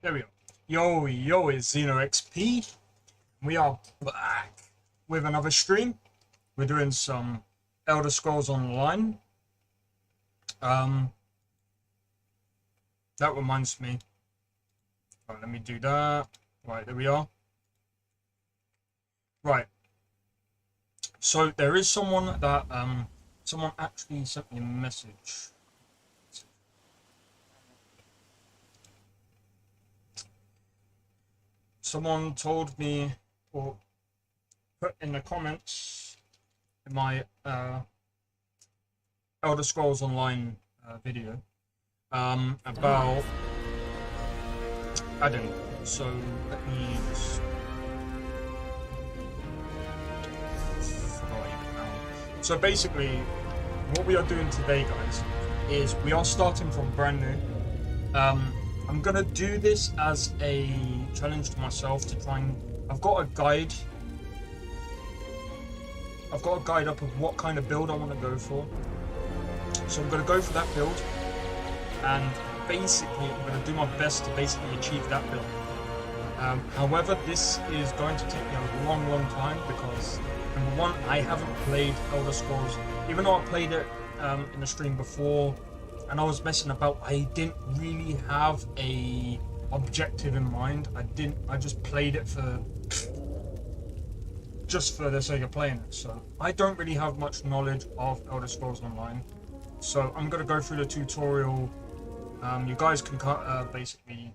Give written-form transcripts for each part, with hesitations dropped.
There we go. Yo, yo, it's XP. We are back with another stream. We're doing some Elder Scrolls Online. That reminds me. Right, let me do that. Right, there we are. Right. So there is someone that someone actually sent me a message. Someone told me, or put in the comments in my Elder Scrolls Online video about adding. So let me just So basically, what we are doing today, guys, is we are starting from brand new. I'm gonna do this as a challenge to myself to try and. I've got a guide up of what kind of build I want to go for. So I'm gonna go for that build, and basically I'm gonna do my best to basically achieve that build. However, this is going to take me a long time because number one, I haven't played Elder Scrolls, even though I played it in the stream before, and I was messing about. I didn't really have a objective in mind. I just played it for the sake of playing it. So I don't really have much knowledge of Elder Scrolls Online. So I'm gonna go through the tutorial. You guys can basically.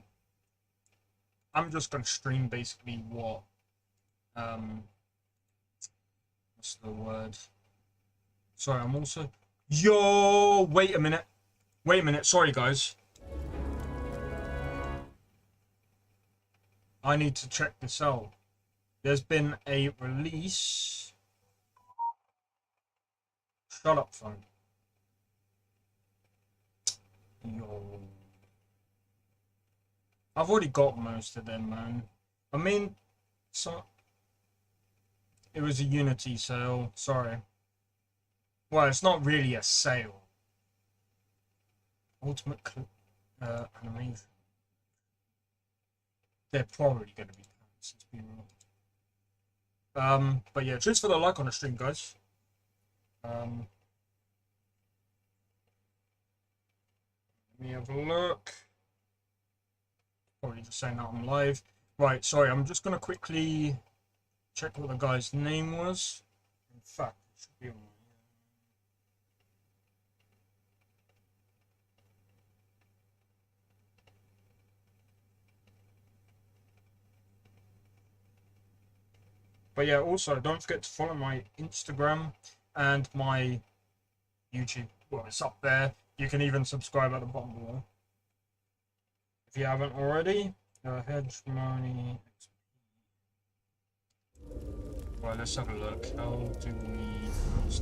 I'm just gonna stream basically what. What's the word? Sorry, I'm also. Yo, wait a minute. Sorry, guys. I need to check this out. There's been a release. Shut up, phone. Yo. I've already got most of them, man. I mean, it was a Unity sale. Sorry. Well, it's not really a sale. Ultimate animation. They're probably going to be pants, let's be real. But yeah, cheers for the like on the stream, guys. Let me have a look. Probably just saying that I'm live. Right, sorry, I'm just gonna quickly check what the guy's name was. In fact, it should be on. But yeah, also don't forget to follow my Instagram and my YouTube. Well, it's up there. You can even subscribe at the bottom below if you haven't already. Hegemony. Well, let's have a look. How do we friends?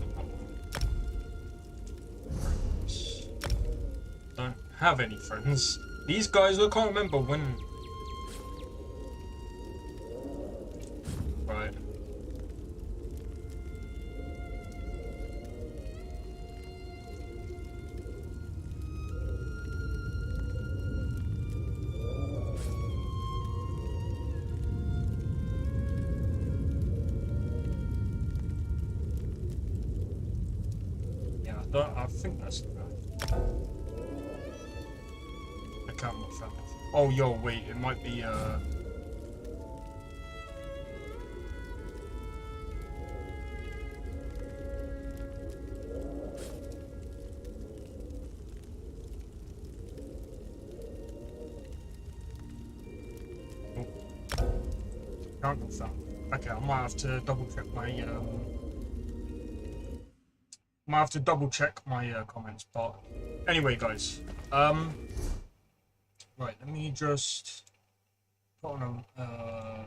Don't have any friends. These guys, I can't remember when. Right. I think that's the guy. I can't remember. Oh, yo, wait, it might be, Oh, can't confirm. Okay, I might have to double check my, comments, but anyway, guys, right, let me just put on a,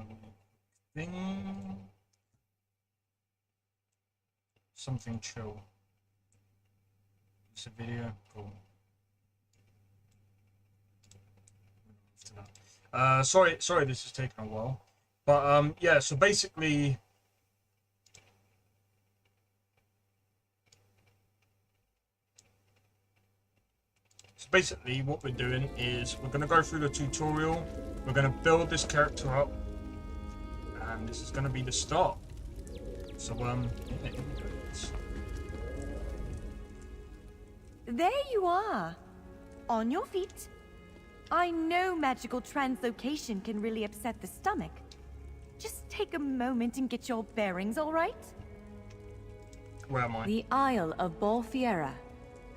thing, something chill. It's a video, cool. Sorry, this is taking a while, but, yeah, so basically, So basically what we're doing is we're going to go through the tutorial, we're going to build this character up, and this is going to be the start. So yeah, here we go. There you are, on your feet. I know magical translocation can really upset the stomach. Just take a moment and get your bearings, all right? Where am I? The Isle of Bolfiera,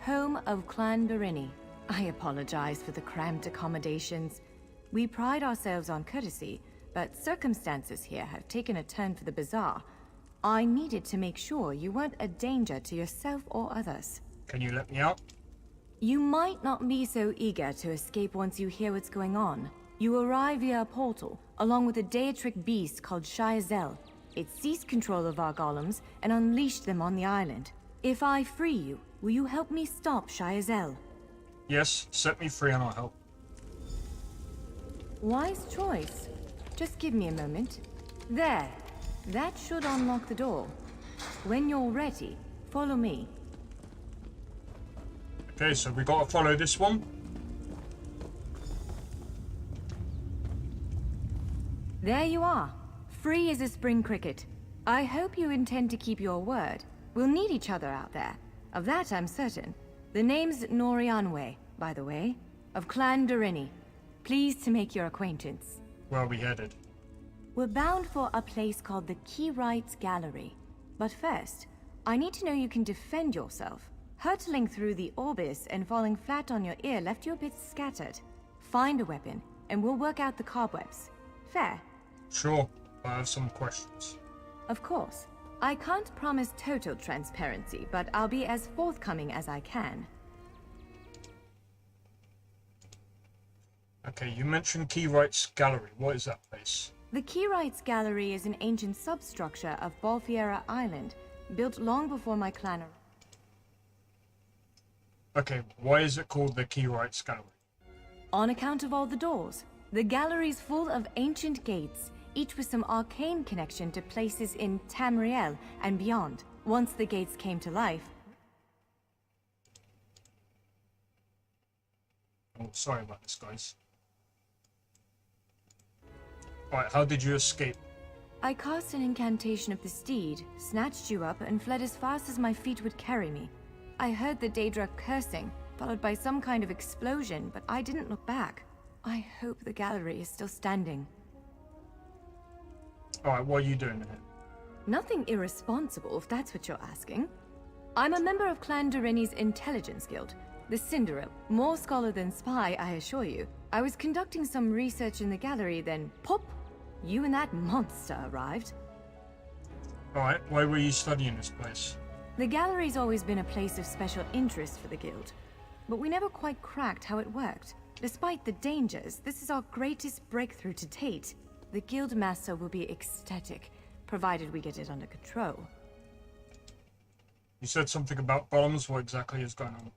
home of Clan Berini. I apologize for the cramped accommodations. We pride ourselves on courtesy, but circumstances here have taken a turn for the bizarre. I needed to make sure you weren't a danger to yourself or others. Can you let me out? You might not be so eager to escape once you hear what's going on. You arrive via a portal, along with a Daetric beast called Shayazel. It seized control of our golems and unleashed them on the island. If I free you, will you help me stop Shayazel? Yes, set me free and I'll help. Wise choice. Just give me a moment. There. That should unlock the door. When you're ready, follow me. Okay, so we gotta follow this one. There you are. Free as a spring cricket. I hope you intend to keep your word. We'll need each other out there. Of that I'm certain. The name's Norianwe, by the way, of Clan Berini. Pleased to make your acquaintance. Where are we headed? We're bound for a place called the Keyrights Gallery. But first, I need to know you can defend yourself. Hurtling through the Orbis and falling flat on your ear left you a bit scattered. Find a weapon, and we'll work out the cobwebs. Fair? Sure, I have some questions. Of course. I can't promise total transparency, but I'll be as forthcoming as I can. Okay, you mentioned Keyrights Gallery. What is that place? The Keyrights Gallery is an ancient substructure of Bolfiera Island, built long before my clan. Okay, why is it called the Keyrights Gallery? On account of all the doors. The gallery's full of ancient gates, each with some arcane connection to places in Tamriel and beyond. Once the gates came to life... Oh, sorry about this, guys. Alright, how did you escape? I cast an incantation of the steed, snatched you up, and fled as fast as my feet would carry me. I heard the Daedra cursing, followed by some kind of explosion, but I didn't look back. I hope the gallery is still standing. Alright, what are you doing here? Nothing irresponsible, if that's what you're asking. I'm a member of Clan Berini's Intelligence Guild, the Cinderella. More scholar than spy, I assure you. I was conducting some research in the gallery, then pop! You and that monster arrived. Alright, why were you studying this place? The gallery's always been a place of special interest for the guild, but we never quite cracked how it worked. Despite the dangers, this is our greatest breakthrough to date. The guild master will be ecstatic, provided we get it under control. You said something about golems. What exactly is going on?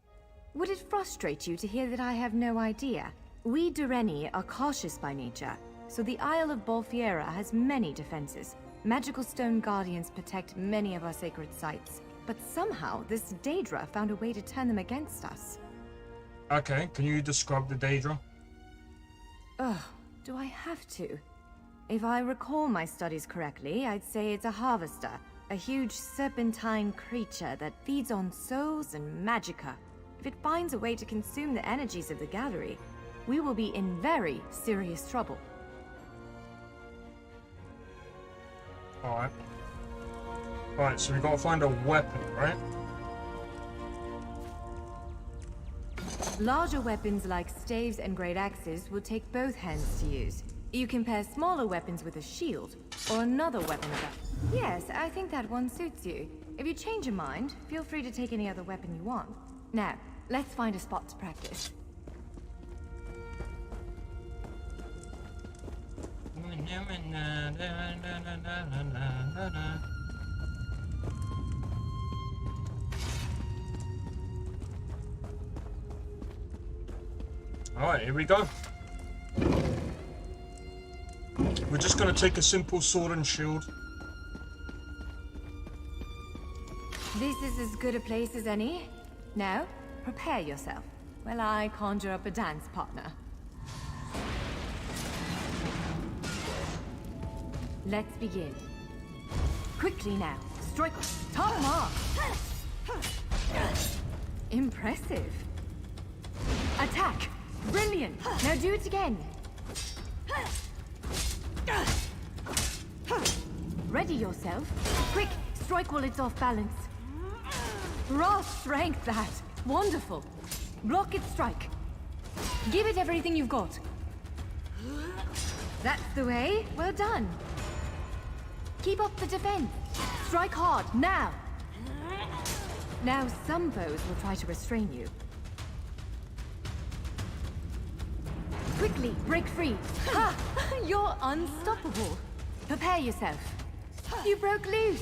Would it frustrate you to hear that I have no idea? We Dureni are cautious by nature, so the Isle of Bolfiera has many defenses. Magical stone guardians protect many of our sacred sites, but somehow this Daedra found a way to turn them against us. Okay, can you describe the Daedra? Ugh, do I have to? If I recall my studies correctly, I'd say it's a harvester, a huge serpentine creature that feeds on souls and magicka. If it finds a way to consume the energies of the gallery, we will be in very serious trouble. Alright. Alright, so we gotta find a weapon, right? Larger weapons like staves and great axes will take both hands to use. You can pair smaller weapons with a shield, or another weapon of... Yes, I think that one suits you. If you change your mind, feel free to take any other weapon you want. Now, let's find a spot to practice. Alright, here we go. We're just gonna take a simple sword and shield. This is as good a place as any. Now, prepare yourself. Well, I conjure up a dance partner. Let's begin. Quickly now. Strike. Top mark. Impressive. Attack. Brilliant. Now do it again. Ready yourself. Quick. Strike while it's off balance. Raw strength, that. Wonderful. Block its strike. Give it everything you've got. That's the way. Well done. Keep up the defense. Strike hard, now. Now some foes will try to restrain you. Quickly, break free. Ha! You're unstoppable. Prepare yourself. You broke loose.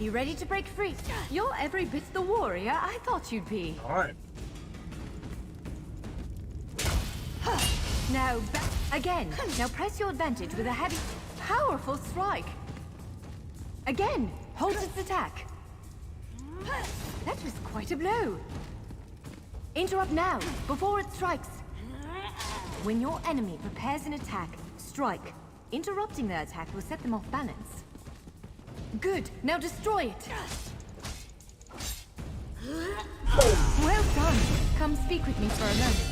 You ready to break free? You're every bit the warrior I thought you'd be. Alright. Now, again. Now press your advantage with a heavy, powerful strike. Again, hold its attack. That was quite a blow. Interrupt now, before it strikes. When your enemy prepares an attack, strike. Interrupting their attack will set them off balance. Good, now destroy it. Well done. Come speak with me for a moment.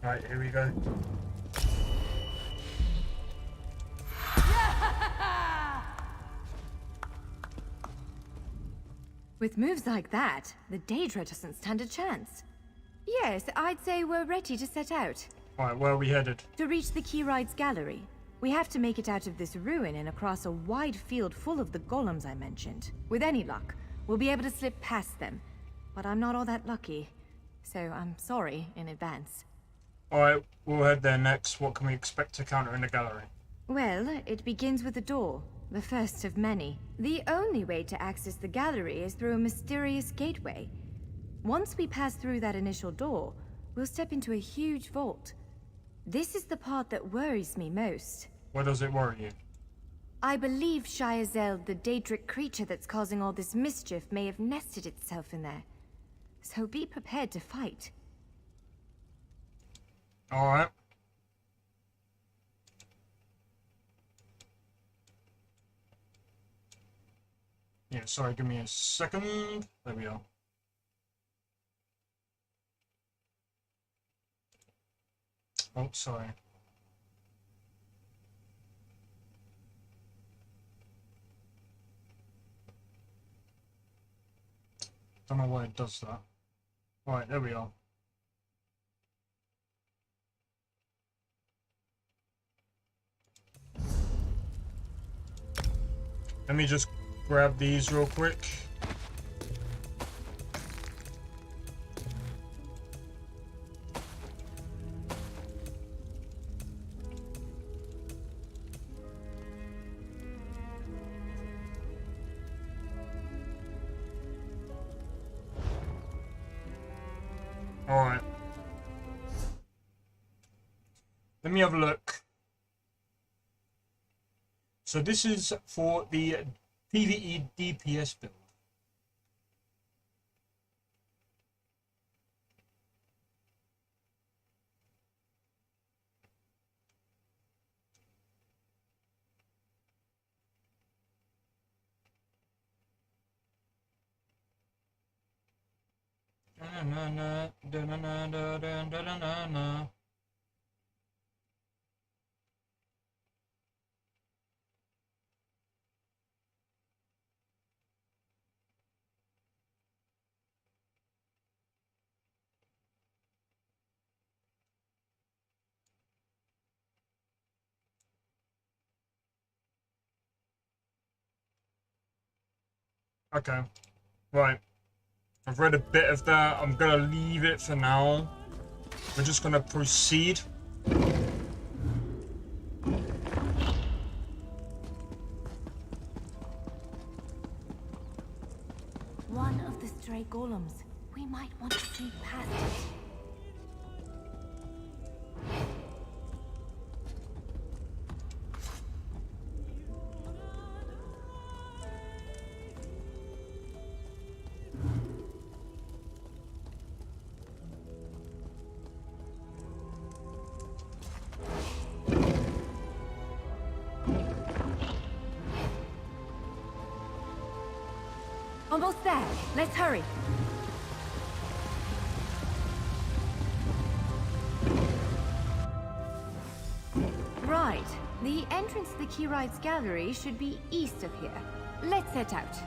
Alright, here we go. With moves like that, the Daedra doesn't stand a chance. Yes, I'd say we're ready to set out. Alright, where are we headed? To reach the Keyride's gallery, we have to make it out of this ruin and across a wide field full of the golems I mentioned. With any luck, we'll be able to slip past them. But I'm not all that lucky, so I'm sorry in advance. Alright, we'll head there next. What can we expect to counter in the gallery? Well, it begins with a door, the first of many. The only way to access the gallery is through a mysterious gateway. Once we pass through that initial door, we'll step into a huge vault. This is the part that worries me most. Why does it worry you? I believe Shiazel, the Daedric creature that's causing all this mischief, may have nested itself in there. So be prepared to fight. Alright. Yeah, sorry, give me a second. There we are. Oh, sorry. Don't know why it does that. Alright, there we are. Let me just grab these real quick. Alright. Let me have a look. So this is for the PvE DPS build. Okay, right. I've read a bit of that. I'm gonna leave it for now. We're just gonna proceed. One of the stray golems. We might want to sneak past it. Almost there. Let's hurry. Right. The entrance to the Keyrights Gallery should be east of here. Let's set out.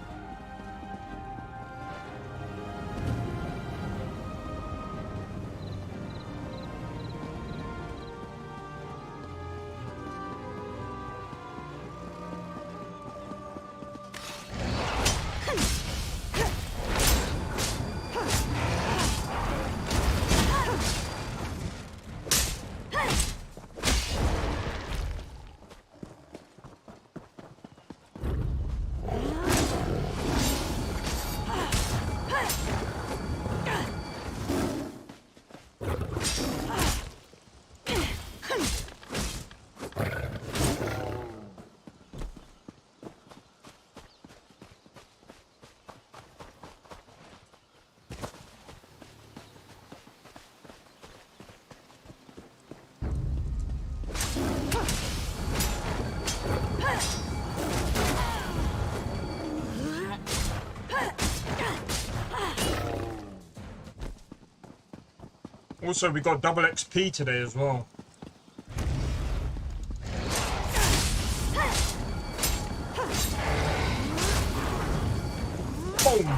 Also, we got double XP today as well. Boom!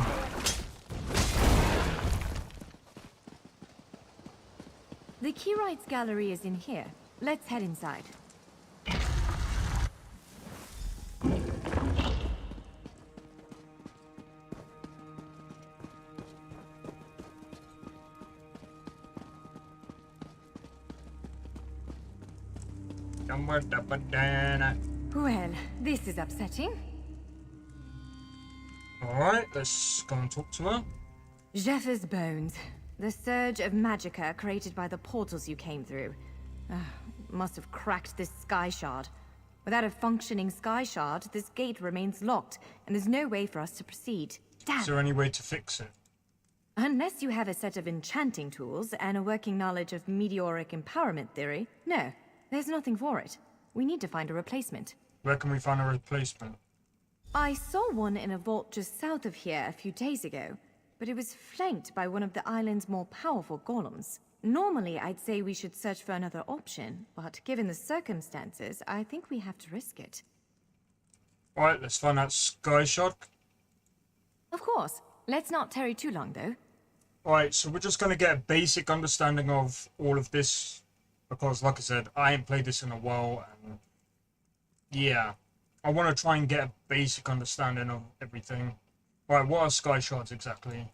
The Keyrights Gallery is in here. Let's head inside. Well, this is upsetting. Alright, let's go and talk to her. Zephyrs bones. The surge of magicka created by the portals you came through. Must have cracked this sky shard. Without a functioning sky shard, this gate remains locked, and there's no way for us to proceed. Damn! Is there any way to fix it? Unless you have a set of enchanting tools and a working knowledge of meteoric empowerment theory, no, there's nothing for it. We need to find a replacement. Where can we find a replacement? I saw one in a vault just south of here a few days ago, but it was flanked by one of the island's more powerful golems. Normally, I'd say we should search for another option, but given the circumstances, I think we have to risk it. Alright, let's find out Sky Shard. Of course. Let's not tarry too long, though. Alright, so we're just going to get a basic understanding of all of this, because like I said, I ain't played this in a while, and yeah, I want to try and get a basic understanding of everything. Alright, what are Sky Shards exactly?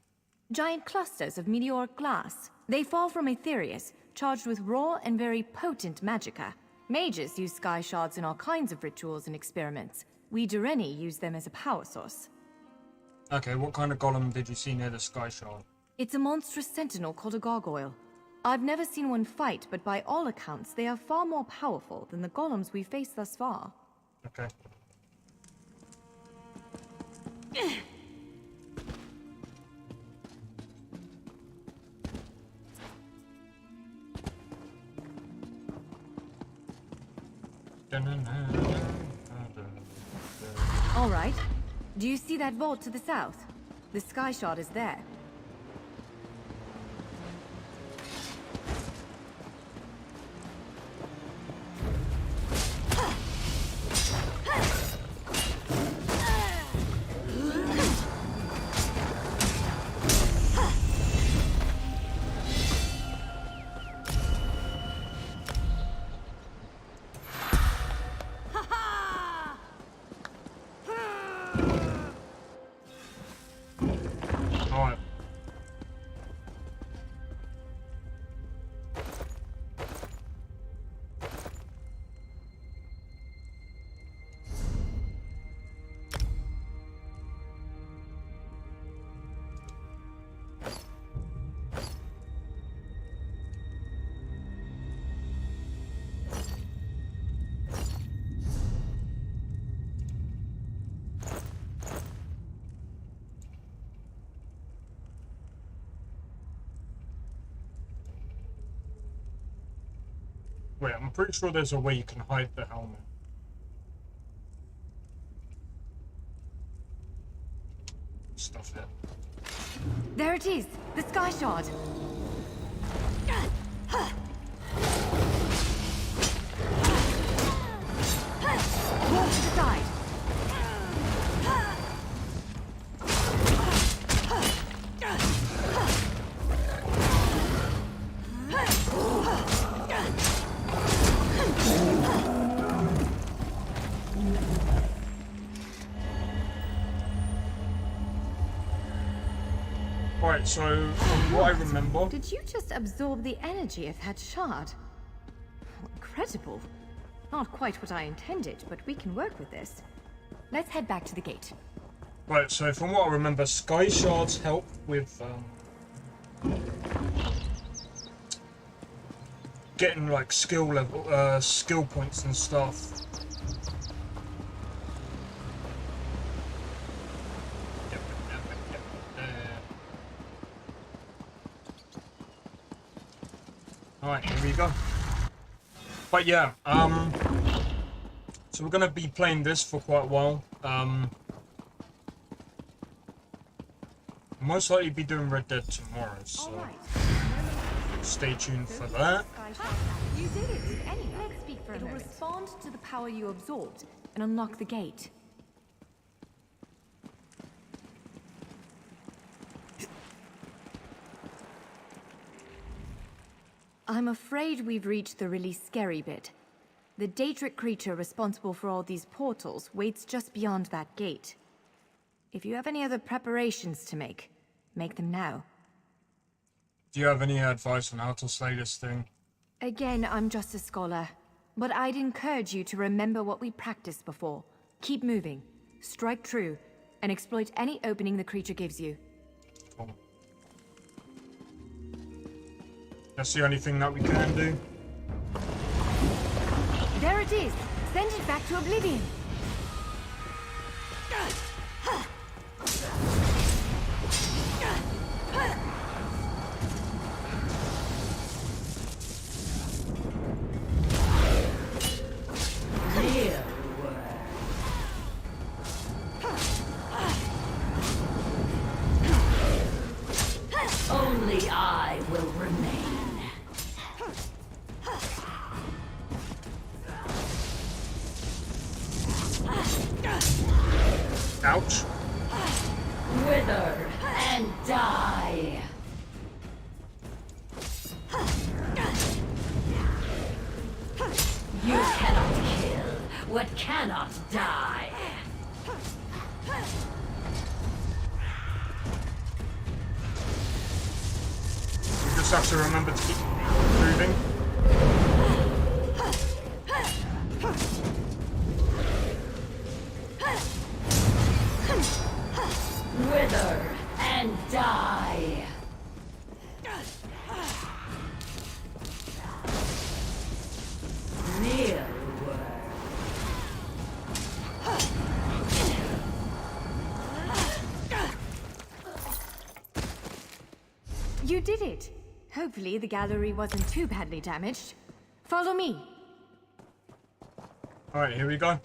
Giant clusters of meteoric glass. They fall from Aetherius, charged with raw and very potent magicka. Mages use sky shards in all kinds of rituals and experiments. We Dureni use them as a power source. Okay, what kind of golem did you see near the Sky Shard? It's a monstrous sentinel called a gargoyle. I've never seen one fight, but by all accounts, they are far more powerful than the golems we've faced thus far. Okay. All right. Do you see that vault to the south? The sky shard is there. Alright. Wait, I'm pretty sure there's a way you can hide the helmet. stuff here. There it is! The Sky Shard! Walk to the side! Right, so from what I remember, Did you just absorb the energy of that shard? Incredible. Not quite what I intended, but we can work with this. Let's head back to the gate. right, so from what I remember, sky shards help with getting like skill points and stuff. Alright, here we go. But yeah, so we're gonna be playing this for quite a while. Most likely be doing Red Dead tomorrow, so stay tuned for that. You did it! Anyway, let's speak for a moment. It'll respond to the power you absorbed and unlock the gate. I'm afraid we've reached the really scary bit. The Daedric creature responsible for all these portals waits just beyond that gate. If you have any other preparations to make them now. Do you have any advice on how to slay this thing? Again, I'm just a scholar. But I'd encourage you to remember what we practiced before. Keep moving, strike true, and exploit any opening the creature gives you. Cool. That's the only thing that we can do. There it is! Send it back to oblivion! Only I will remain. Ouch. Wither and die. You cannot kill what cannot die. You just have to remember to keep moving. Wither and die. Near You did it! Hopefully the gallery wasn't too badly damaged. Follow me! Alright, here we go.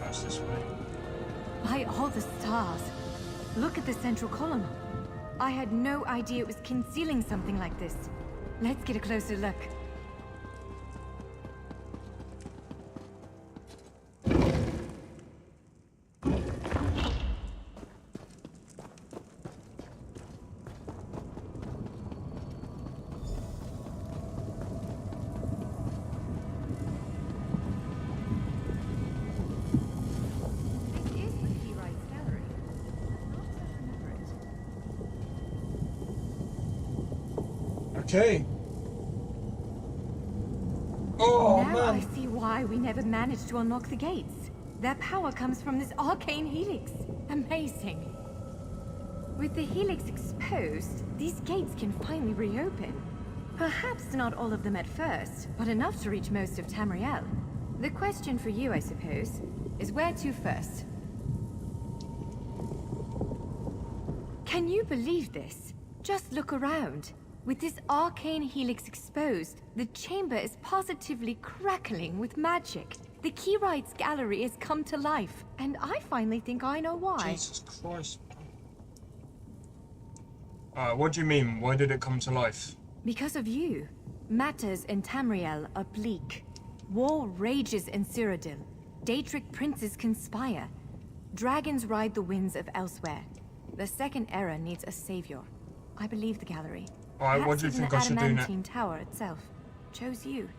That's this way. By all the stars! Look at the central column. I had no idea it was concealing something like this. Let's get a closer look. Okay. Oh, Now man. I see why we never managed to unlock the gates. Their power comes from this arcane helix. Amazing. With the helix exposed, these gates can finally reopen. Perhaps not all of them at first, but enough to reach most of Tamriel. The question for you, I suppose, is where to first? Can you believe this? Just look around. With this arcane helix exposed, the chamber is positively crackling with magic. The Keyrights Gallery has come to life, and I finally think I know why. Jesus Christ. What do you mean? Why did it come to life? Because of you. Matters in Tamriel are bleak. War rages in Cyrodiil. Daedric princes conspire. Dragons ride the winds of elsewhere. The Second Era needs a savior. I believe the gallery. Alright, what do you think I should do next? The Adamantine Tower itself chose you.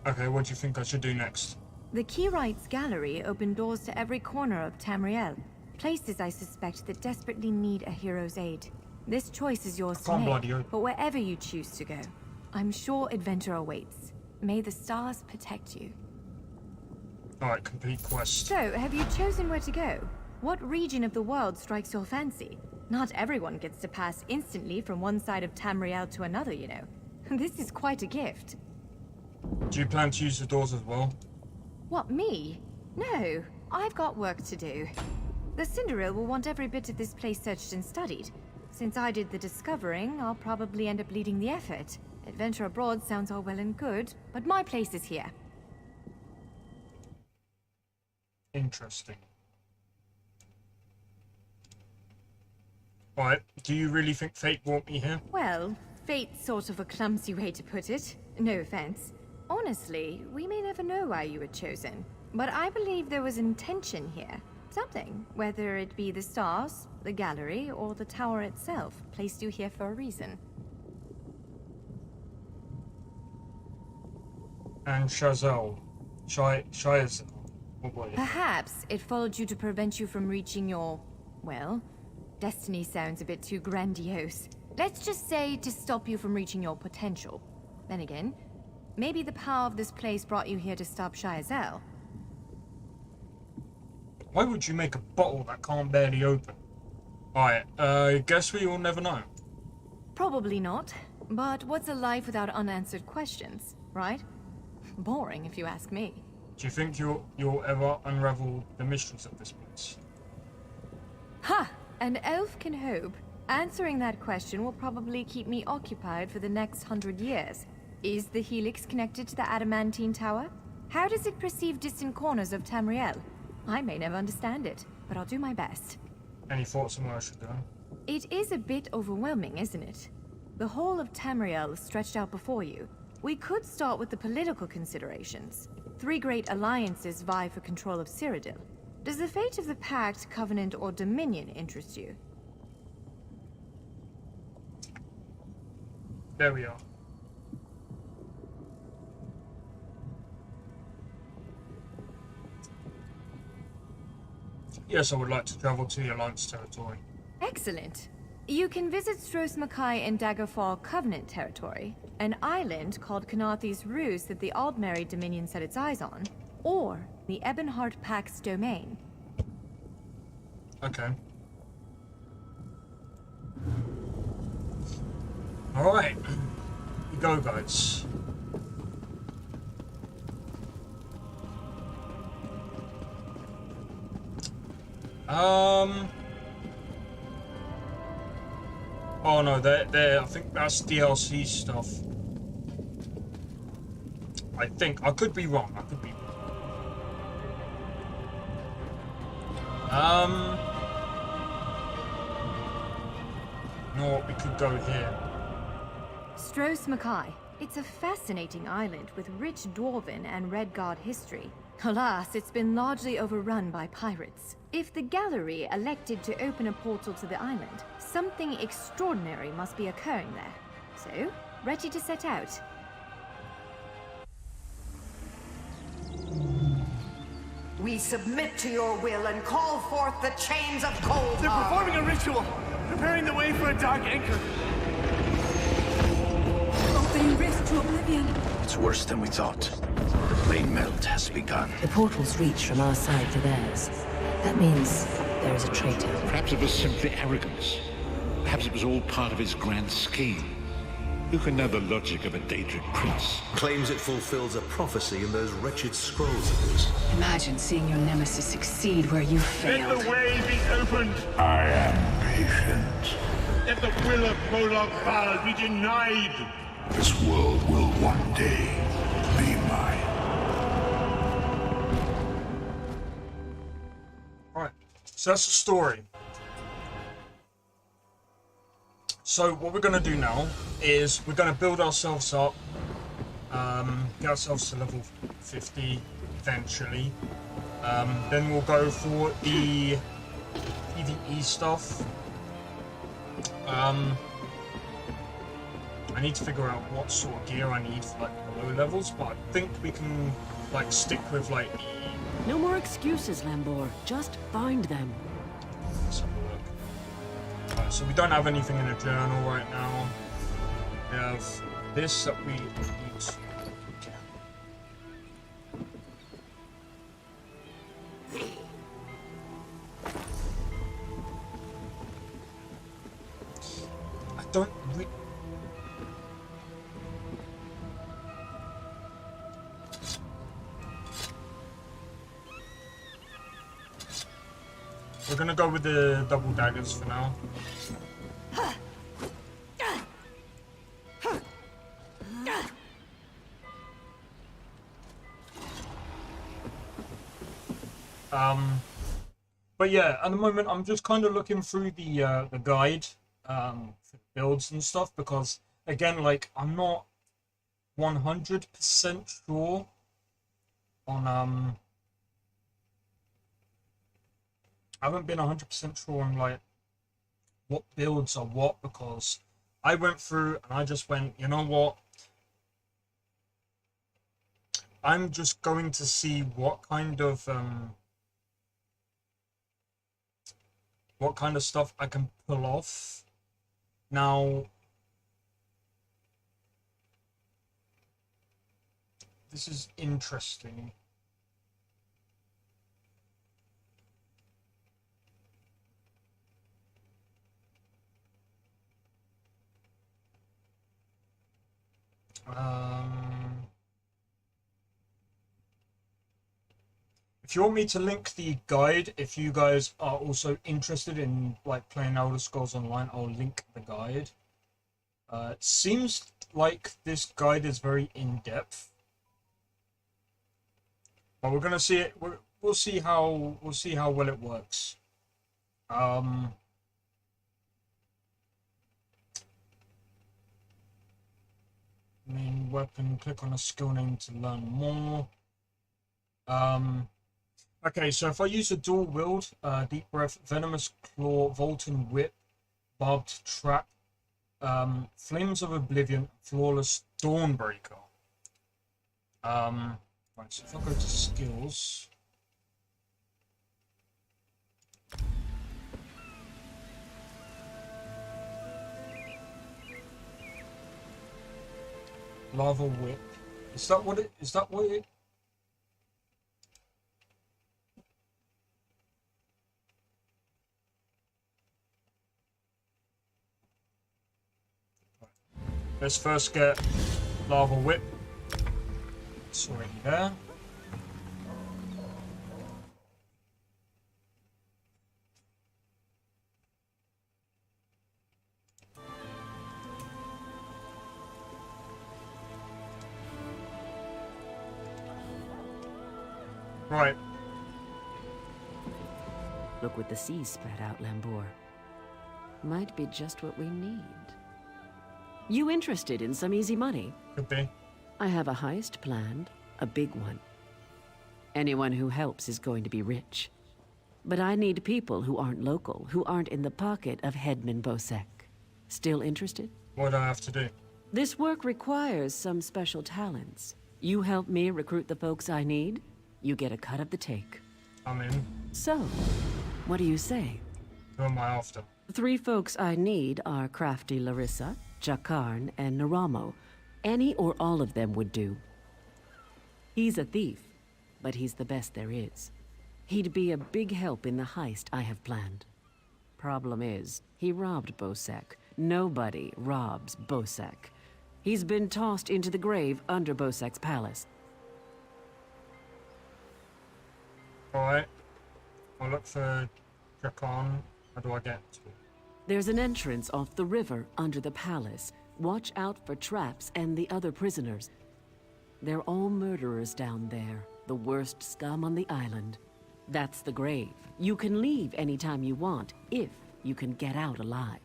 Okay, what do you think I should do next? The Keyrights Gallery opened doors to every corner of Tamriel. Places I suspect that desperately need a hero's aid. This choice is yours to make, but wherever you choose to go, I'm sure adventure awaits. May the stars protect you. Alright, complete quest. So, have you chosen where to go? What region of the world strikes your fancy? Not everyone gets to pass instantly from one side of Tamriel to another, you know. This is quite a gift. Do you plan to use the doors as well? What, me? No, I've got work to do. The Cinderil will want every bit of this place searched and studied. Since I did the discovering, I'll probably end up leading the effort. Adventure abroad sounds all well and good, but my place is here. Interesting. Alright, do you really think fate brought me here? Well, fate's sort of a clumsy way to put it. No offense. Honestly, we may never know why you were chosen. But I believe there was intention here. Something, whether it be the stars, the gallery, or the tower itself, placed you here for a reason. And Shazel. Shazel. What was it? Perhaps it followed you to prevent you from reaching your... well, destiny sounds a bit too grandiose. Let's just say to stop you from reaching your potential. Then again, maybe the power of this place brought you here to stop Shazel. Why would you make a bottle that can't barely open? Alright, guess we will never know. Probably not. But what's a life without unanswered questions, right? Boring, if you ask me. Do you think you'll ever unravel the mysteries of this place? Ha! An elf can hope. Answering that question will probably keep me occupied for the next 100 years. Is the Helix connected to the Adamantine Tower? How does it perceive distant corners of Tamriel? I may never understand it, but I'll do my best. Any thoughts on where I should go? It is a bit overwhelming, isn't it? The whole of Tamriel is stretched out before you. We could start with the political considerations. 3 great alliances vie for control of Cyrodiil. Does the fate of the Pact, Covenant, or Dominion interest you? There we are. Yes, I would like to travel to the Alliance territory. Excellent. You can visit Stros Makai in Daggerfall Covenant territory, an island called Canathi's Ruse that the Aldmeri Dominion set its eyes on, or the Ebonheart Pact's domain. Okay. Alright. We go, guys. Oh no, I think that's DLC stuff. I think. I could be wrong. I could be wrong. No, we could go here. Stros Makai. It's a fascinating island with rich Dwarven and Red Guard history. Alas, it's been largely overrun by pirates. If the gallery elected to open a portal to the island, something extraordinary must be occurring there. So, ready to set out. We submit to your will and call forth the chains of cold. They're performing a ritual, preparing the way for a dark anchor. Opening rift to oblivion. It's worse than we thought. The plane melt has begun. The portal's reach from our side to theirs. That means there is a traitor. Perhaps it was simply arrogance. Perhaps it was all part of his grand scheme. Look at now the logic of a Daedric prince. Claims it fulfills a prophecy in those wretched scrolls of his. Imagine seeing your nemesis succeed where you Let failed. the way be opened! I am patient. Let the will of Molag Bal be denied! This world will one day be mine. Alright, so that's the story. So what we're going to do now is we're going to build ourselves up, get ourselves to level 50 eventually. Then we'll go for the PvE stuff. I need to figure out what sort of gear I need for like the low levels, but I think we can like stick with like the... No more excuses, Lambor. Just find them. Let's have a look. Alright, so we don't have anything in a journal right now. We have this that we need. Okay. I don't re- We're gonna go with the double daggers for now. But yeah, at the moment I'm just kind of looking through the guide for builds and stuff, because again, like, I'm not 100% sure on I haven't been 100% sure on like what builds are what, because I went through and I just went, you know what, I'm just going to see what kind of stuff I can pull off. Now, this is interesting. If you want me to link the guide, if you guys are also interested in like playing Elder Scrolls Online, I'll link the guide. It seems like this guide is very in-depth, but we're gonna see it. We'll see how well it works. Main weapon. Click on a skill name to learn more. Okay, so if I use a dual wield, deep breath, venomous claw, Volton whip, barbed trap, flames of oblivion, flawless dawnbreaker. Right, so if I go to skills, lava whip. Is that what it? Is that what it? Let's first get lava whip. It's already there. Right. Look what the sea spat out, Lambor. Might be just what we need. You interested in some easy money? Could be. I have a heist planned, a big one. Anyone who helps is going to be rich. But I need people who aren't local, who aren't in the pocket of Headman Bosek. Still interested? What do I have to do? This work requires some special talents. You help me recruit the folks I need, you get a cut of the take. I'm in. So, what do you say? Who am I after? The 3 folks I need are Crafty Larissa, Jakarn, and Naramo. Any or all of them would do. He's a thief, but he's the best there is. He'd be a big help in the heist I have planned. Problem is, he robbed Bosek. Nobody robs Bosek. He's been tossed into the grave under Bosek's palace. Alright. I'll look for Drakon. How do I get to it? There's an entrance off the river under the palace. Watch out for traps and the other prisoners. They're all murderers down there, the worst scum on the island. That's the grave. You can leave anytime you want, if you can get out alive.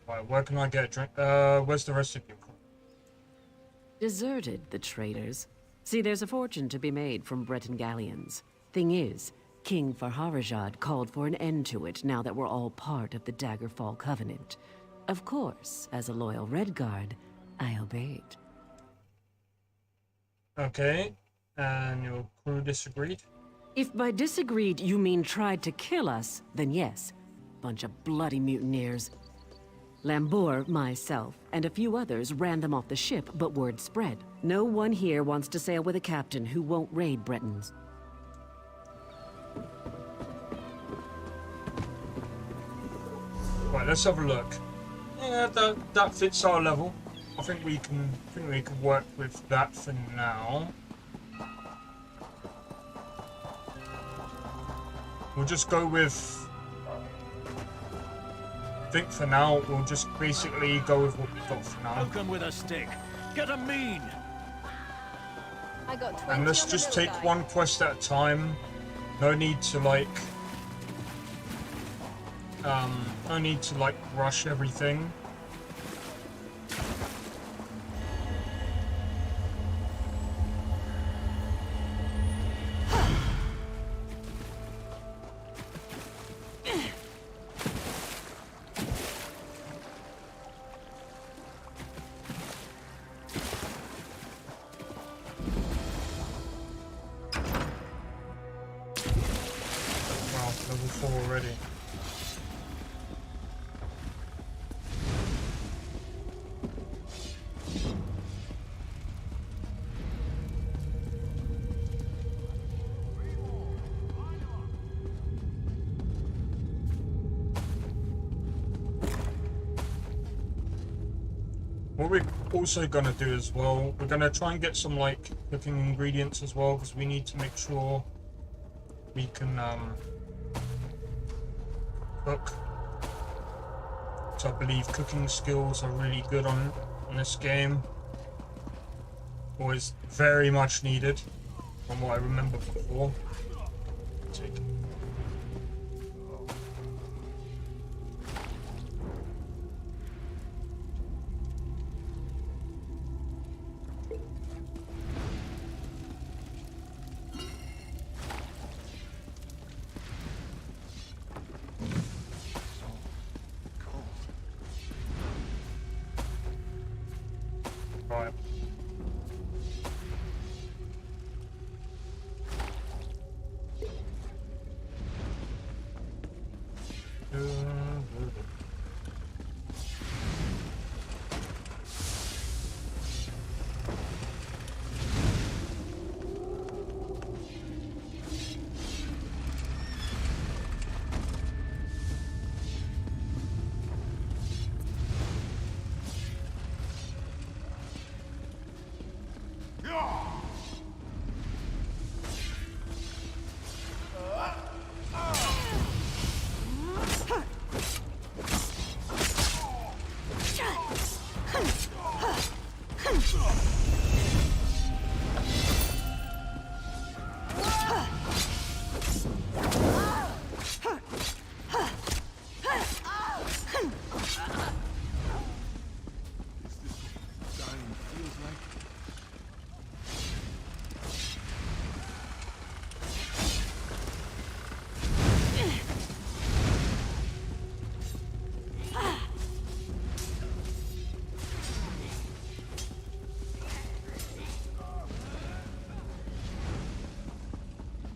Right, where can I get a drink? Where's the rest of you? Deserted, the traitors. See, there's a fortune to be made from Breton galleons. Thing is, King Farharajad called for an end to it now that we're all part of the Daggerfall Covenant. Of course, as a loyal Redguard, I obeyed. Okay, and your crew disagreed? If by disagreed you mean tried to kill us, then yes. Bunch of bloody mutineers. Lambour, myself, and a few others ran them off the ship, but word spread. No one here wants to sail with a captain who won't raid Bretons. Right, let's have a look. Yeah, that fits our level. I think we can work with that for now. We'll just go with. I think for now we'll just basically go with what we've got for now. Hook 'em with a stick. Get 'em mean. I got 20 And let's on the just mill take guy. one quest at a time. No need to rush everything. Wow, level 4 already. What we're also going to do as well, we're going to try and get some like cooking ingredients as well, because we need to make sure we can cook. So I believe cooking skills are really good on this game. Always very much needed from what I remember before. Take it. Right.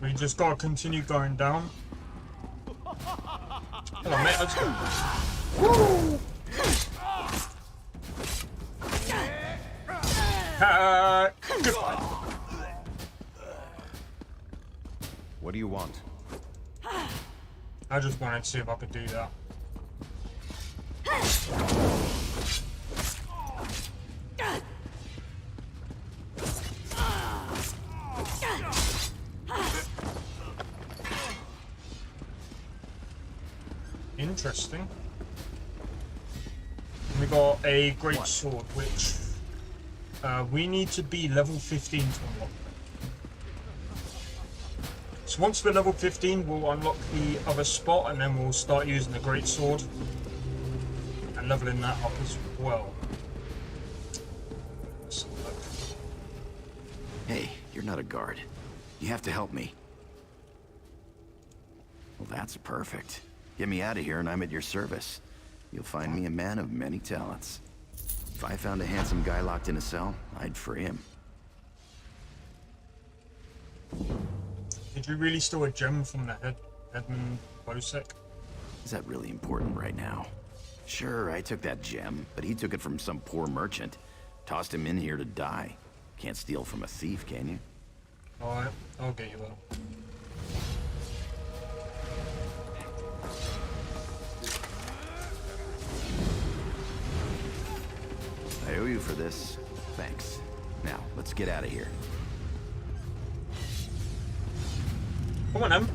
We just gotta continue going down. Hello, mate. Let's go. Goodbye. What do you want? I just wanted to see if I could do that. Interesting. We got a great sword, which we need to be level 15 to unlock. So once we're level 15, we'll unlock the other spot, and then we'll start using the great sword and leveling that up as well. Let's have a look. Hey, you're not a guard. You have to help me. Well, that's perfect. Get me out of here and I'm at your service. You'll find me a man of many talents. If I found a handsome guy locked in a cell, I'd free him. Did you really steal a gem from the Headman Bosek? Is that really important right now? Sure, I took that gem, but he took it from some poor merchant. Tossed him in here to die. Can't steal from a thief, can you? Alright, I'll get you that. I owe you for this. Thanks. Now, let's get out of here. Come on, Em.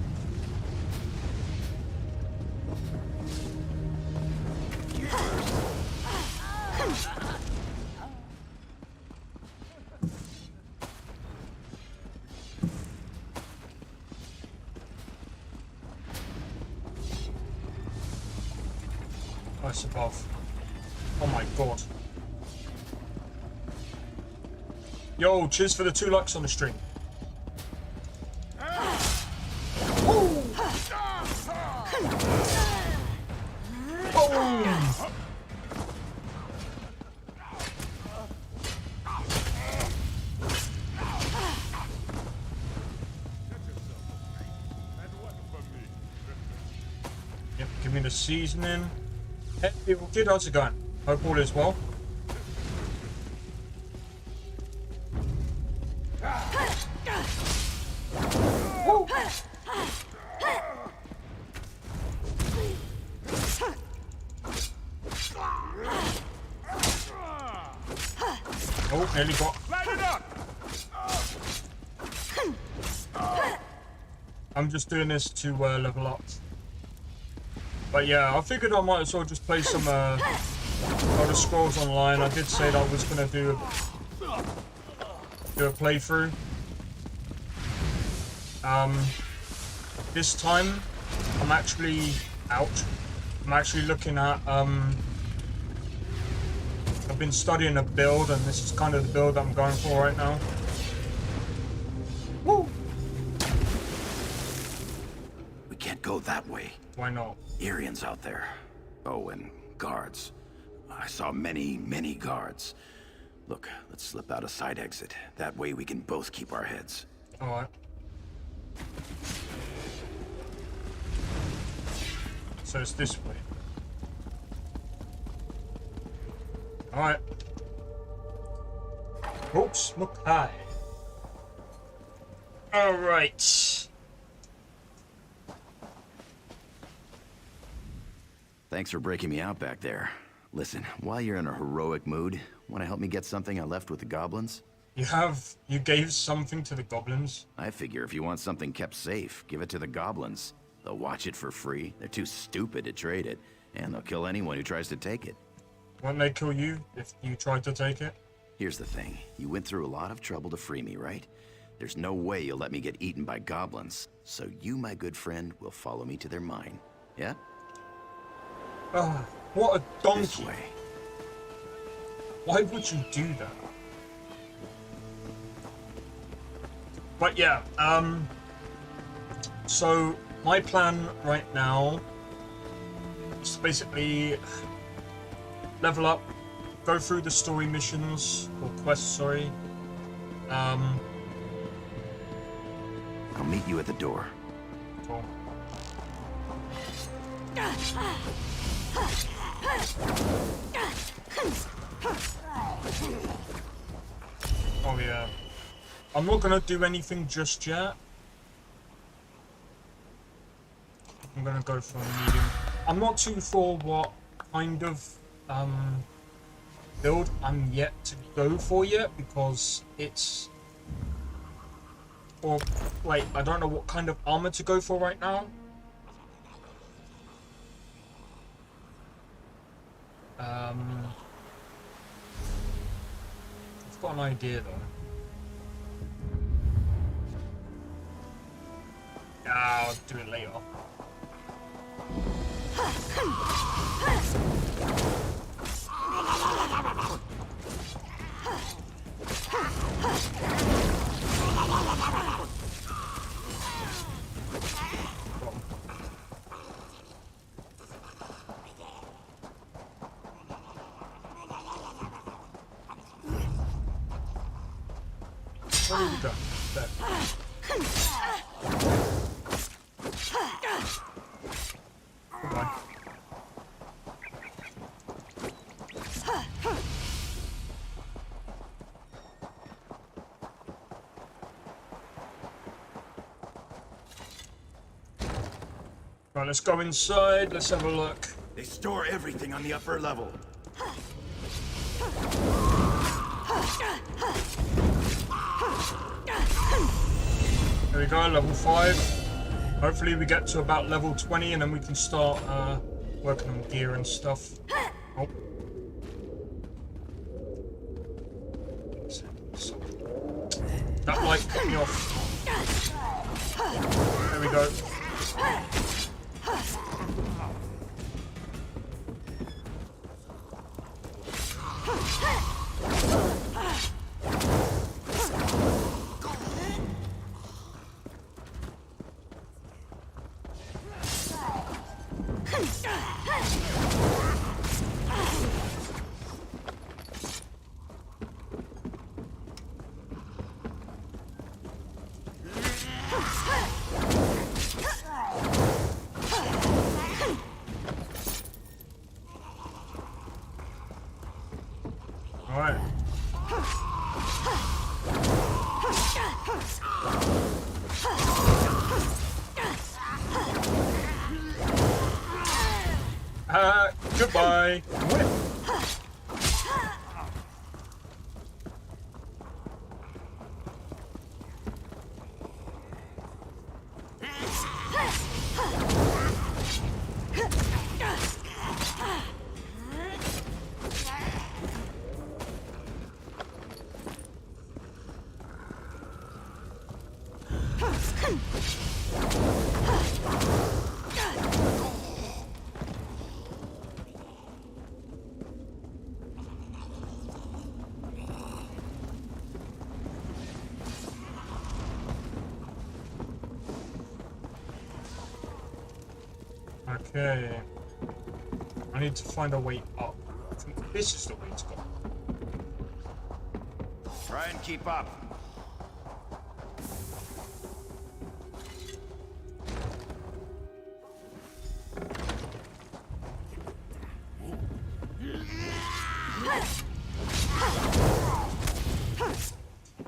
Nice above. Oh my god. Yo, cheers for the 2 likes on the stream. Yep, give me the seasoning. Hey, people, kid, how's it going? Hope all is well. Oh, nearly got. I'm just doing this to level up. But yeah, I figured I might as well just play some Elder Scrolls Online. I did say that I was gonna do a playthrough. This time I'm actually out. I'm actually looking at I've been studying a build, and this is kind of the build I'm going for right now. Woo! We can't go that way. Why not? Irians out there. Oh, and guards. I saw many, many guards. Look, let's slip out a side exit. That way we can both keep our heads. Alright. So it's this way. Alright. Oops, look high. Alright. Thanks for breaking me out back there. Listen, while you're in a heroic mood, want to help me get something I left with the goblins? You gave something to the goblins? I figure if you want something kept safe, give it to the goblins. They'll watch it for free. They're too stupid to trade it, and they'll kill anyone who tries to take it. Won't they kill you if you tried to take it? Here's the thing. You went through a lot of trouble to free me, right? There's no way you'll let me get eaten by goblins. So you, my good friend, will follow me to their mine. Yeah? Ah, what a donkey. This way. Why would you do that? But yeah, so my plan right now is to basically level up, go through the story missions, or quests, sorry. I'll meet you at the door. Cool. Oh yeah. I'm not gonna do anything just yet. I'm gonna go for a medium. I'm not too sure what kind of build I'm yet to go for yet, because it's... Or, wait, I don't know what kind of armor to go for right now. I've got an idea though. I'll do it later. Where did you go? There. Come on. Right, let's go inside. Let's have a look. They store everything on the upper level. There we go, level 5. Hopefully we get to about level 20 and then we can start working on gear and stuff. Oh. That light cut me off. There we go. Alright. Goodbye. Whip. Okay. I need to find a way up. I think this is the way to go. Try and keep up.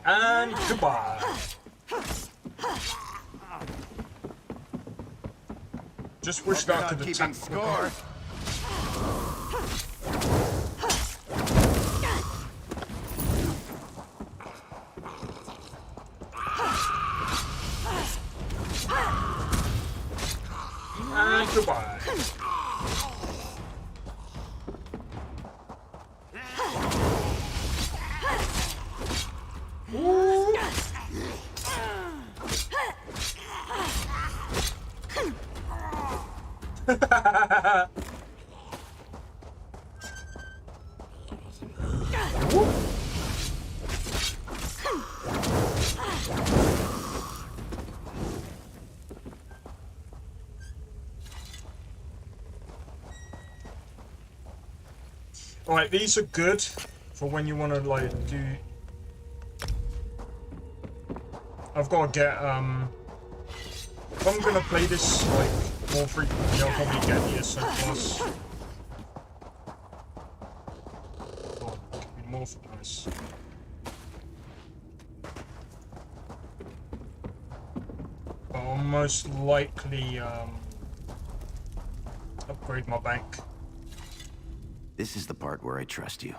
And goodbye. Just wish that I could attack. Score. And goodbye. Alright, these are good for when you want to like do. I've got to get if I'm gonna play this like more frequently, I'll probably get the ESO Plus. Oh, could be more nice. But I'll most likely upgrade my bank. This is the part where I trust you.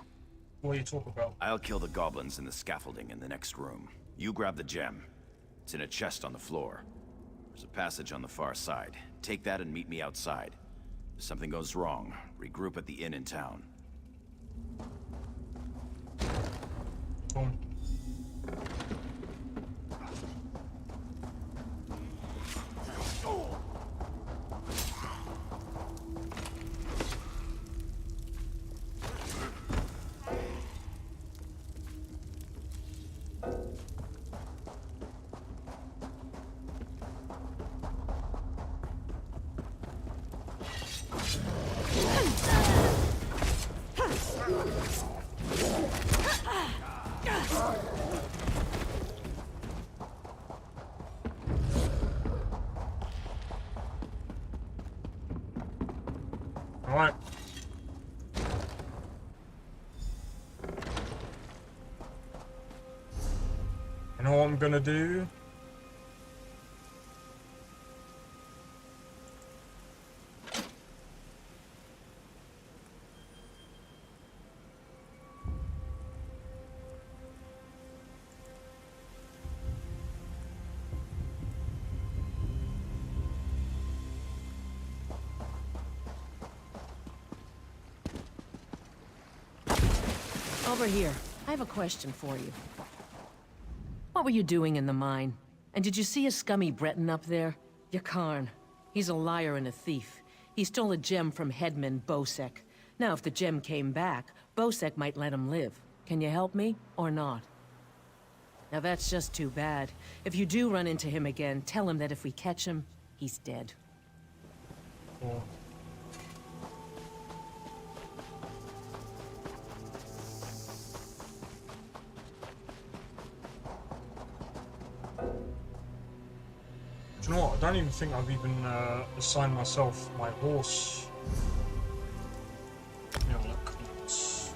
What are you talking about? I'll kill the goblins in the scaffolding in the next room. You grab the gem. It's in a chest on the floor. There's a passage on the far side. Take that and meet me outside. If something goes wrong, regroup at the inn in town. Boom. Alright. You know what I'm gonna do? Over here. I have a question for you. What were you doing in the mine? And did you see a scummy Breton up there? Yakarn. He's a liar and a thief. He stole a gem from headman Bosek. Now, if the gem came back, Bosek might let him live. Can you help me, or not? Now that's just too bad. If you do run into him again, tell him that if we catch him, he's dead. Oh. Do you know what? I don't even think I've even assigned myself my horse. Yeah, look. Let's...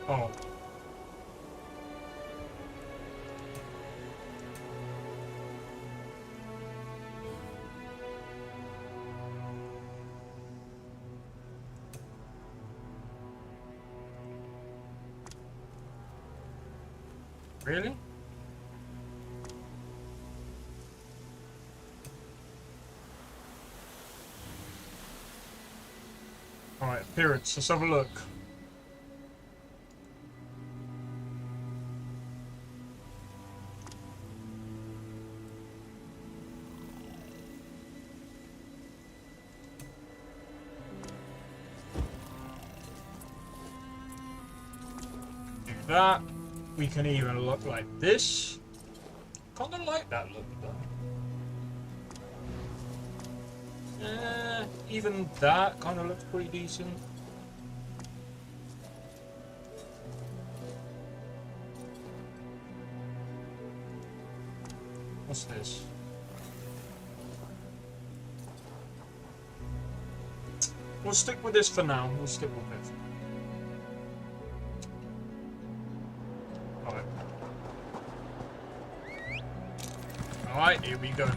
Oh. Really? Alright, appearance, let's have a look. Do that. We can even look like this. Kinda like that look though. Even that kinda looks pretty decent. What's this? We'll stick with this for now. We'll stick with it. Alright, here we go.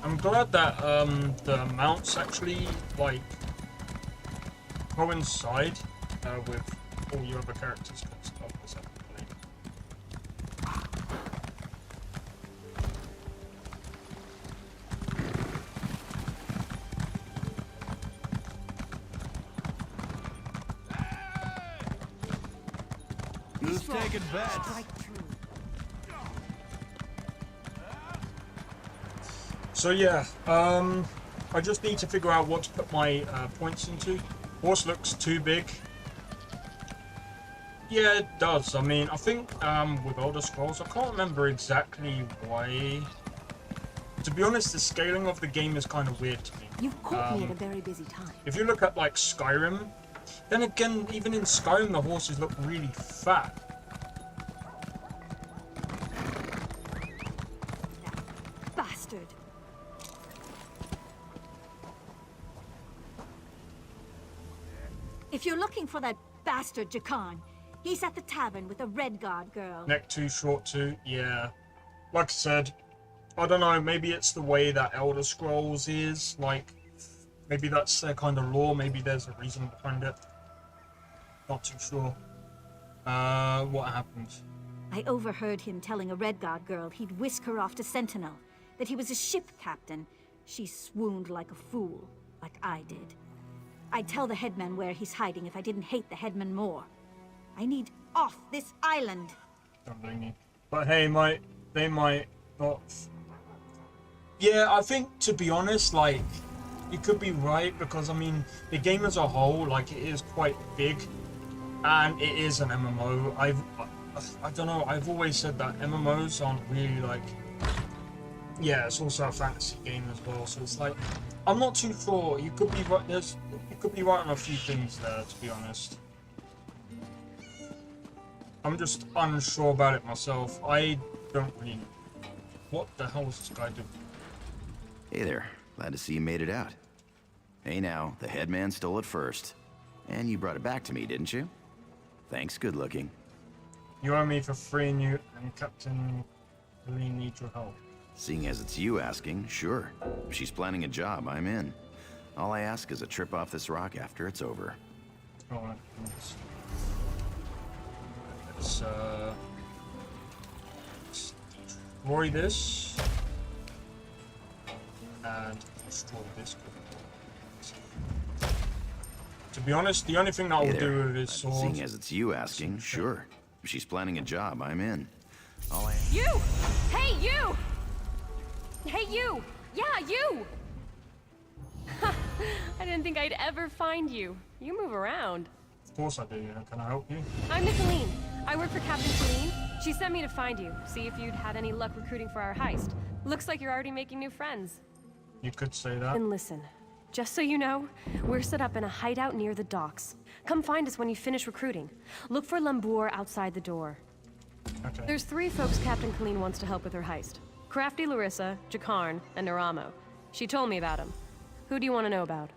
I'm glad that the mounts actually like coincide with all your other characters. Who's taking bets? So yeah, I just need to figure out what to put my points into. Horse looks too big. Yeah, it does. I mean, I think with Elder Scrolls, I can't remember exactly why. To be honest, the scaling of the game is kind of weird to me. You've caught me at a very busy time. If you look at like Skyrim, then again, even in Skyrim, the horses look really fat. Bastard. If you're looking for that bastard Jakarn, he's at the tavern with a red guard girl. Neck too short too, yeah. Like I said, I don't know, maybe it's the way that Elder Scrolls is, like, maybe that's their kind of lore, maybe there's a reason behind it. Not too sure. What happened? I overheard him telling a Redguard girl he'd whisk her off to Sentinel, that he was a ship captain. She swooned like a fool, like I did. I'd tell the headman where he's hiding if I didn't hate the headman more. I need off this island. Don't blame me. But hey, they might not. Yeah, I think, to be honest, like, you could be right, because I mean, the game as a whole, like, it is quite big, and it is an MMO. I don't know, I've always said that MMOs aren't really like, yeah, it's also a fantasy game as well, so it's like, I'm not too sure. You could be right. You could be right on a few things there, to be honest. I'm just unsure about it myself. I don't really know. What the hell is this guy doing? Hey there. Glad to see you made it out. Hey now, the headman stole it first. And you brought it back to me, didn't you? Thanks, good looking. You owe me for freeing you, and Captain really needs your help. Seeing as it's you asking, sure. If she's planning a job, I'm in. All I ask is a trip off this rock after it's over. Alright, let's destroy this. And destroy this. To be honest, the only thing that I will do with this sword... Seeing as it's you asking, sure. If she's planning a job, I'm in. All I... You! Hey, you! Hey, you! Yeah, you! I didn't think I'd ever find you. You move around. Of course I do, yeah. Can I help you? I'm Nicolene. I work for Captain Celine. She sent me to find you, see if you'd had any luck recruiting for our heist. Looks like you're already making new friends. You could say that. And listen, just so you know, we're set up in a hideout near the docks. Come find us when you finish recruiting. Look for Lambour outside the door. Okay. There's 3 folks Captain Colleen wants to help with her heist. Crafty Larissa, Jakarn, and Neramo. She told me about him. Who do you want to know about?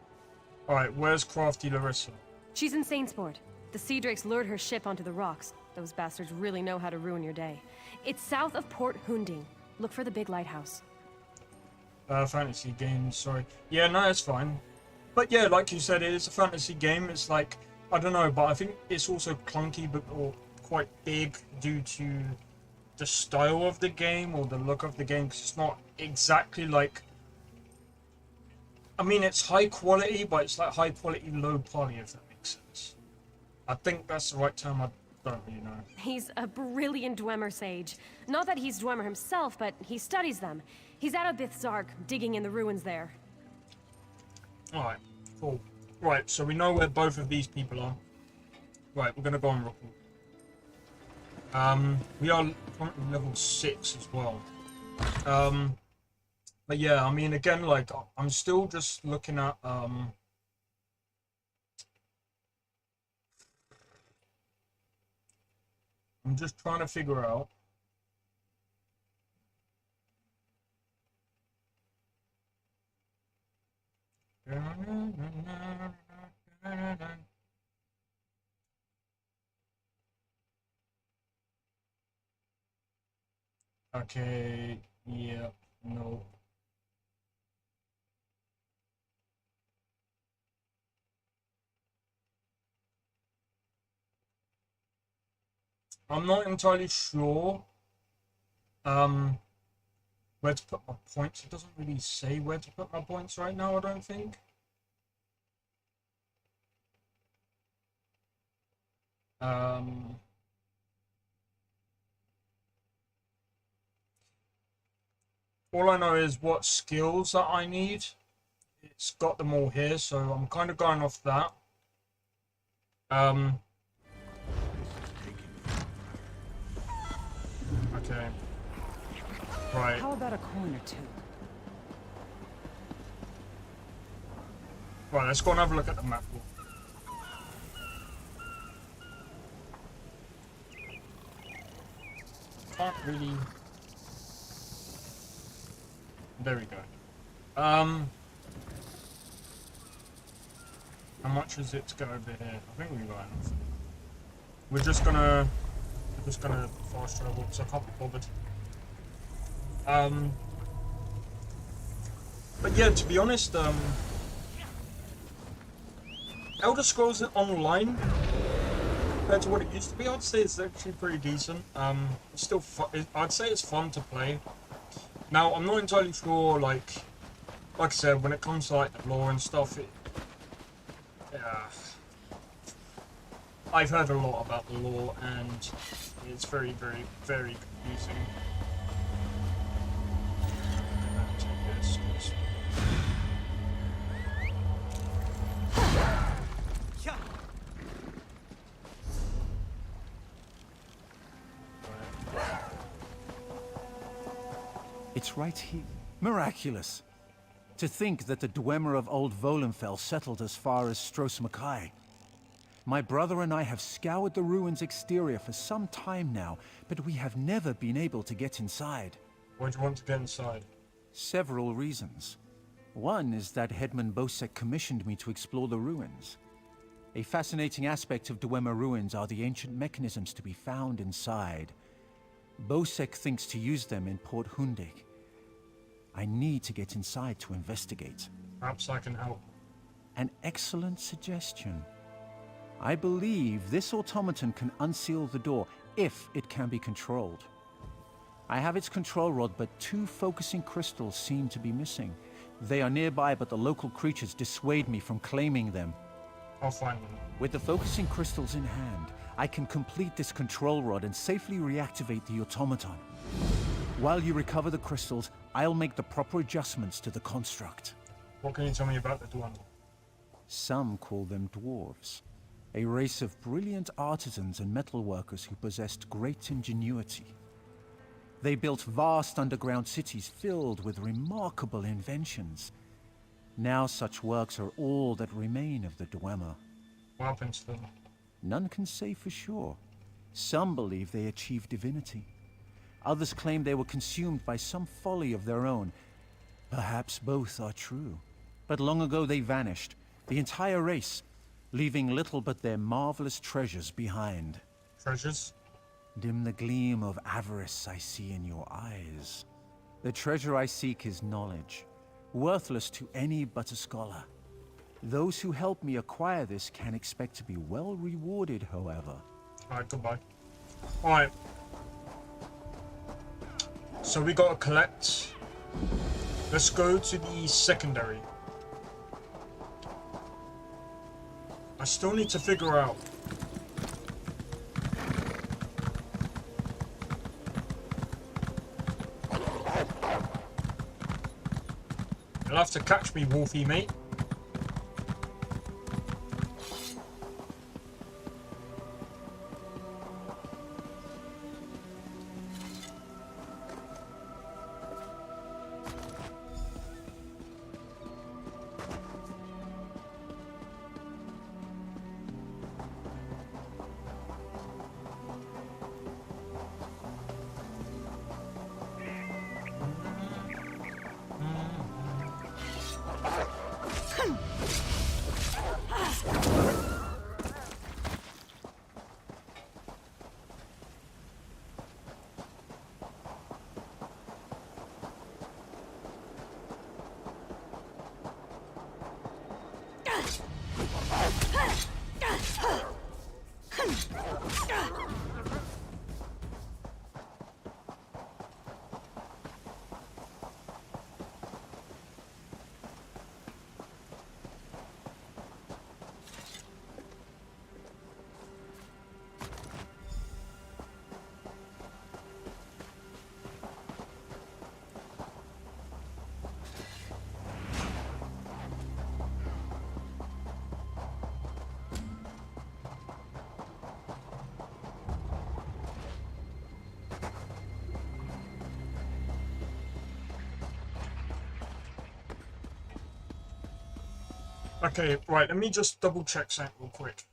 Alright, where's Crafty Larissa? She's in Sainsport. The Sea Drakes lured her ship onto the rocks. Those bastards really know how to ruin your day. It's south of Port Hunding. Look for the big lighthouse. Fantasy game, sorry. Yeah, no, it's fine. But yeah, like you said, it is a fantasy game. It's like, I don't know, but I think it's also clunky, but or quite big due to the style of the game or the look of the game, because it's not exactly like... I mean, it's high quality, but it's like high quality, low poly, if that makes sense. I think that's the right term, I don't really know. He's a brilliant Dwemer sage. Not that he's Dwemer himself, but he studies them. He's out of Bithzark, digging in the ruins there. Alright, cool. Right, so we know where both of these people are. Right, we're gonna go on record. We are currently level 6 as well. But yeah, I mean, again, like, I'm still just looking at, I'm just trying to figure out okay, yeah, no. I'm not entirely sure where to put my points. It doesn't really say where to put my points right now, I don't think. All I know is what skills that I need. It's got them all here, so I'm kind of going off that. Okay. Right. How about a coin or two? Right, let's go and have a look at the map. Can't really... There we go. How much is it to go over here? I think we got enough. We're just gonna fast travel because I can't be bothered. But yeah, to be honest, Elder Scrolls Online compared to what it used to be, I'd say it's actually pretty decent. It's still I'd say it's fun to play. Now, I'm not entirely sure, like I said, when it comes to like the lore and stuff, I've heard a lot about the lore, and it's very, very, very confusing. It's right here. Miraculous. To think that the Dwemer of Old Volenfell settled as far as Stros Mackay. My brother and I have scoured the ruins' exterior for some time now, but we have never been able to get inside. Why do you want to get inside? Several reasons. One is that Headman Bosek commissioned me to explore the ruins. A fascinating aspect of Dwemer ruins are the ancient mechanisms to be found inside. Bosek thinks to use them in Port Hundig. I need to get inside to investigate. Perhaps I can help. An excellent suggestion. I believe this automaton can unseal the door if it can be controlled. I have its control rod, but 2 focusing crystals seem to be missing. They are nearby, but the local creatures dissuade me from claiming them. I'll find them. With the focusing crystals in hand, I can complete this control rod and safely reactivate the automaton. While you recover the crystals, I'll make the proper adjustments to the construct. What can you tell me about the Dwemer? Some call them dwarves. A race of brilliant artisans and metalworkers who possessed great ingenuity. They built vast underground cities filled with remarkable inventions. Now such works are all that remain of the Dwemer. What happened to them? None can say for sure. Some believe they achieved divinity. Others claim they were consumed by some folly of their own. Perhaps both are true. But long ago they vanished, the entire race, leaving little but their marvelous treasures behind. Treasures? Dim the gleam of avarice I see in your eyes. The treasure I seek is knowledge, worthless to any but a scholar. Those who help me acquire this can expect to be well rewarded, however. Alright, goodbye. Alright. So we gotta collect. Let's go to the secondary. I still need to figure out. You'll have to catch me, Wolfie, mate. Okay, right, let me just double check something real quick.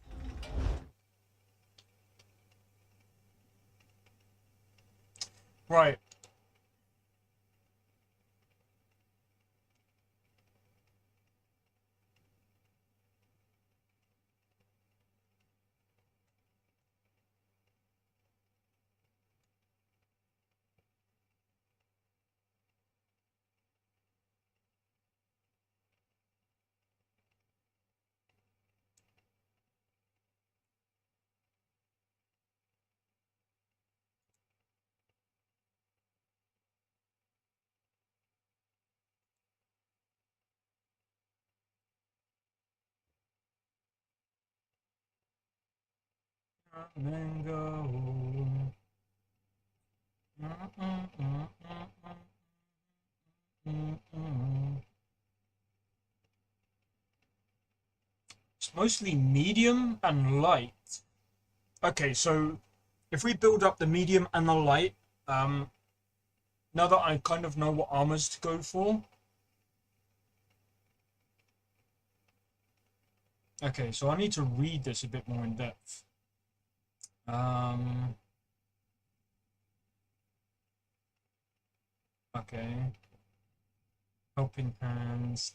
Right. And then go home. It's mostly medium and light. Okay, so if we build up the medium and the light, now that I kind of know what armors to go for. Okay, so I need to read this a bit more in depth. Okay. Helping hands.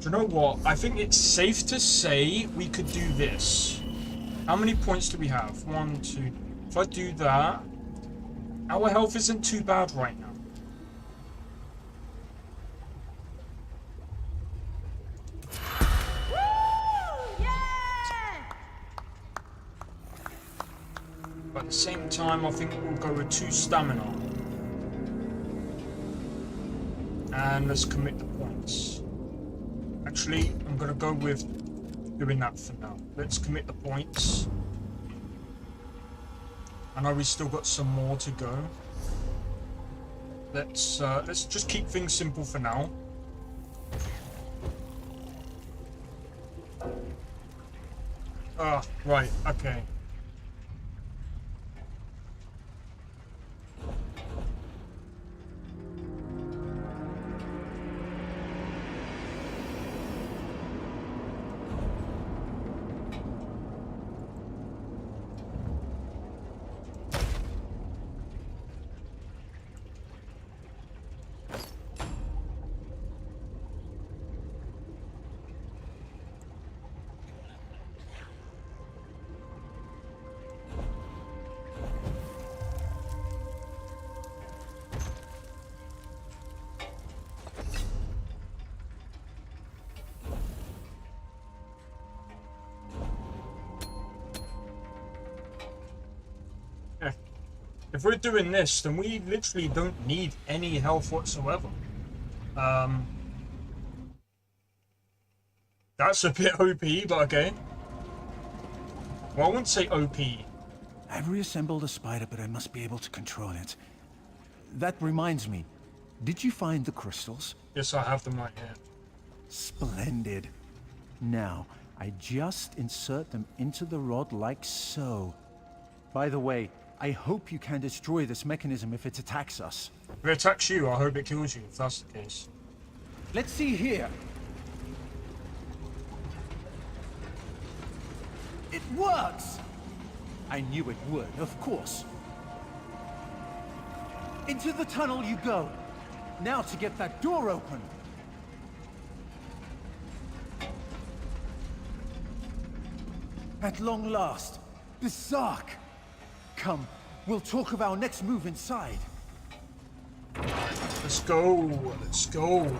Do you know what? I think it's safe to say we could do this. How many points do we have? 1, 2. If I do that, our health isn't too bad right now. But at the same time, I think we'll go with 2 stamina. And let's commit the points. Actually, I'm going to go with doing that for now. Let's commit the points. I know we've still got some more to go. Let's just keep things simple for now. Ah, right, okay. If we're doing this, then we literally don't need any health whatsoever. That's a bit OP, but okay. Well, I wouldn't say OP. I've reassembled a spider, but I must be able to control it. That reminds me, did you find the crystals? Yes, I have them right here. Splendid. Now, I just insert them into the rod like so. By the way, I hope you can destroy this mechanism if it attacks us. If it attacks you, I hope it kills you, if that's the case. Let's see here. It works! I knew it would, of course. Into the tunnel you go. Now to get that door open. At long last, the Zark. Come, we'll talk of our next move inside. Let's go. Let's go.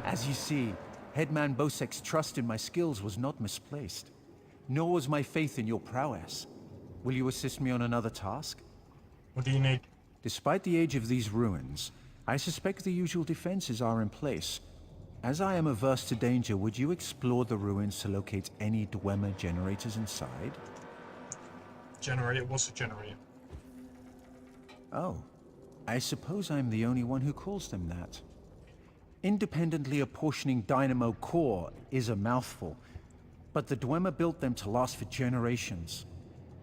As you see, Headman Bosek's trust in my skills was not misplaced. Nor was my faith in your prowess. Will you assist me on another task? What do you need? Despite the age of these ruins, I suspect the usual defenses are in place. As I am averse to danger, would you explore the ruins to locate any Dwemer generators inside? Generator? What's a generator? Oh, I suppose I'm the only one who calls them that. Independently apportioning dynamo core is a mouthful, but the Dwemer built them to last for generations.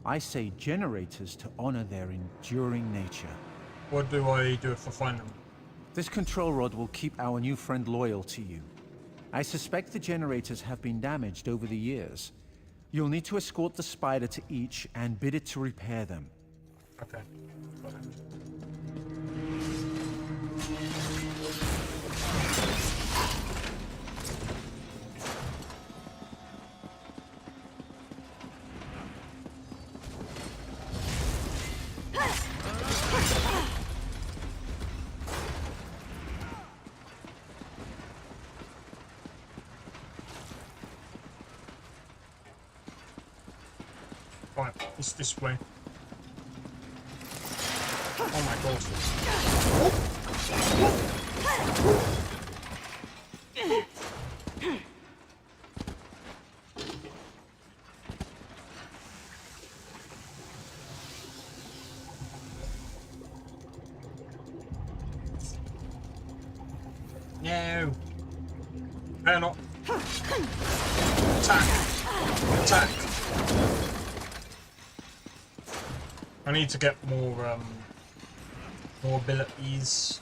I say generators to honor their enduring nature. What do I do if I find them? This control rod will keep our new friend loyal to you. I suspect the generators have been damaged over the years. You'll need to escort the spider to each and bid it to repair them. Okay. Got it. Right, it's this way. Oh my god. No. Better not. Attack. Attack. I need to get more abilities.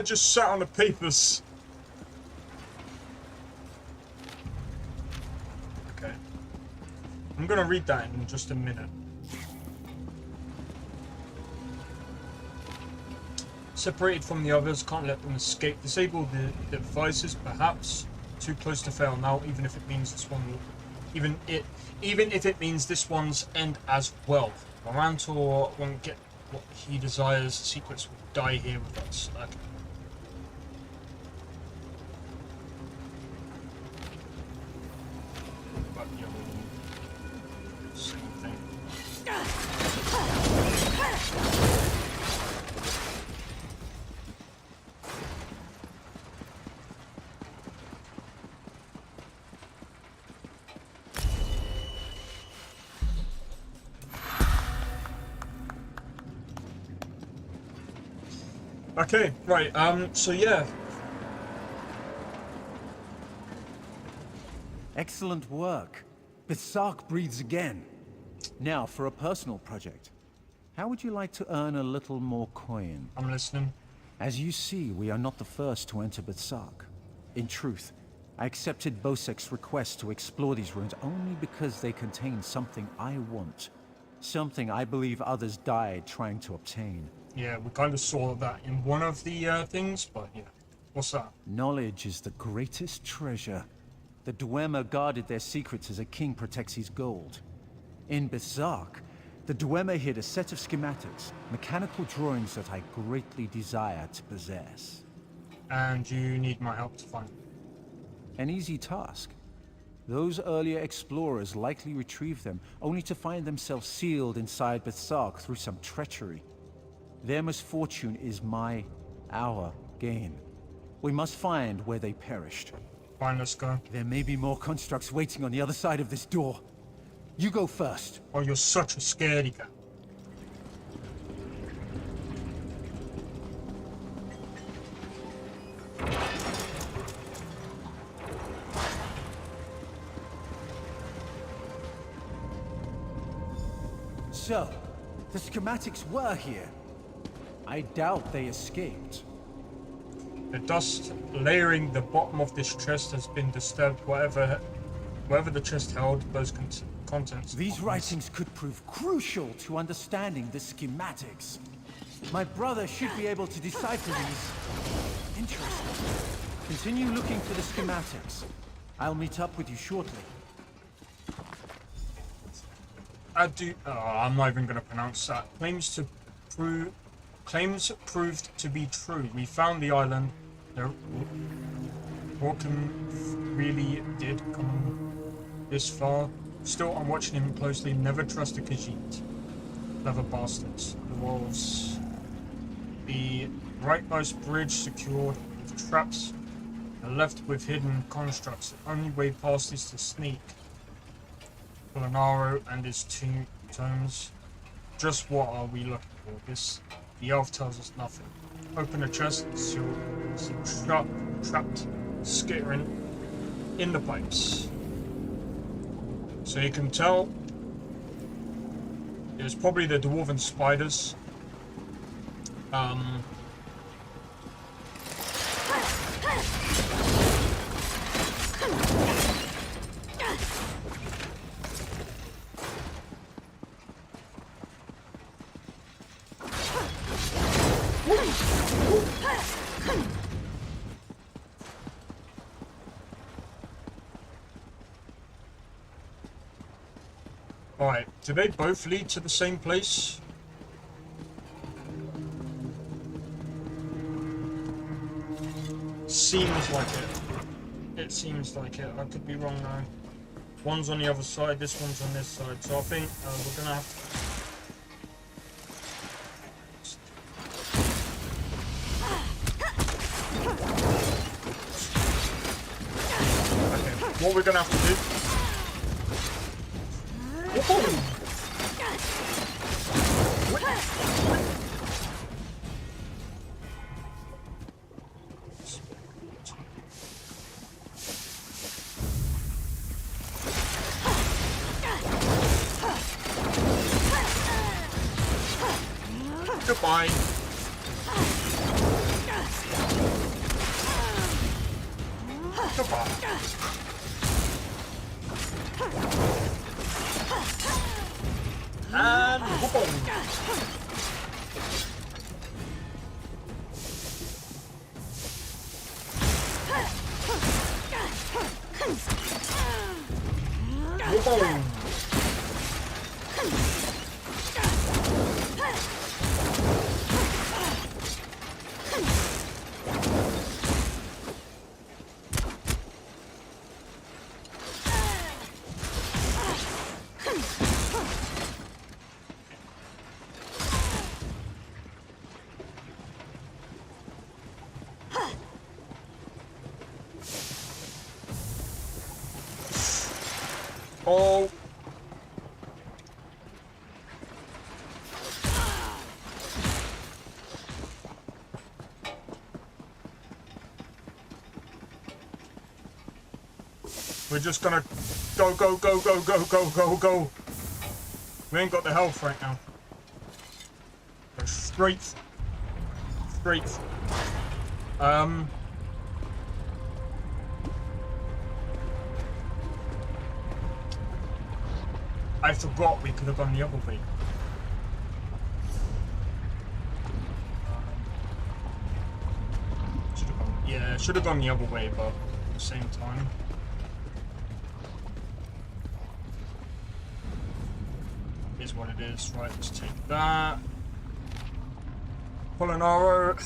Just sat on the papers. Okay. I'm gonna read that in just a minute. Separated from the others, can't let them escape. Disable the devices, perhaps. Too close to fail now, even if it means this one will, even if it means this one's end as well. Morantor won't get what he desires. Secrets will die here with us. Okay. Okay, right, so yeah. Excellent work. Besark breathes again. Now, for a personal project. How would you like to earn a little more coin? I'm listening. As you see, we are not the first to enter Besark. In truth, I accepted Bosek's request to explore these ruins only because they contain something I want. Something I believe others died trying to obtain. Yeah, we kind of saw that in one of the things, but yeah. What's that? Knowledge is the greatest treasure. The Dwemer guarded their secrets as a king protects his gold. In Besark, the Dwemer hid a set of schematics, mechanical drawings that I greatly desire to possess. And you need my help to find them. An easy task. Those earlier explorers likely retrieved them, only to find themselves sealed inside Besark through some treachery. Their misfortune is our gain. We must find where they perished. Fine, let's go. There may be more constructs waiting on the other side of this door. You go first. Oh, you're such a scaredy cat. So, the schematics were here. I doubt they escaped. The dust layering the bottom of this chest has been disturbed. Whatever the chest held, those contents. These writings could prove crucial to understanding the schematics. My brother should be able to decipher these. Interesting. Continue looking for the schematics. I'll meet up with you shortly. I'm not even going to pronounce that. Claims proved to be true. We found the island. Hawken really did come this far. Still, I'm watching him closely. Never trust a Khajiit. Clever bastards. The wolves. The rightmost bridge secured with traps. The left with hidden constructs. The only way past is to sneak. Polinaro and his two tomes. Just what are we looking for? The elf tells us nothing. Open the chest and see trapped, skittering in the pipes. So you can tell it was probably the dwarven spiders. Alright, do they both lead to the same place? Seems like it. It seems like it. I could be wrong now. One's on the other side, this one's on this side. So I think we're gonna have to... Okay, what we're gonna have to do... Goodbye. Goodbye. And boom. Boom. Oh. We're just gonna go, go, go, go, go, go, go, go. We ain't got the health right now. Go straight. Straight. I forgot we could have gone the other way. Should have gone the other way, but at the same time. Is what it is. Right, let's take that. Polinaro,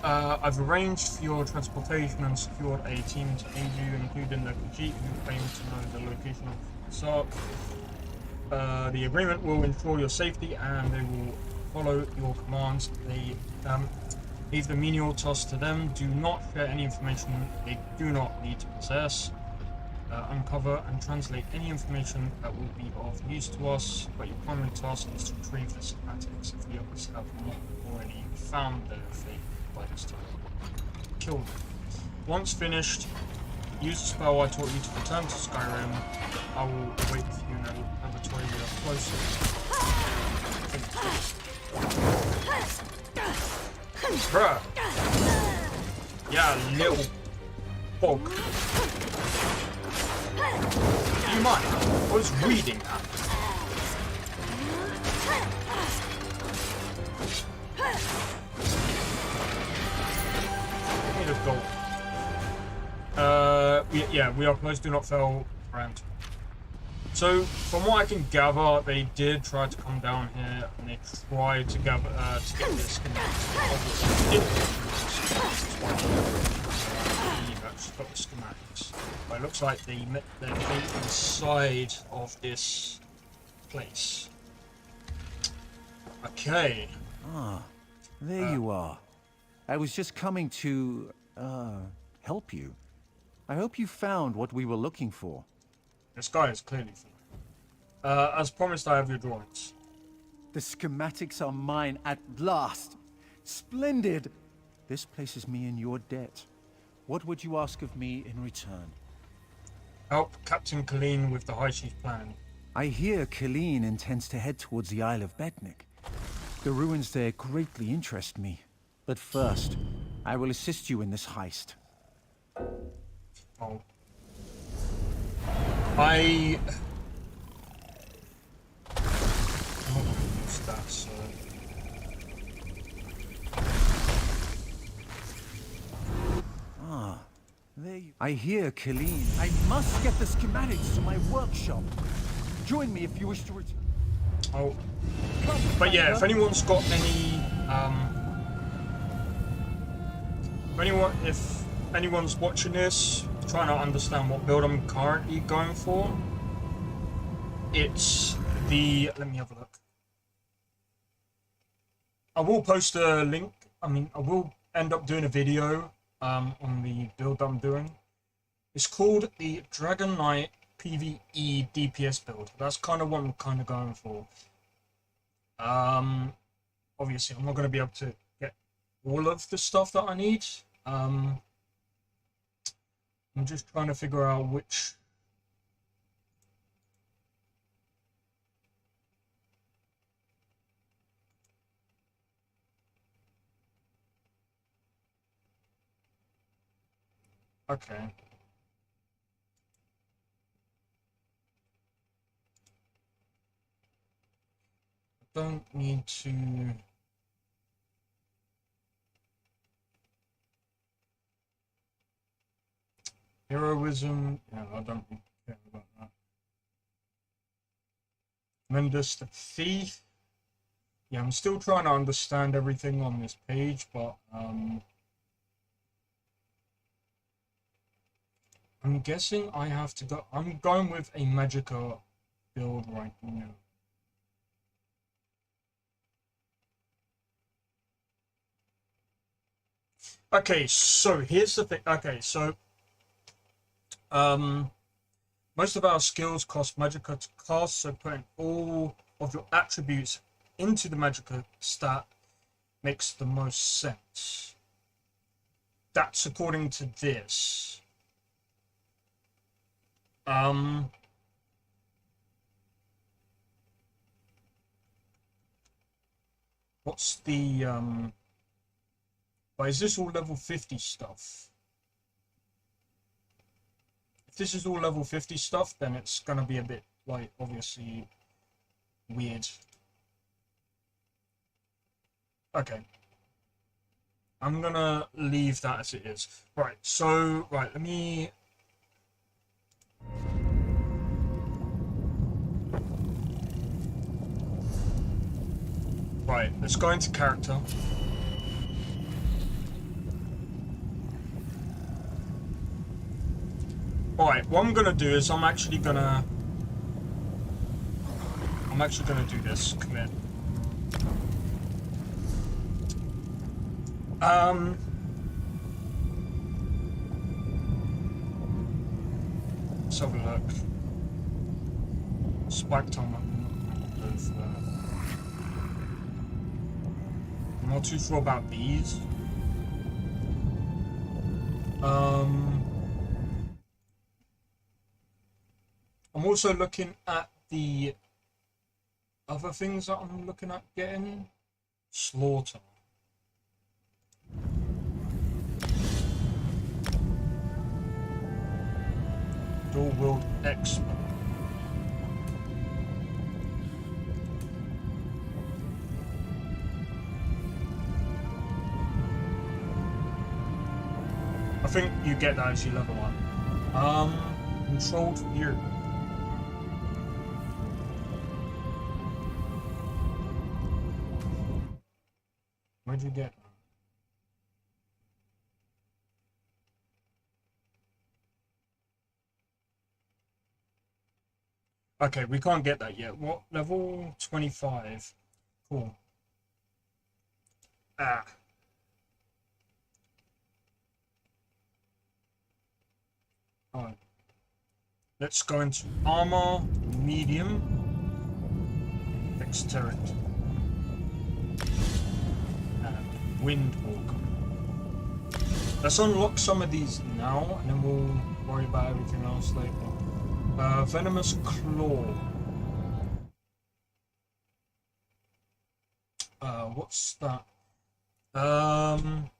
I've arranged for your transportation and secured a team to aid you, including the Khajiit who claim to know the location of Sark. The agreement will ensure your safety and they will follow your commands. They leave the menial tasks to them. Do not share any information they do not need to possess. Uncover and translate any information that will be of use to us, but your primary task is to retrieve the schematics if the others have not already found their fate by this time. Kill them. Once finished, use the spell I taught you to return to Skyrim. I will wait for you in a laboratory we are closer. Bruh! Yeah, little bog. Do you mind? I was reading that. Need a goal. We are close. Do not fail round. So, from what I can gather, they did try to come down here and they tried to gather to get this schematics. Actually got the schematics. But it looks like they met their fate inside of this place. Okay. Ah, there you are. I was just coming to help you. I hope you found what we were looking for. This guy is clearly found. As promised, I have your drawings. The schematics are mine at last. Splendid! This places me in your debt. What would you ask of me in return? Help Captain Colleen with the High Chief's plan. I hear Killeen intends to head towards the Isle of Betnik. The ruins there greatly interest me. But first, I will assist you in this heist. Oh. I'm not going to use that, so... Ah, there you... I hear Killeen. I must get the schematics to my workshop. Join me if you wish to return. Oh. But yeah, if anyone's got any, if anyone's watching this, trying to understand what build I'm currently going for, it's the, let me have a look. I will post a link, I will end up doing a video on the build I'm doing. It's called the Dragon Knight PvE DPS build. That's kind of what I'm kind of going for. Obviously I'm not going to be able to get all of the stuff that I need. I'm just trying to figure out which... Okay. I don't need to... Heroism, yeah, I don't really care about that. Tremendous the Thief. Yeah, I'm still trying to understand everything on this page, but I'm guessing I have to go... I'm going with a Magicka build right now. Okay, so here's the thing. Okay, so most of our skills cost Magicka to cast, so putting all of your attributes into the Magicka stat makes the most sense. That's according to this. What's the But is this all level 50 stuff? If this is all level 50 stuff, then it's gonna be a bit, like, obviously weird. Okay. I'm gonna leave that as it is. Right, so, right, let me... Right, let's go into character. Alright, what I'm gonna do is I'm actually gonna do this. Commit. Let's have a look. Spike time. I'm not too sure about these. I'm also looking at the other things that I'm looking at getting. Slaughter. Dual wield expert. I think you get that as you level up. Controlled view. Where'd you get that? Okay, we can't get that yet. What? Level 25. Cool. Ah. Alright. Let's go into armor, medium, dexterity, and windwalk. Let's unlock some of these now, and then we'll worry about everything else later. Venomous claw. what's that?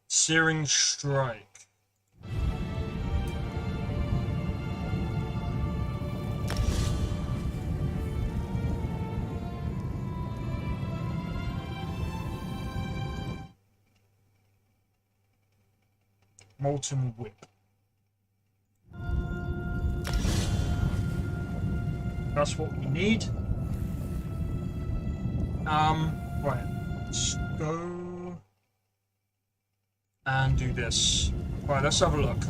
Searing Strike. Molten Whip. That's what we need. Right, let's go and do this. Right, let's have a look.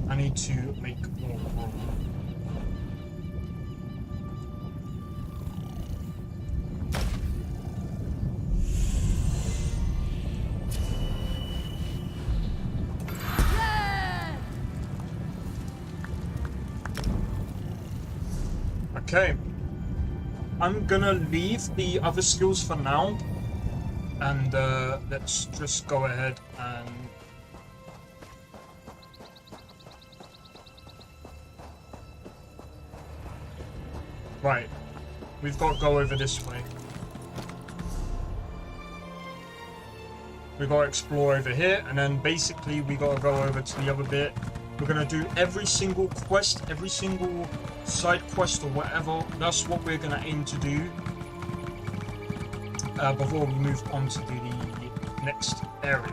I need to make more room. Okay, I'm gonna leave the other skills for now, and let's just go ahead and right, we've got to go over this way. We got to explore over here, and then basically we got to go over to the other bit. We're gonna do every single quest, every single side quest or whatever. That's what we're gonna aim to do before we move on to the next area.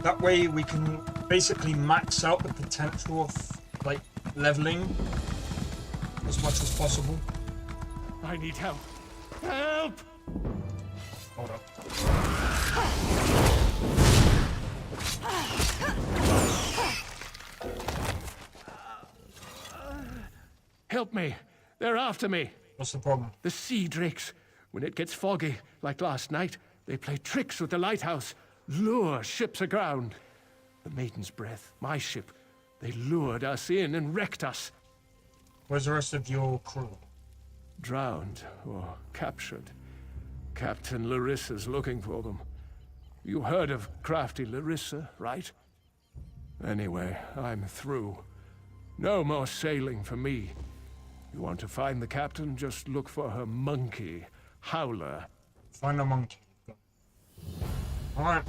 That way we can basically max out the potential of like leveling as much as possible. I need help. Help! Hold up. Help me. They're after me. What's the problem? The sea drakes. When it gets foggy, like last night, they play tricks with the lighthouse, lure ships aground. The Maiden's Breath, my ship, they lured us in and wrecked us. Where's the rest of your crew? Drowned or captured. Captain Larissa's looking for them. You heard of crafty Larissa, right? Anyway, I'm through. No more sailing for me. You want to find the captain, just look for her monkey, Howler. Find a monkey. Alright.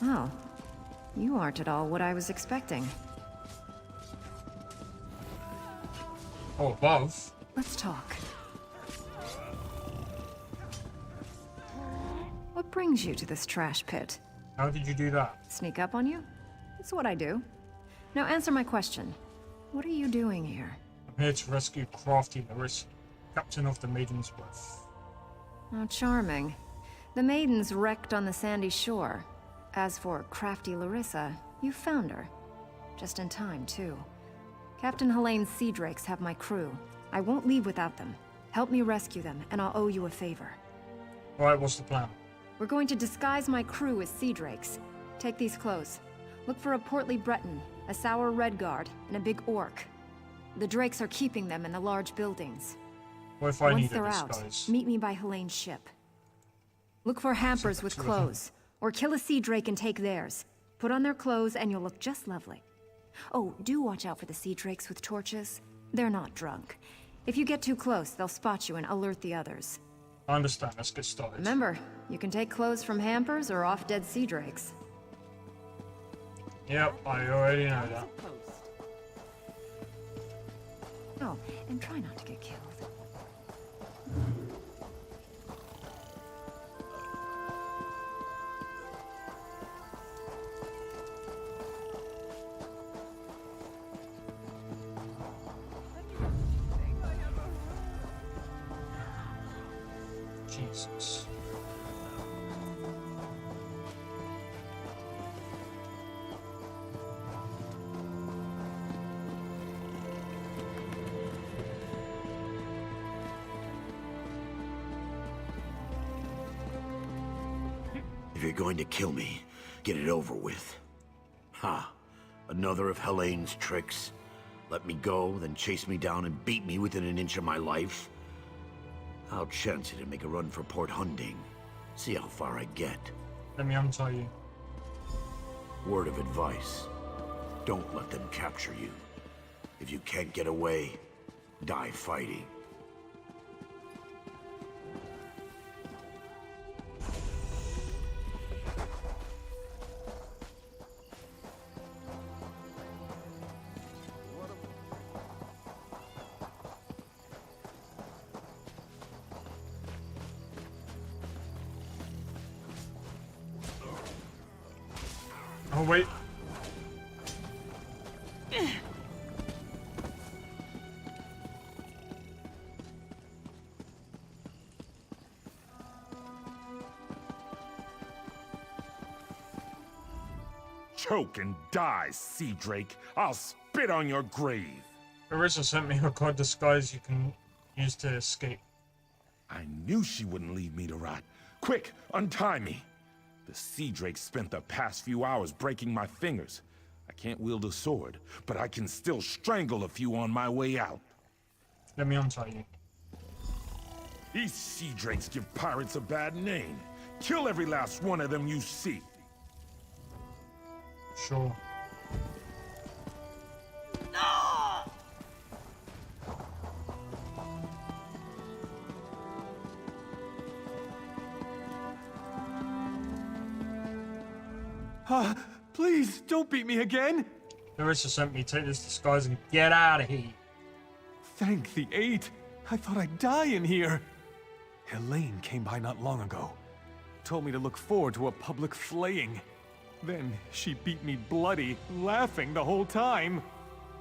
Oh, you aren't at all what I was expecting. Oh, above? Let's talk. What brings you to this trash pit? How did you do that? Sneak up on you? That's what I do. Now answer my question. What are you doing here? I'm here to rescue crafty Larissa, captain of the Maiden's Breath. Oh, charming. The Maiden's wrecked on the sandy shore. As for crafty Larissa, you found her. Just in time, too. Captain Helene's Sea Drakes have my crew. I won't leave without them. Help me rescue them, and I'll owe you a favor. Alright, what's the plan? We're going to disguise my crew as Sea Drakes. Take these clothes. Look for a portly Breton, a sour Redguard, and a big orc. The Drakes are keeping them in the large buildings. What if I Once need a they're disguise? out, meet me by Helene's ship. Look for hampers with clothes. Or kill a sea drake and take theirs. Put on their clothes and you'll look just lovely. Oh, do watch out for the sea drakes with torches. They're not drunk. If you get too close, they'll spot you and alert the others. I understand, let's get started. Remember, you can take clothes from hampers or off dead sea drakes. Yep, I already know that. Oh, and try not to get killed. Jesus. If you're going to kill me, get it over with. Ha! Another of Helene's tricks. Let me go, then chase me down and beat me within an inch of my life. I'll chance it and make a run for Port Hunding. See how far I get. Let me untie you. Word of advice. Don't let them capture you. If you can't get away, die fighting. Oh, wait. Choke and die, Sea Drake. I'll spit on your grave. Arissa sent me a card disguise you can use to escape. I knew she wouldn't leave me to rot. Quick, untie me. The Sea Drake spent the past few hours breaking my fingers. I can't wield a sword, but I can still strangle a few on my way out. Let me untie you. These Sea Drakes give pirates a bad name. Kill every last one of them you see. Sure. Please, don't beat me again! Larissa sent me, take this disguise and get out of here. Thank the eight! I thought I'd die in here! Helene came by not long ago. Told me to look forward to a public flaying. Then she beat me bloody, laughing the whole time.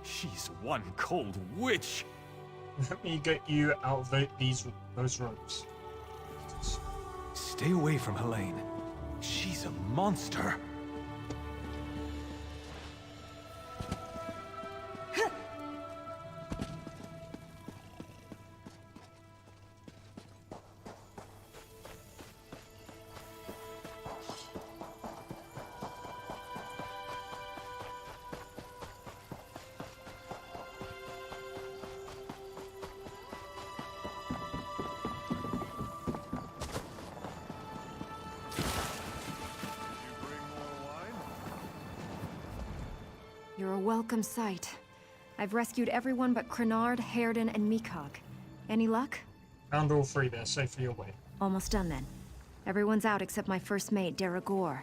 She's one cold witch! Let me get you out of those ropes. Stay away from Helene. She's a monster. You're a welcome sight. I've rescued everyone but Crenard, Hairden, and Meekog. Any luck? Found all three there, safely away. Almost done then. Everyone's out except my first mate, Deragor.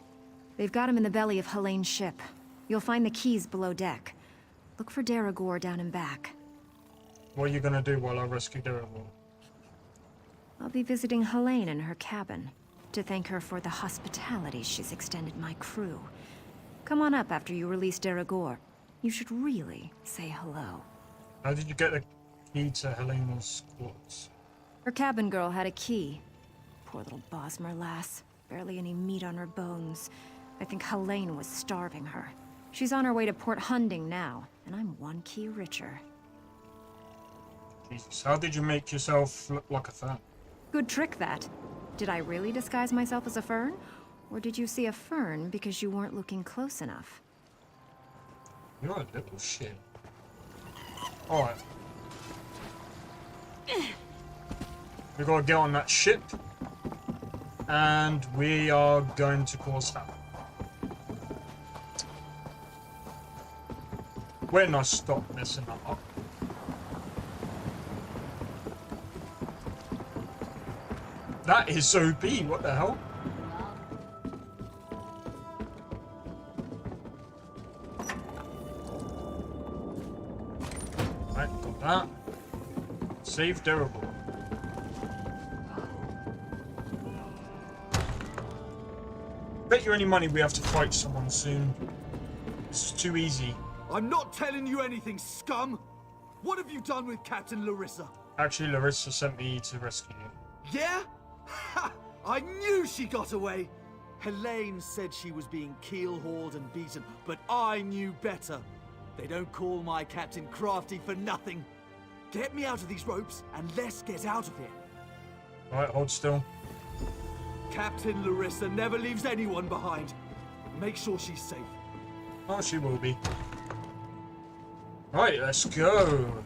They've got him in the belly of Helene's ship. You'll find the keys below deck. Look for Deragor down and back. What are you gonna do while I rescue Deragor? I'll be visiting Helene in her cabin, to thank her for the hospitality she's extended my crew. Come on up after you release Deragor. You should really say hello. How did you get the key to Helene's quarters? Her cabin girl had a key. Poor little Bosmer lass. Barely any meat on her bones. I think Helene was starving her. She's on her way to Port Hunding now, and I'm one key richer. Jesus, how did you make yourself look like a fern? Good trick, that. Did I really disguise myself as a fern? Or did you see a fern because you weren't looking close enough? You're a little shit. Alright. We gotta get on that ship. And we are going to cause havoc. When I stop messing that up. That is OP, what the hell? Right, got that. Save durable. Bet you any money we have to fight someone soon. This is too easy. I'm not telling you anything, scum! What have you done with Captain Larissa? Actually, Larissa sent me to rescue you. Yeah? Ha! I knew she got away! Helene said she was being keel-hauled and beaten, but I knew better. They don't call my captain crafty for nothing. Get me out of these ropes, and let's get out of here. Alright, hold still. Captain Larissa never leaves anyone behind. Make sure she's safe. Oh, she will be. Right, let's go.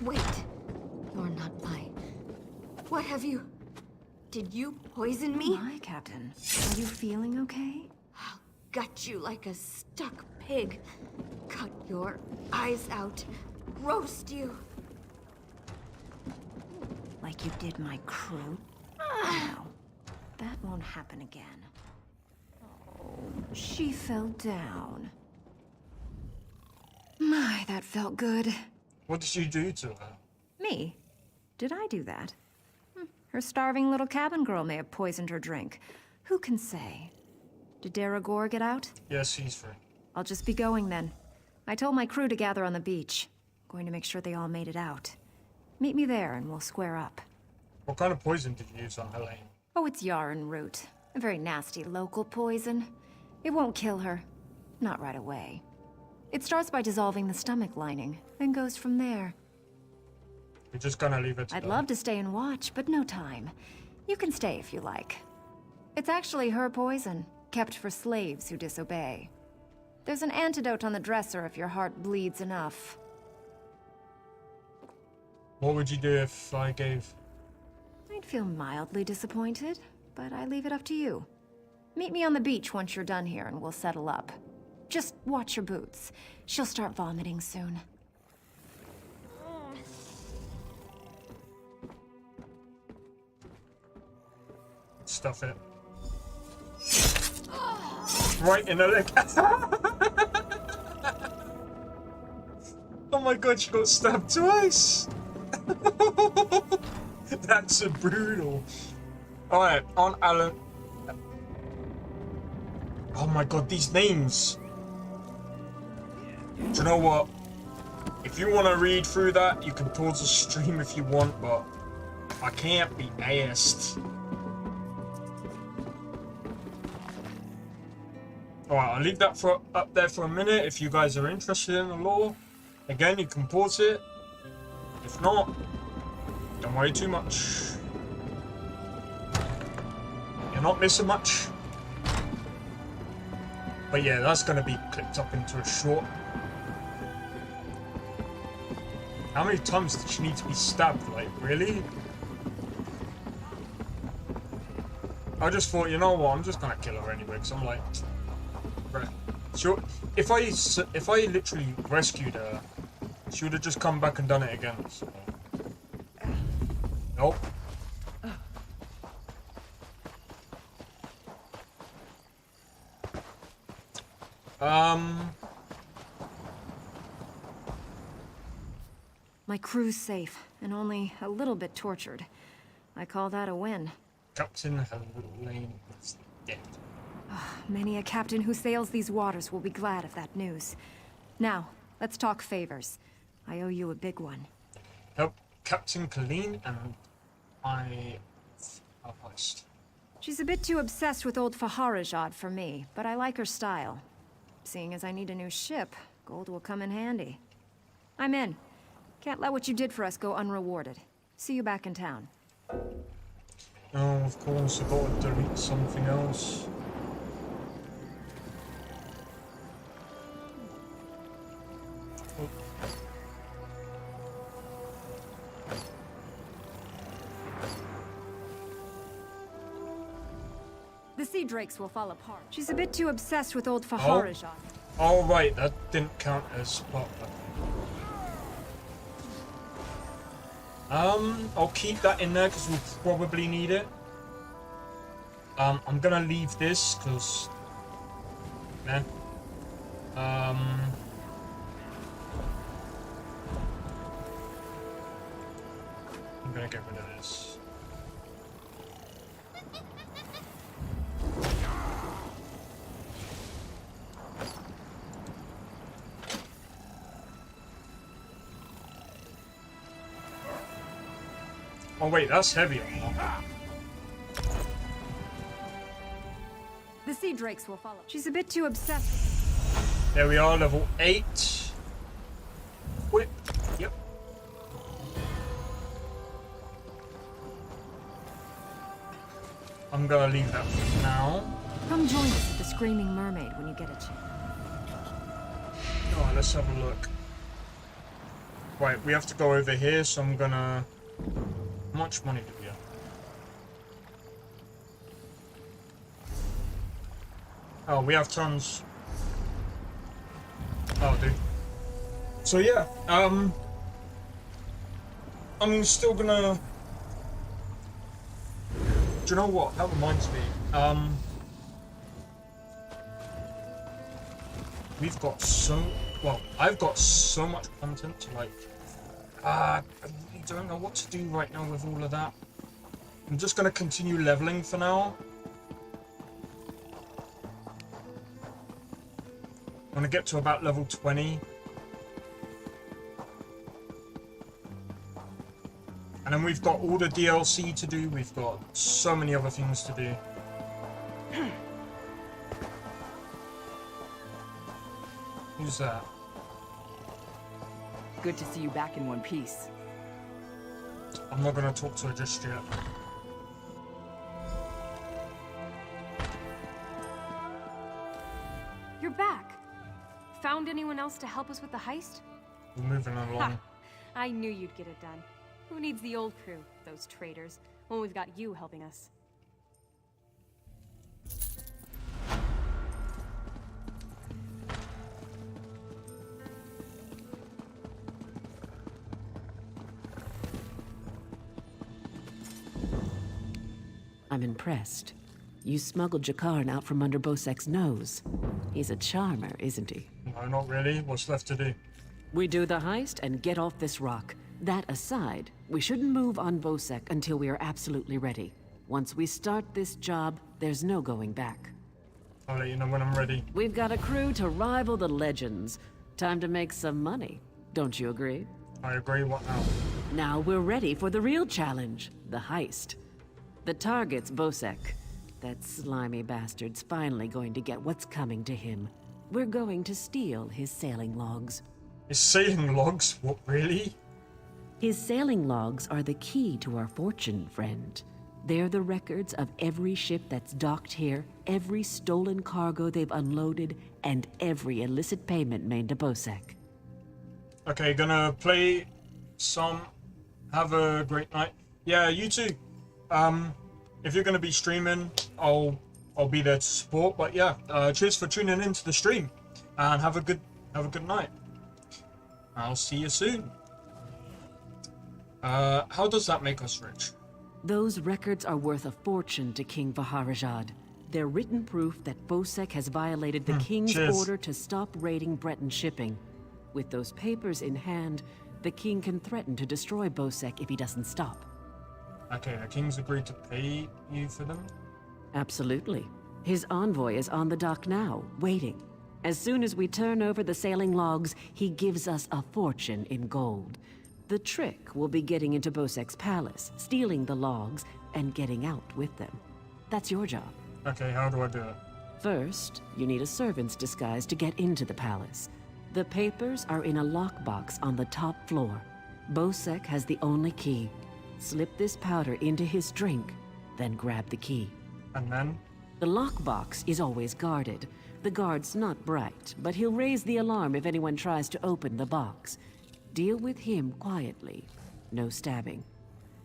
Wait. You're not my... What have you... Did you poison me? My Captain. Are you feeling okay? I'll gut you like a stuck pig. Cut your eyes out. Roast you. Like you did my crew? No. That won't happen again. Oh, she fell down. My, that felt good. What did you do to her? Me? Did I do that? Her starving little cabin girl may have poisoned her drink. Who can say? Did Daragor get out? Yes, he's free. I'll just be going then. I told my crew to gather on the beach. Going to make sure they all made it out. Meet me there and we'll square up. What kind of poison did you use on Helene? Oh, it's yarn root. A very nasty local poison. It won't kill her. Not right away. It starts by dissolving the stomach lining, then goes from there. You're just gonna leave it to I'd them. love to stay and watch, but no time. You can stay if you like. It's actually her poison, kept for slaves who disobey. There's an antidote on the dresser if your heart bleeds enough. What would you do if I gave... I'd feel mildly disappointed, but I leave it up to you. Meet me on the beach once you're done here and we'll settle up. Just watch your boots. She'll start vomiting soon. Stuff it. Right in the leg. Oh my god, she got stabbed twice! That's so brutal. Alright, on Alan. Oh my god, these names. Do you know what? If you want to read through that, you can pause the stream if you want, but I can't be asked. Alright, I'll leave that for up there for a minute if you guys are interested in the lore. Again, you can pause it. If not, don't worry too much. You're not missing much. But yeah, that's going to be clipped up into a short. How many times did she need to be stabbed? Like, really? I just thought, you know what, I'm just going to kill her anyway, because I'm like... Right. Sure. If I literally rescued her, she would have just come back and done it again. So. Nope. My crew's safe, and only a little bit tortured. I call that a win. Captain Helene is dead. Many a captain who sails these waters will be glad of that news. Now, let's talk favors. I owe you a big one. Help Captain Helene and my heist. She's a bit too obsessed with old Faharajad for me, but I like her style. Seeing as I need a new ship, gold will come in handy. I'm in. Can't let what you did for us go unrewarded. See you back in town. Oh, of course, I gotta delete something else. drakes will fall apart. She's a bit too obsessed with old Faharajah. Oh, right, that didn't count as part of that. I'll keep that in there because we'll probably need it. I'm gonna leave this because, man. I'm gonna get rid of this. Oh wait, that's heavy armor. The sea drakes will follow. She's a bit too obsessed. There we are, level 8. Whip. Yep. I'm gonna leave that for now. Come join us at the Screaming Mermaid when you get a chance. Alright, let's have a look. Right, we have to go over here, so I'm gonna... How much money do we have? Oh, we have tons. Oh, dude. So yeah, I'm still gonna... Do you know what? That reminds me. We've got so... Well, I've got so much content to, like... I really don't know what to do right now with all of that. I'm just gonna continue leveling for now. I'm gonna get to about level 20. And then we've got all the DLC to do. We've got so many other things to do. Who's that? Good to see you back in one piece. I'm not gonna talk to her just yet. You're back. Found anyone else to help us with the heist? We're moving along. Ha! I knew you'd get it done. Who needs the old crew, those traitors, when we've got you helping us? I'm impressed. You smuggled Jakarn out from under Bosek's nose. He's a charmer, isn't he? No, not really. What's left to do? We do the heist and get off this rock. That aside, we shouldn't move on Bosek until we are absolutely ready. Once we start this job, there's no going back. I'll let you know when I'm ready. We've got a crew to rival the legends. Time to make some money. Don't you agree? I agree. What now? Now we're ready for the real challenge, the heist. The target's Bosek. That slimy bastard's finally going to get what's coming to him. We're going to steal his sailing logs. His sailing logs? What, really? His sailing logs are the key to our fortune, friend. They're the records of every ship that's docked here, every stolen cargo they've unloaded, and every illicit payment made to Bosek. Okay, gonna play some. Have a great night. Yeah, you too. If you're gonna be streaming, I'll be there to support. But yeah, cheers for tuning in to the stream, and have a good night. I'll see you soon. How does that make us rich? Those records are worth a fortune to King Vaharajad. They're written proof that Bosek has violated the King's order to stop raiding Breton shipping. With those papers in hand, the King can threaten to destroy Bosek if he doesn't stop. Okay, the King's agreed to pay you for them? Absolutely. His envoy is on the dock now, waiting. As soon as we turn over the sailing logs, he gives us a fortune in gold. The trick will be getting into Bosek's palace, stealing the logs, and getting out with them. That's your job. Okay, how do I do it? First, you need a servant's disguise to get into the palace. The papers are in a lockbox on the top floor. Bosek has the only key. Slip this powder into his drink, then grab the key. And then? The lockbox is always guarded. The guard's not bright, but he'll raise the alarm if anyone tries to open the box. Deal with him quietly. No stabbing.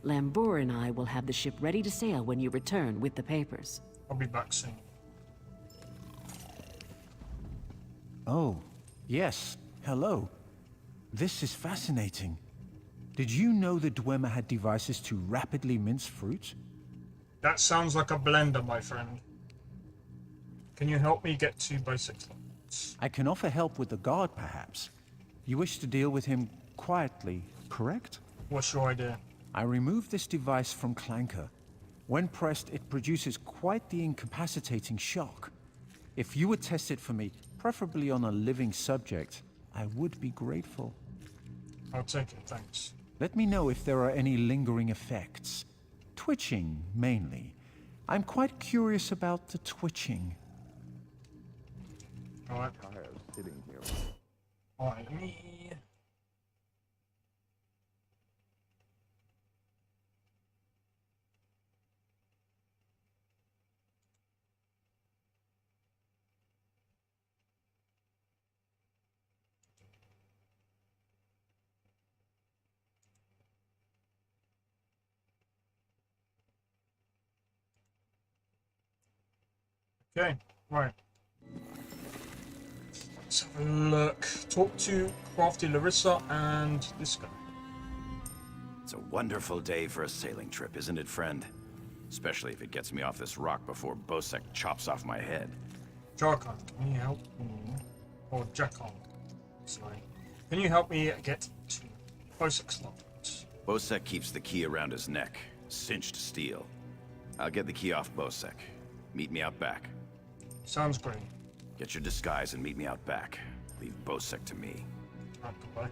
Lambor and I will have the ship ready to sail when you return with the papers. I'll be back soon. Oh, yes. Hello. This is fascinating. Did you know the Dwemer had devices to rapidly mince fruit? That sounds like a blender, my friend. Can you help me get to basic levels? I can offer help with the guard, perhaps. You wish to deal with him quietly, correct? What's your idea? I removed this device from Clanker. When pressed, it produces quite the incapacitating shock. If you would test it for me, preferably on a living subject, I would be grateful. I'll take it, thanks. Let me know if there are any lingering effects. Twitching, mainly. I'm quite curious about the twitching. Alright. Tired of sitting here. Alright, let me... Okay, right. Let's have a look. Talk to Crafty Larissa and this guy. It's a wonderful day for a sailing trip, isn't it, friend? Especially if it gets me off this rock before Bosek chops off my head. Jarkon, can you help me? Or Jakon, sorry. Can you help me get to Bosek's lodge? Bosek keeps the key around his neck, cinched steel. I'll get the key off Bosek. Meet me out back. Sounds great. Get your disguise and meet me out back. Leave Bosek to me. Goodbye.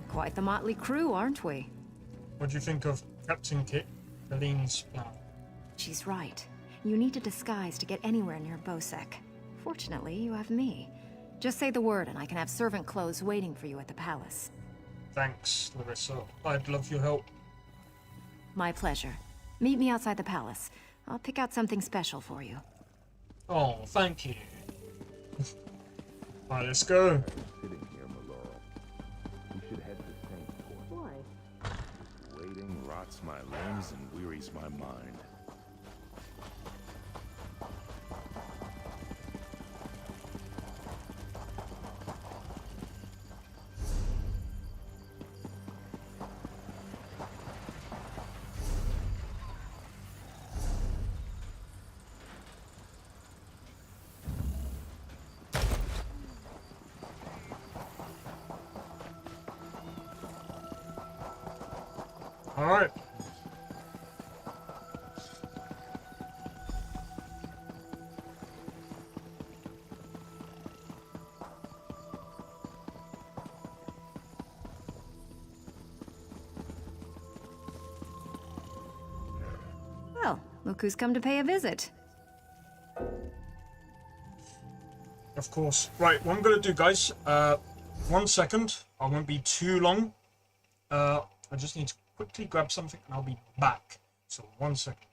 Quite the motley crew, aren't we? What do you think of Captain Kit, Helene's plan? She's right. You need a disguise to get anywhere near Bosek. Fortunately, you have me. Just say the word and I can have servant clothes waiting for you at the palace. Thanks, Larissa. I'd love your help. My pleasure. Meet me outside the palace. I'll pick out something special for you. Oh, thank you. Alright, let's go. Sitting here, Malora. We should head to Saint Port. Why? Waiting rots my limbs and wearies my mind. Alright. Well, look who's come to pay a visit. Of course. Right, what I'm gonna do, guys, 1 second. I won't be too long. I just need to quickly grab something and I'll be back. So 1 second.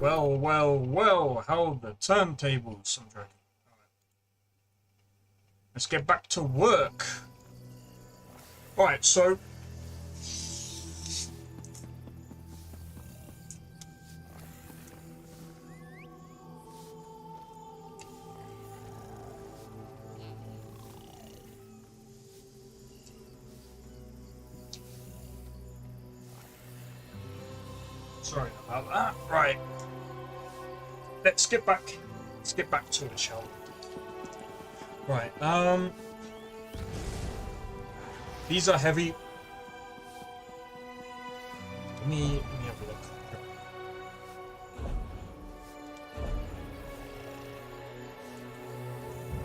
Well, well, well, how the turntables, I'm joking. Alright. Let's get back to work. Alright, so... Sorry about that. Right. Let's get back to it, shall we? Right, these are heavy. Let me have a look.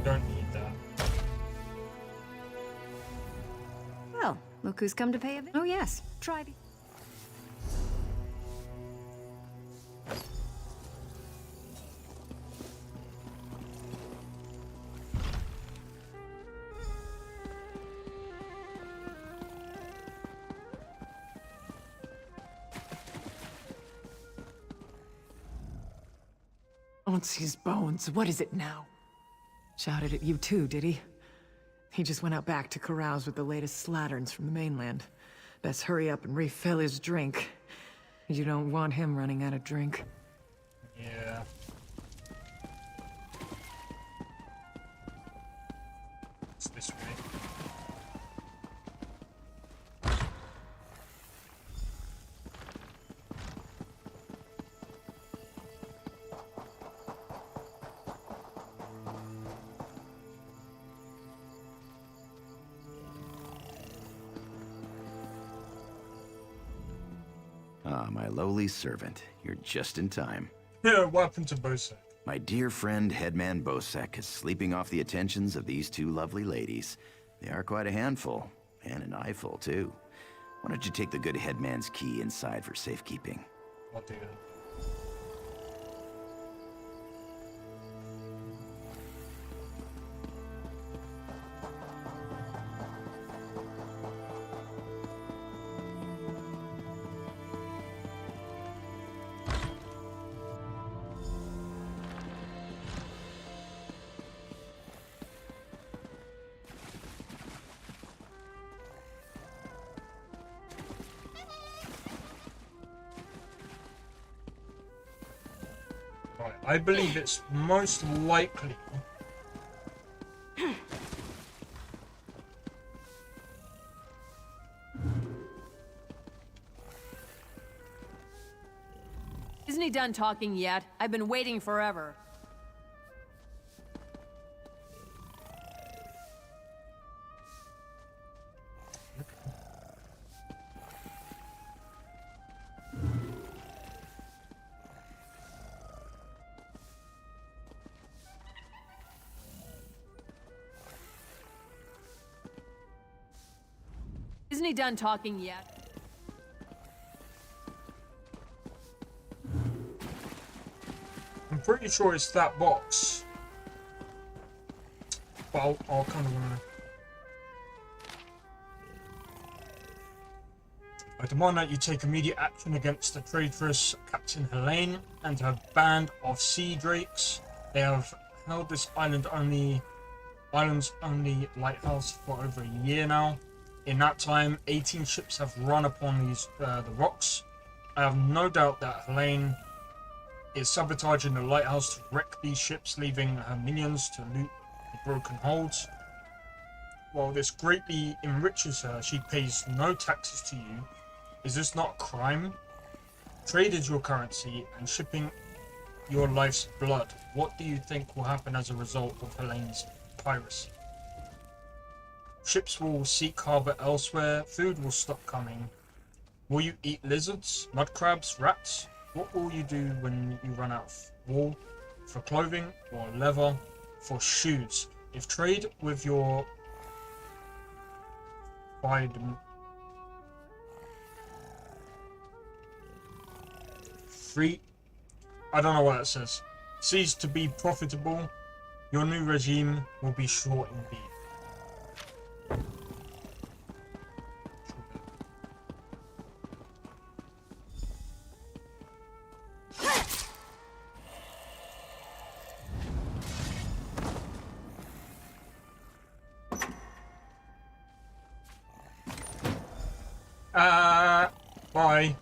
Don't need that. Well, look who's come to pay a visit. Oh yes, try the... Auntie's bones, what is it now? Shouted at you too, did he? He just went out back to carouse with the latest slatterns from the mainland. Best hurry up and refill his drink. You don't want him running out of drink. Yeah. It's this way. Ah, my lowly servant. You're just in time. Yeah, what happened to Bosek? My dear friend, Headman Bosek, is sleeping off the attentions of these two lovely ladies. They are quite a handful, and an eyeful, too. Why don't you take the good Headman's key inside for safekeeping? I'll do that. Right, I believe it's most likely Isn't he done talking yet? I've been waiting forever. Isn't he done talking yet? I'm pretty sure it's that box. But I'll kind of want to... I demand that you take immediate action against the traitorous Captain Helene and her band of sea drakes. They have held this island's only lighthouse for over a year now. In that time, 18 ships have run upon these the rocks. I have no doubt that Helene is sabotaging the lighthouse to wreck these ships, leaving her minions to loot the broken holds. While this greatly enriches her, she pays no taxes to you. Is this not a crime? Trade is your currency, and shipping your life's blood. What do you think will happen as a result of Helene's piracy? Ships will seek harbor elsewhere, food will stop coming. Will you eat lizards, mud crabs, rats? What will you do when you run out of wool for clothing or leather for shoes? If trade with your free, I don't know what that says. Cease to be profitable, your new regime will be short indeed. Bye.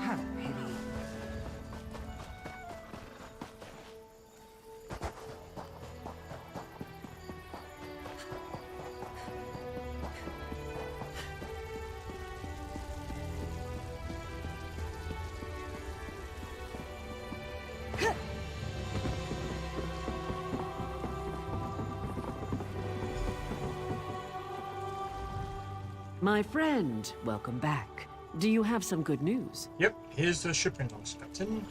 Have pity. My friend, welcome back. Do you have some good news? Yep, here's the shipping logs, Captain.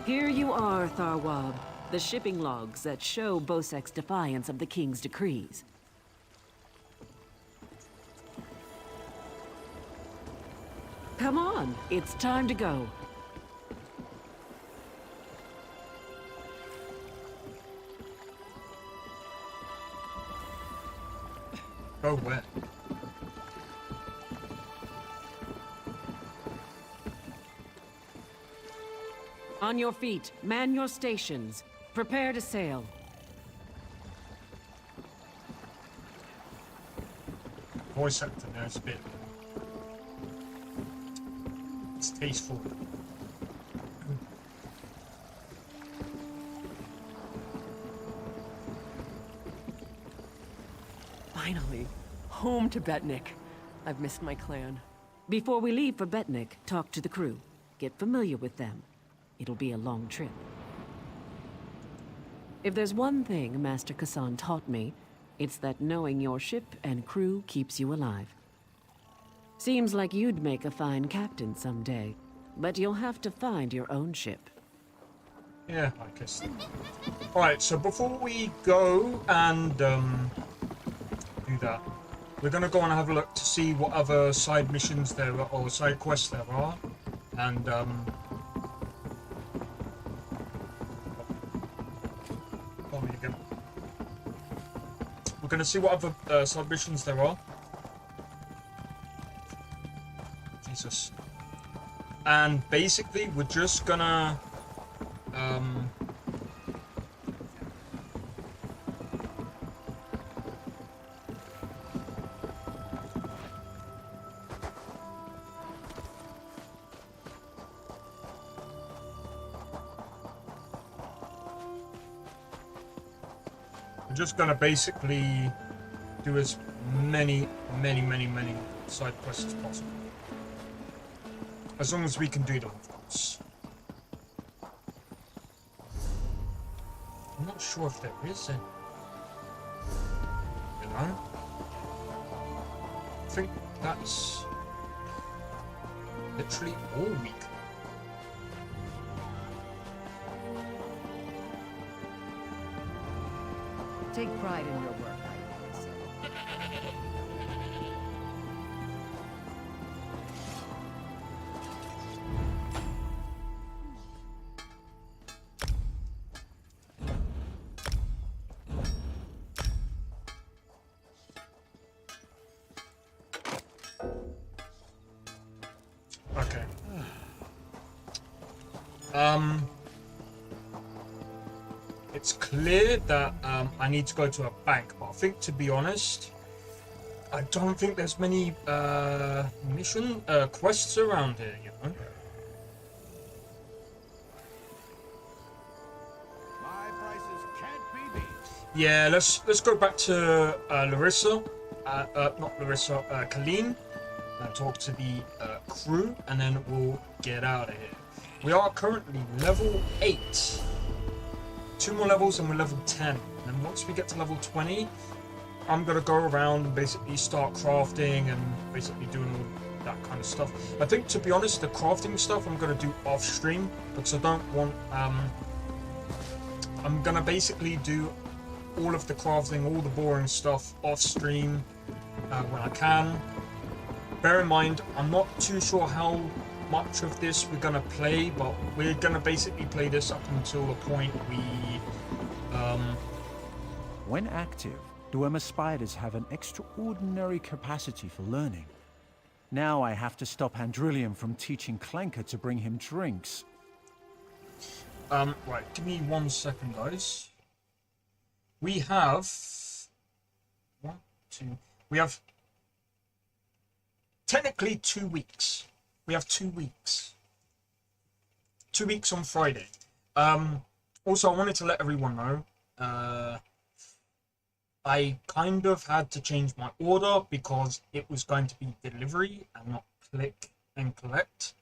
Here you are, Tharwab. The shipping logs that show Bosek's defiance of the King's decrees. Come on, it's time to go. Go where? On your feet, man your stations. Prepare to sail. Voice acting there's a bit. It's tasteful. Finally, home to Betnik. I've missed my clan. Before we leave for Betnik, talk to the crew. Get familiar with them. It'll be a long trip. If there's one thing Master Kassan taught me, it's that knowing your ship and crew keeps you alive. Seems like you'd make a fine captain someday, but you'll have to find your own ship. Yeah, I guess. Alright, so before we go and do that, we're gonna go and have a look to see what other side missions there are, or side quests there are, and we're gonna see what other side missions there are. Jesus. And basically, we're just gonna basically do as many side quests as possible. As long as we can do them, of course. I'm not sure if there is any. You know? I think that's literally all we can. Take pride in your work. Okay. It's clear that I need to go to a bank, but I think, to be honest, I don't think there's many mission quests around here, you know? My prices can't be beat. Yeah, let's go back to Larissa, not Larissa, Colleen, and talk to the crew, and then we'll get out of here. We are currently level 8. 2 more levels and we're level 10. And then once we get to level 20, I'm gonna go around and basically start crafting and basically doing all that kind of stuff. I think, to be honest, the crafting stuff I'm gonna do off stream because I don't want. I'm gonna basically do all of the crafting, all the boring stuff off stream when I can. bear in mind, I'm not too sure how much of this we're gonna play, but we're gonna basically play this up until the point we, When active, Dwemer spiders have an extraordinary capacity for learning. Now I have to stop Andrillium from teaching Clanker to bring him drinks. Right, give me 1 second, guys. We have... We have... Technically 2 weeks. We have 2 weeks. 2 weeks on Friday. Also, I wanted to let everyone know, I kind of had to change my order because it was going to be delivery and not click and collect.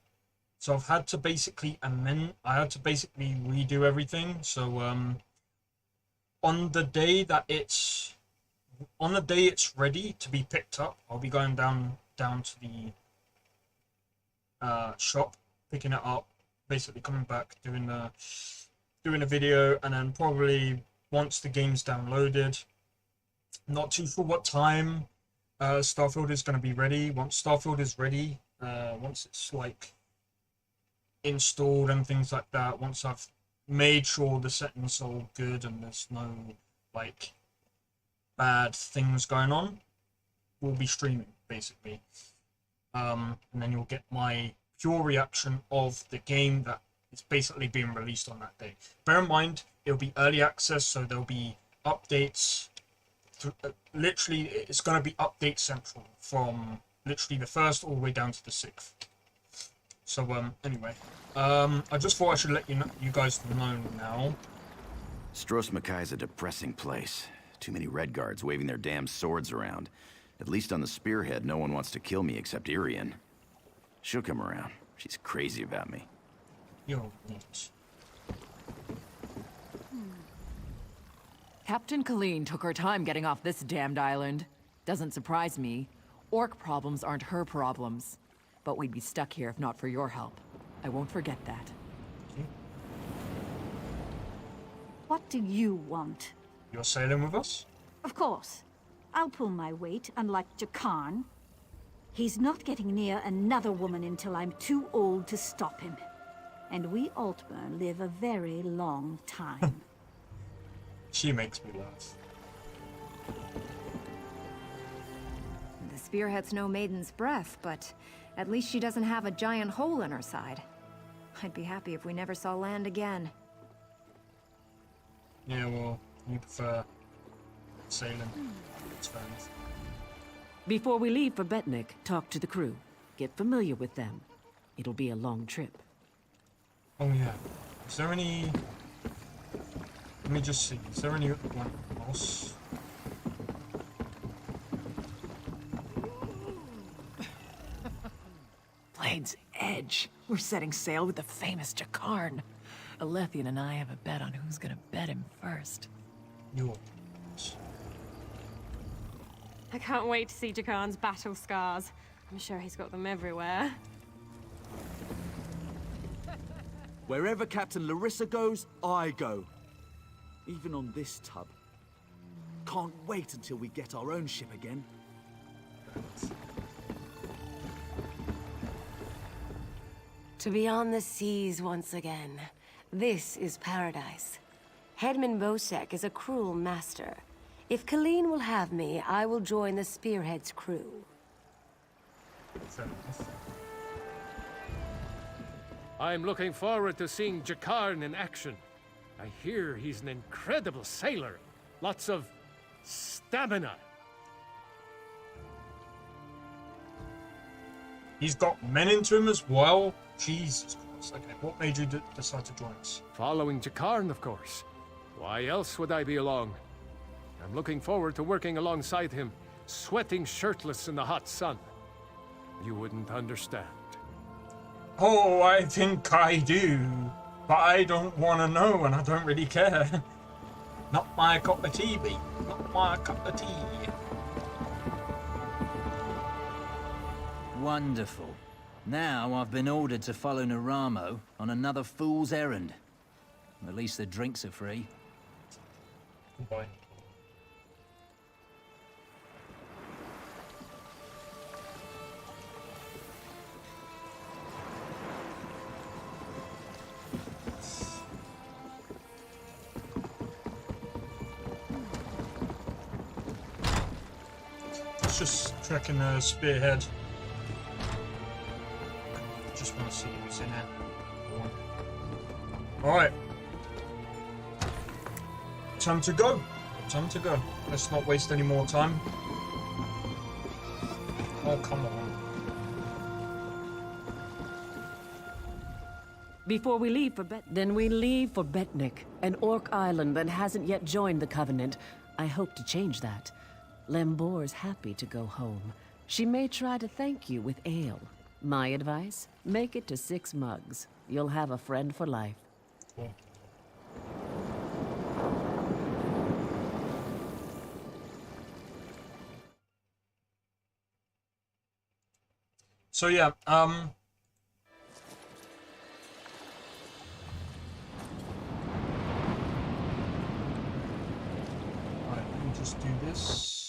So I've had to basically redo everything. So on the day it's ready to be picked up, I'll be going down to the shop, picking it up, basically coming back, doing a video, and then probably once the game's downloaded, not too sure what time Starfield is going to be ready. Once Starfield is ready, once it's like installed and things like that, once I've made sure the settings are all good and there's no like bad things going on, we'll be streaming basically, and then you'll get my pure reaction of the game that is basically being released on that day. Bear in mind, it'll be early access, so there'll be updates. Literally, it's going to be update central from literally the 1st all the way down to the 6th. So anyway, I just thought I should let you guys know now. Stros Makai's a depressing place. Too many Redguards waving their damn swords around. At least on the spearhead, no one wants to kill me except Irian. She'll come around. She's crazy about me. You're not. Captain Colleen took her time getting off this damned island. Doesn't surprise me. Orc problems aren't her problems. But we'd be stuck here if not for your help. I won't forget that. What do you want? You're sailing with us? Of course. I'll pull my weight, unlike Jakarn. He's not getting near another woman until I'm too old to stop him. And we Altmer live a very long time. She makes me laugh. The spearhead's no maiden's breath, but at least she doesn't have a giant hole in her side. I'd be happy if we never saw land again. Yeah, well, you prefer sailing. It's fair enough. Before we leave for Betnik, talk to the crew. Get familiar with them. It'll be a long trip. Oh yeah. Is there any... Let me just see. Is there anyone else? Blade's Edge. We're setting sail with the famous Jakarn. Alethian and I have a bet on who's gonna bet him first. Yours. I can't wait to see Jakarn's battle scars. I'm sure he's got them everywhere. Wherever Captain Larissa goes, I go. Even on this tub. Can't wait until we get our own ship again. To be on the seas once again. This is paradise. Headman Bosek is a cruel master. If Colleen will have me, I will join the Spearhead's crew. I'm looking forward to seeing Jakarn in action. I hear he's an incredible sailor. Lots of stamina. He's got men into him as well. Jesus Christ. Okay, what made you decide to join us? Following Jakarn, of course. Why else would I be along? I'm looking forward to working alongside him, sweating shirtless in the hot sun. You wouldn't understand. Oh, I think I do. But I don't want to know, and I don't really care. Not my cup of tea, mate. Not my cup of tea. Wonderful. Now I've been ordered to follow Naramo on another fool's errand. At least the drinks are free. Goodbye. let's just check in the spearhead. Just want to see what's in there. Alright. Time to go. Time to go. Let's not waste any more time. Oh, come on. Before we leave for Then we leave for Betnik, an orc island that hasn't yet joined the Covenant. I hope to change that. Lembor's happy to go home. She may try to thank you with ale. My advice? Make it to 6 mugs. You'll have a friend for life. Cool. So yeah, Alright, let me just do this.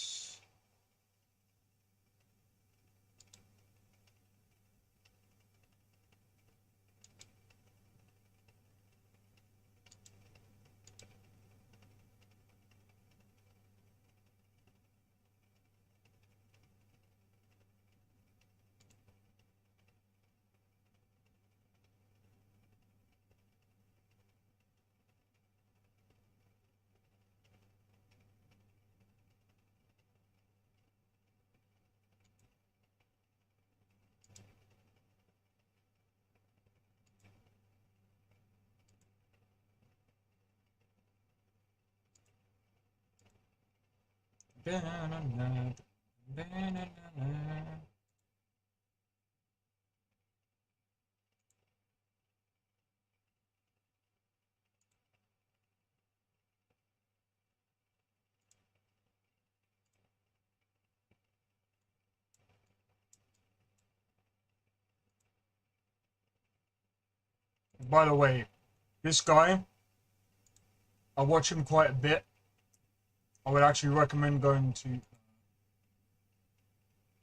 By the way, this guy, I watch him quite a bit. I would actually recommend going to...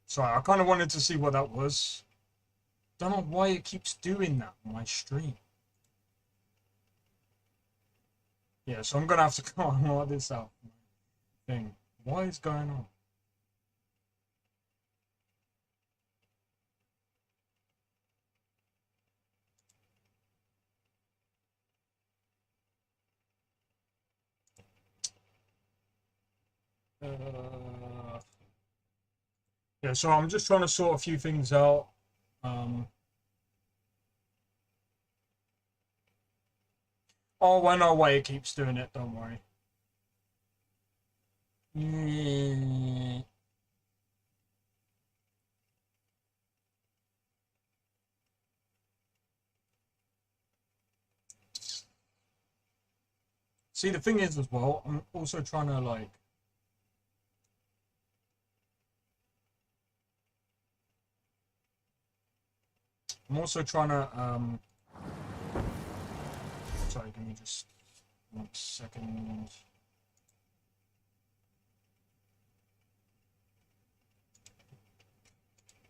Sorry, I kind of wanted to see what that was. Don't know why it keeps doing that on my stream. Yeah, so I'm gonna have to go and sort this out. Thing. What is going on? Yeah, so I'm just trying to sort a few things out. Oh, I know why it keeps doing it, don't worry. See, the thing is as well, I'm also trying to like... I'm also trying to, sorry, give me just 1 second.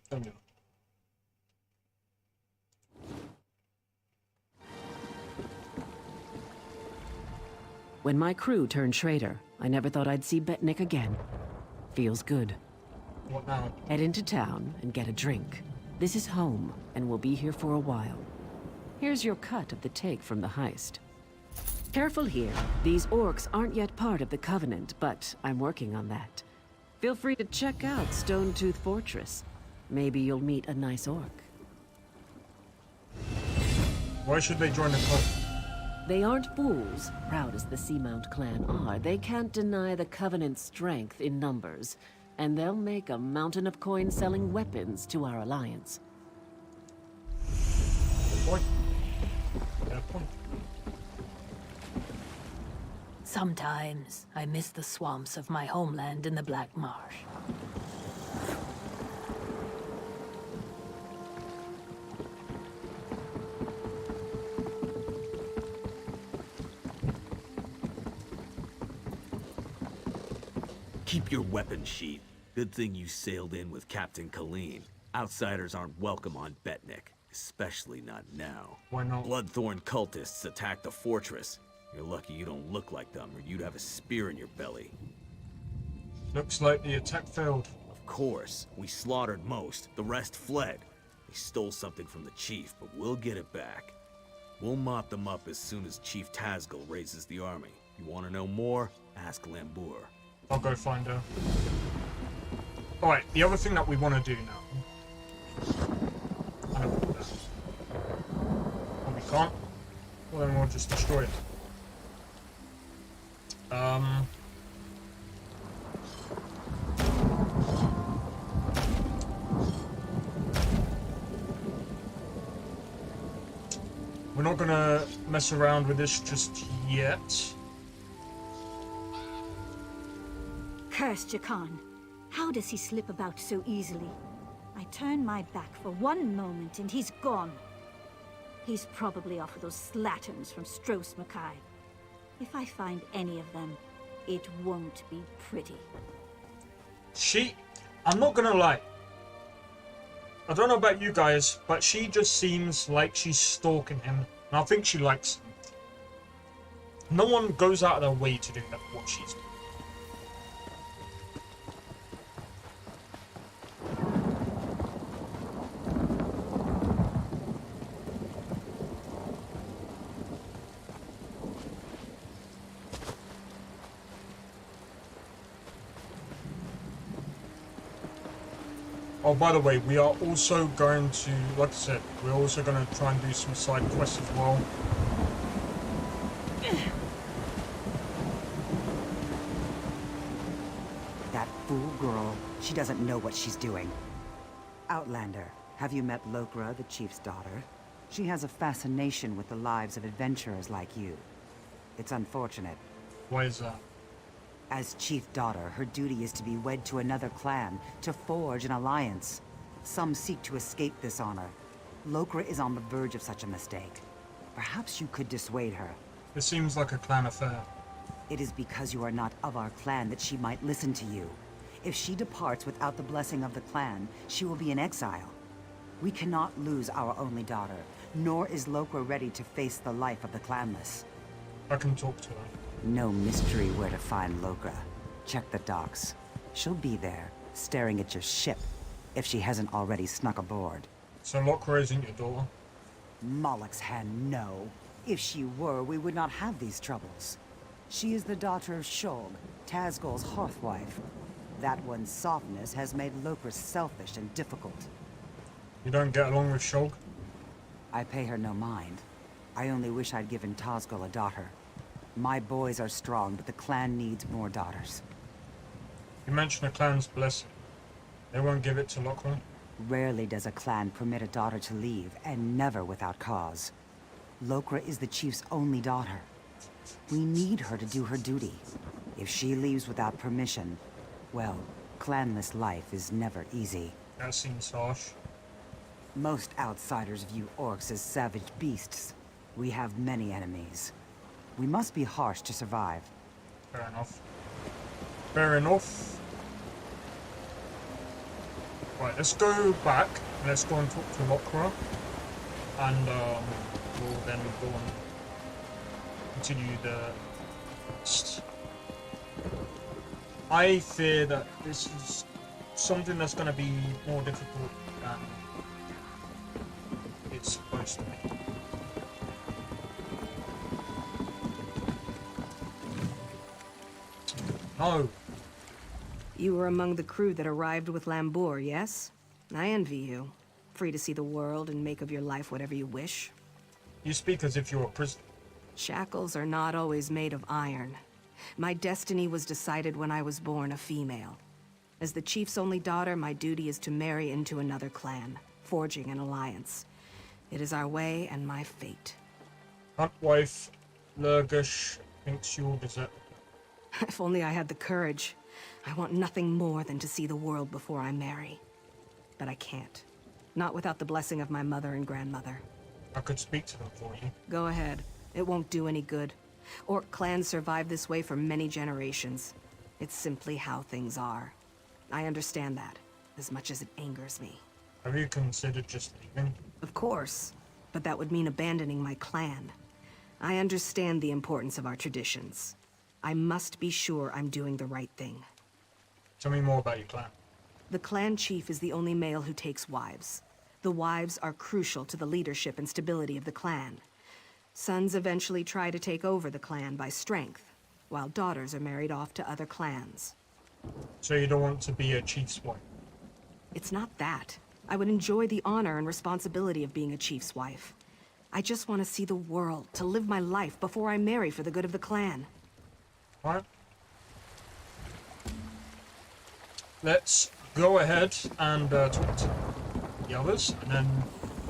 There we go. When my crew turned traitor, I never thought I'd see Betnik again. Feels good. What now? Head into town and get a drink. This is home, and we'll be here for a while. Here's your cut of the take from the heist. Careful here. These orcs aren't yet part of the Covenant, but I'm working on that. Feel free to check out Stonetooth Fortress. Maybe you'll meet a nice orc. Why should they join the cult? They aren't fools, proud as the Seamount clan are. They can't deny the Covenant's strength in numbers, and they'll make a mountain of coins selling weapons to our alliance. Good point. Good point. Sometimes I miss the swamps of my homeland in the Black Marsh. Keep your weapon sheath. Good thing you sailed in with Captain Colleen. Outsiders aren't welcome on Betnik, especially not now. Why not? Bloodthorn cultists attack the fortress. You're lucky you don't look like them, or you'd have a spear in your belly. Looks like the attack failed. A Of course. We slaughtered most. The rest fled. They stole something from the chief, but we'll get it back. We'll mop them up as soon as Chief Tazgul raises the army. You want to know more? Ask Lambour. I'll go find her. Alright, the other thing that we want to do now. I don't want that. Oh, we can't? Well, then we'll just destroy it. We're not gonna mess around with this just yet. Curse Jakan. How does he slip about so easily? I turn my back for one moment and he's gone. He's probably off with those slatterns from Stros Mackay. If I find any of them, it won't be pretty. I'm not gonna lie. I don't know about you guys, but she just seems like she's stalking him. And I think she likes him. No one goes out of their way to do that, what she's doing. Oh, by the way, we are also going to, like I said, we're also going to try and do some side quests as well. That fool girl, she doesn't know what she's doing. Outlander, have you met Lokra, the chief's daughter? She has a fascination with the lives of adventurers like you. It's unfortunate. Why is that? As chief daughter, her duty is to be wed to another clan, to forge an alliance. Some seek to escape this honor. Lokra is on the verge of such a mistake. Perhaps you could dissuade her. It seems like a clan affair. It is because you are not of our clan that she might listen to you. If she departs without the blessing of the clan, she will be in exile. We cannot lose our only daughter, nor is Lokra ready to face the life of the clanless. I can talk to her. No mystery where to find Lokra. Check the docks. She'll be there, staring at your ship, if she hasn't already snuck aboard. So Lokra isn't your daughter? Moloch's hand, no. If she were, we would not have these troubles. She is the daughter of Shulg, Tazgul's hearthwife. That one's softness has made Lokra selfish and difficult. You don't get along with Shulg? I pay her no mind. I only wish I'd given Tazgul a daughter. My boys are strong, but the clan needs more daughters. You mentioned a clan's blessing. They won't give it to Lokra? Rarely does a clan permit a daughter to leave, and never without cause. Lokra is the chief's only daughter. We need her to do her duty. If she leaves without permission, well, clanless life is never easy. That seems harsh. Most outsiders view orcs as savage beasts. We have many enemies. We must be harsh to survive. Fair enough. Fair enough. Right, let's go back and let's go and talk to Lokra. And we'll then go and continue the quest. I fear that this is something that's going to be more difficult than it's supposed to be. No. You were among the crew that arrived with Lambour, yes? I envy you. Free to see the world and make of your life whatever you wish. You speak as if you're a prisoner. Shackles are not always made of iron. My destiny was decided when I was born a female. As the chief's only daughter, my duty is to marry into another clan, forging an alliance. It is our way and my fate. Huntwife Lurgish thinks you'll desert. If only I had the courage. I want nothing more than to see the world before I marry. But I can't. Not without the blessing of my mother and grandmother. I could speak to them for you. Go ahead. It won't do any good. Orc clans survived this way for many generations. It's simply how things are. I understand that, as much as it angers me. Have you considered just leaving? Of course, but that would mean abandoning my clan. I understand the importance of our traditions. I must be sure I'm doing the right thing. Tell me more about your clan. The clan chief is the only male who takes wives. The wives are crucial to the leadership and stability of the clan. Sons eventually try to take over the clan by strength, while daughters are married off to other clans. So you don't want to be a chief's wife? It's not that. I would enjoy the honor and responsibility of being a chief's wife. I just want to see the world, to live my life before I marry for the good of the clan. Alright. Let's go ahead and talk to the others, and then,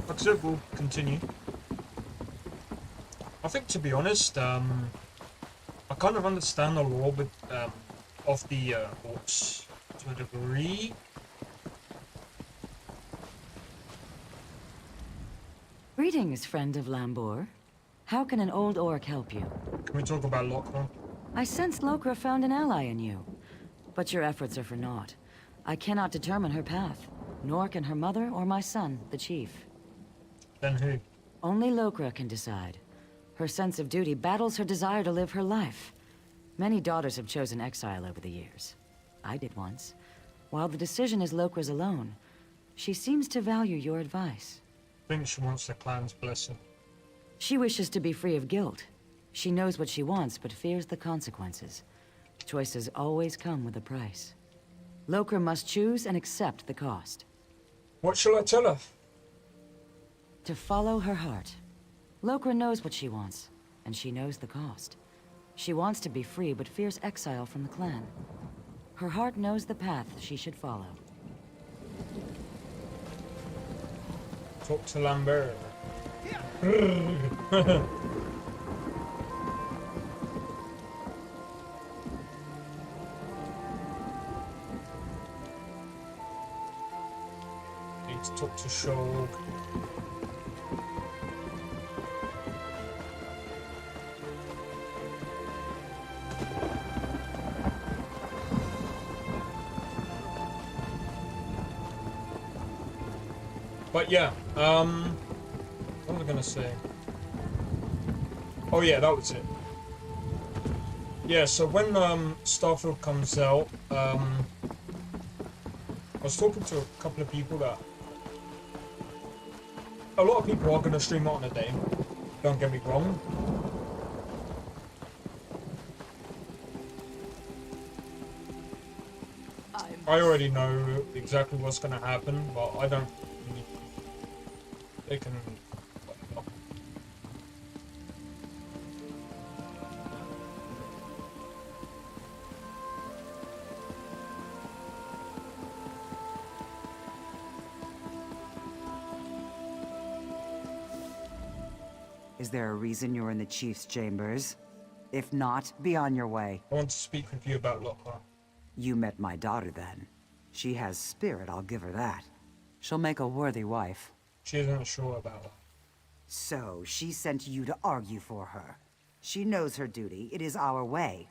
like I said, we'll continue. I think, to be honest, I kind of understand the lore with, of the orcs to a degree. Greetings, friend of Lambor. How can an old orc help you? Can we talk about Lokra? I sense Lokra found an ally in you. But your efforts are for naught. I cannot determine her path, nor can her mother or my son, the chief. Then who? Only Lokra can decide. Her sense of duty battles her desire to live her life. Many daughters have chosen exile over the years. I did once. While the decision is Lokra's alone, she seems to value your advice. I think she wants the clan's blessing. She wishes to be free of guilt. She knows what she wants, but fears the consequences. Choices always come with a price. Lokra must choose and accept the cost. What shall I tell her? To follow her heart. Lokra knows what she wants, and she knows the cost. She wants to be free, but fears exile from the clan. Her heart knows the path she should follow. Talk to Lambert. Need to talk to Shog. But yeah, what was I gonna say? Oh yeah, that was it. Yeah, so when Starfield comes out, I was talking to a couple of people that a lot of people are gonna stream it on a day. Don't get me wrong. I already know exactly what's gonna happen, but I don't. They can. Is there a reason you're in the chief's chambers? If not, be on your way. I want to speak with you about Lokra. You met my daughter then. She has spirit, I'll give her that. She'll make a worthy wife. She isn't sure about that. So, she sent you to argue for her. She knows her duty. It is our way.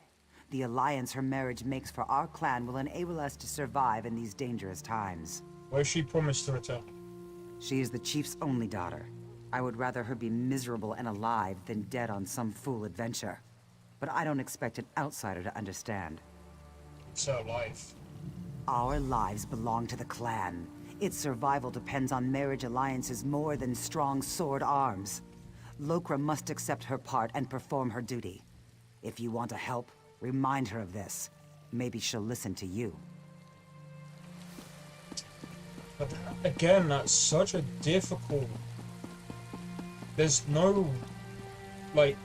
The alliance her marriage makes for our clan will enable us to survive in these dangerous times. Where she promised to return? She is the chief's only daughter. I would rather her be miserable and alive than dead on some fool adventure. But I don't expect an outsider to understand. It's her life. Our lives belong to the clan. Its survival depends on marriage alliances more than strong sword arms. Lokra must accept her part and perform her duty. If you want to help, remind her of this. Maybe she'll listen to you. But again, that's such a difficult... There's no... like...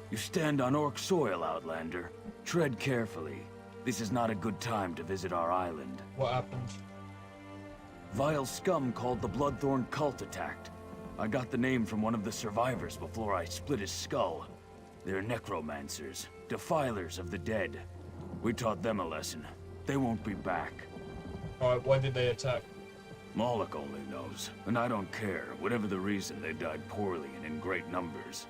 You stand on orc soil, Outlander. Tread carefully. This is not a good time to visit our island. What happened? Vile scum called the Bloodthorn cult attacked. I got the name from one of the survivors before I split his skull. They're necromancers, defilers of the dead. We taught them a lesson. They won't be back. Alright, why did they attack? Moloch only knows, and I don't care. Whatever the reason, they died poorly and in great numbers.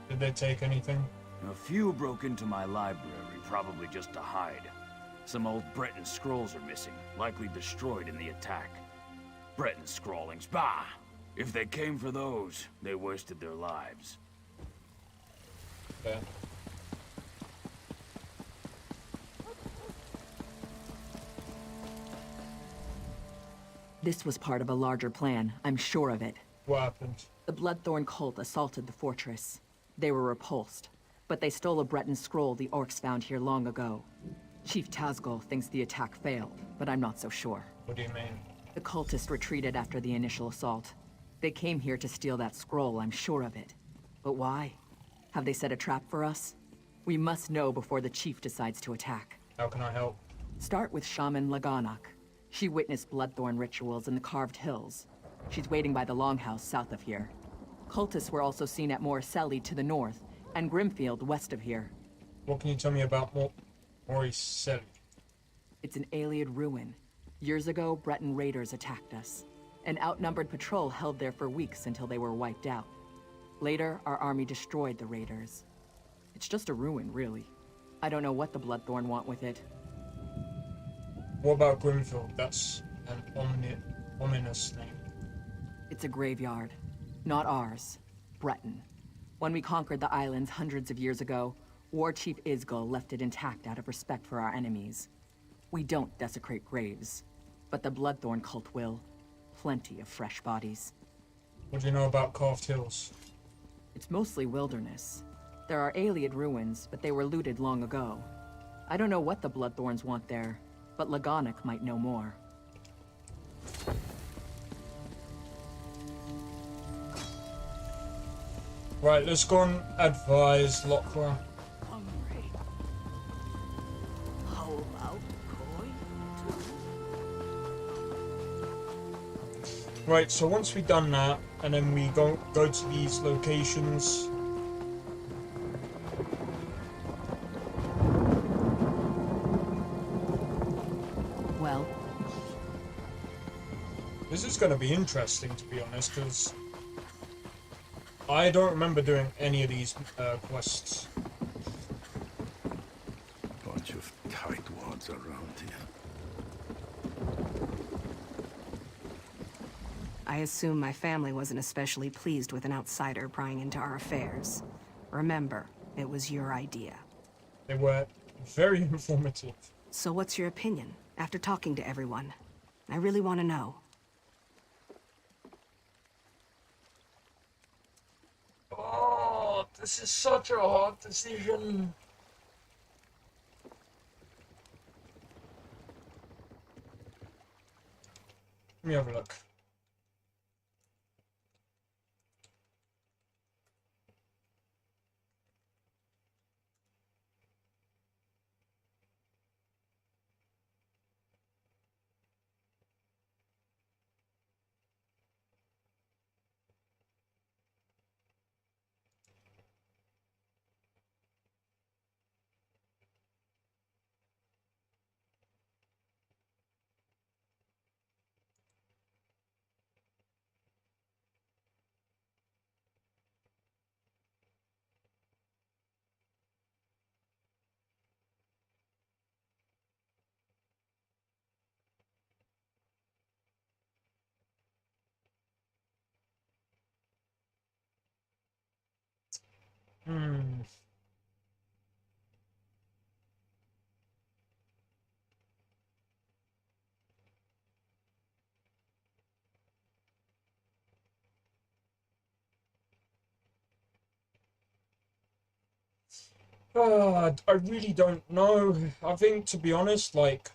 Did they take anything? A few broke into my library, probably just to hide. Some old Breton scrolls are missing, likely destroyed in the attack. Breton scrawlings, bah! If they came for those, they wasted their lives. Fair. This was part of a larger plan, I'm sure of it. What happened? The Bloodthorn cult assaulted the fortress. They were repulsed, but they stole a Breton scroll the orcs found here long ago. Chief Tazgol thinks the attack failed, but I'm not so sure. What do you mean? The cultists retreated after the initial assault. They came here to steal that scroll, I'm sure of it. But why? Have they set a trap for us? We must know before the chief decides to attack. How can I help? Start with Shaman Laganak. She witnessed Bloodthorn rituals in the Carved Hills. She's waiting by the Longhouse south of here. Cultists were also seen at Morriselli to the north, and Grimfield west of here. What can you tell me about Morriselli? It's an Ayleid ruin. Years ago, Breton raiders attacked us. An outnumbered patrol held there for weeks until they were wiped out. Later, our army destroyed the raiders. It's just a ruin, really. I don't know what the Bloodthorn want with it. What about Grimfield? That's an ominous name. It's a graveyard. Not ours. Breton. When we conquered the islands hundreds of years ago, War Chief Isgol left it intact out of respect for our enemies. We don't desecrate graves, but the Bloodthorn cult will. Plenty of fresh bodies. What do you know about Carved Hills? It's mostly wilderness. There are Ayleid ruins, but they were looted long ago. I don't know what the Bloodthorns want there, but Laganak might know more. Right, let's go and advise Lokra. Right, so once we've done that, and then we go to these locations. Well? This is going to be interesting, to be honest, because I don't remember doing any of these quests. Bunch of tightwads around here. I assume my family wasn't especially pleased with an outsider prying into our affairs. Remember, it was your idea. They were very informative. So what's your opinion, after talking to everyone? I really want to know. Oh, this is such a hard decision. Let me have a look. Hmm. I really don't know. I think, to be honest, like,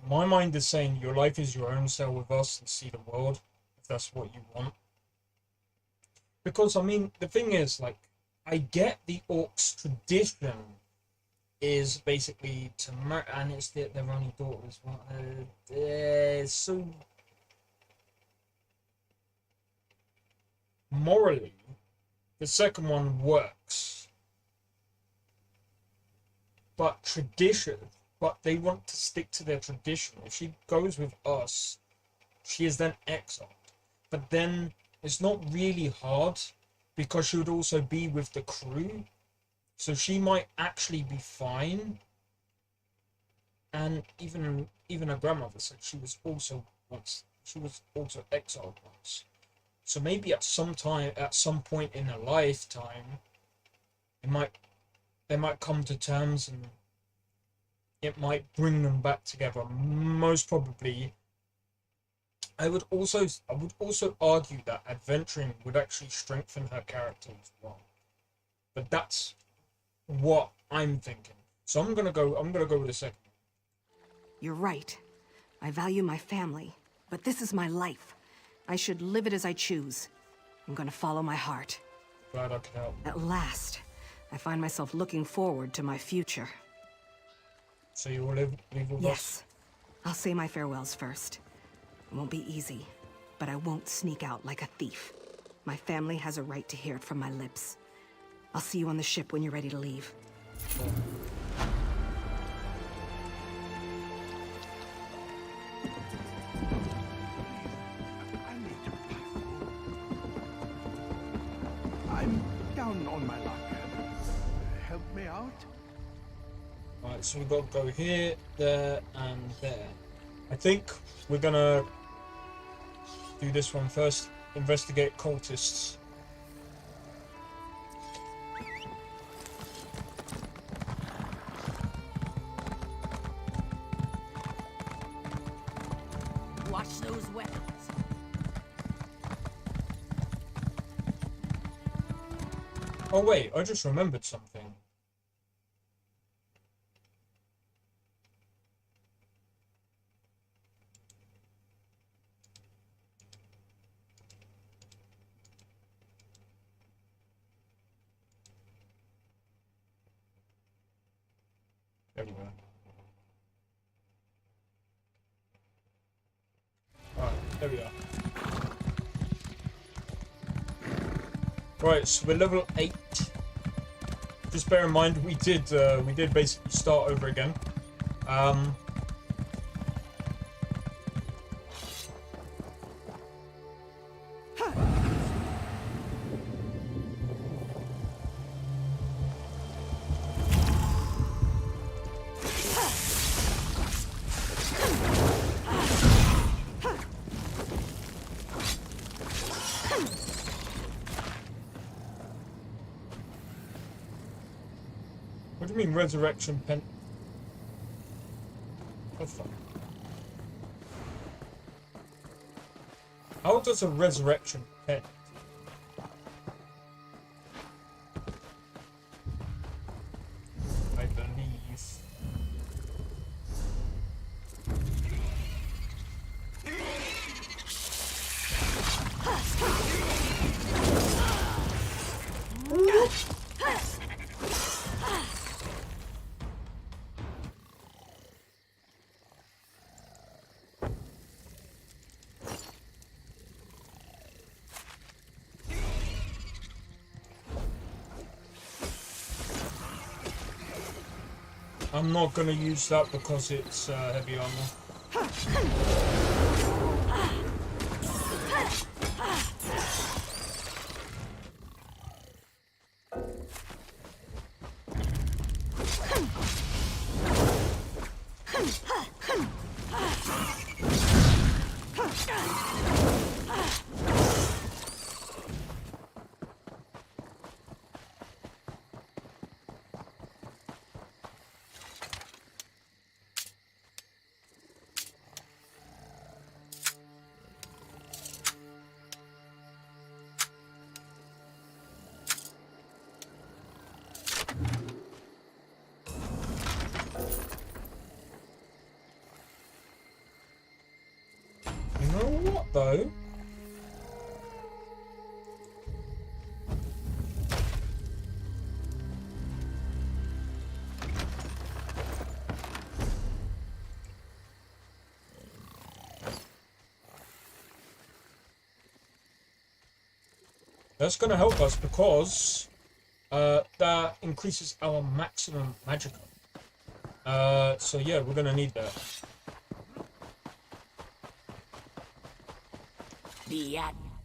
my mind is saying your life is your own, sail with us and see the world, if that's what you want. Because, I mean, the thing is, like, I get the orcs' tradition is basically to marry, and it's their only daughter as well. So, morally, the second one works. But they want to stick to their tradition. If she goes with us, she is then exiled. But then it's not really hard because she would also be with the crew. So she might actually be fine. And even her grandmother said she was also exiled once. So maybe at some point in her lifetime, they might come to terms and it might bring them back together. Most probably, I would also argue that adventuring would actually strengthen her character as well. But that's what I'm thinking. So I'm gonna go with the second. You're right. I value my family, but this is my life. I should live it as I choose. I'm gonna follow my heart. Glad I could help. At last, I find myself looking forward to my future. So you will leave with us? Yes. I'll say my farewells first. It won't be easy, but I won't sneak out like a thief. My family has a right to hear it from my lips. I'll see you on the ship when you're ready to leave. I'm down on my luck. Help me out? Alright, so we've got to go here, there, and there. I think we're gonna do this one first. Investigate cultists. Watch those weapons. Oh wait, I just remembered something. There we go. Alright, there we are. Right, so we're level 8. Just bear in mind we did basically start over again. What do you mean resurrection pen? What the fuck? How does a resurrection pen? I believe. I'm not gonna use that because it's heavy armor. You know what though? That's gonna help us because that increases our maximum magicka. So yeah, we're gonna need that.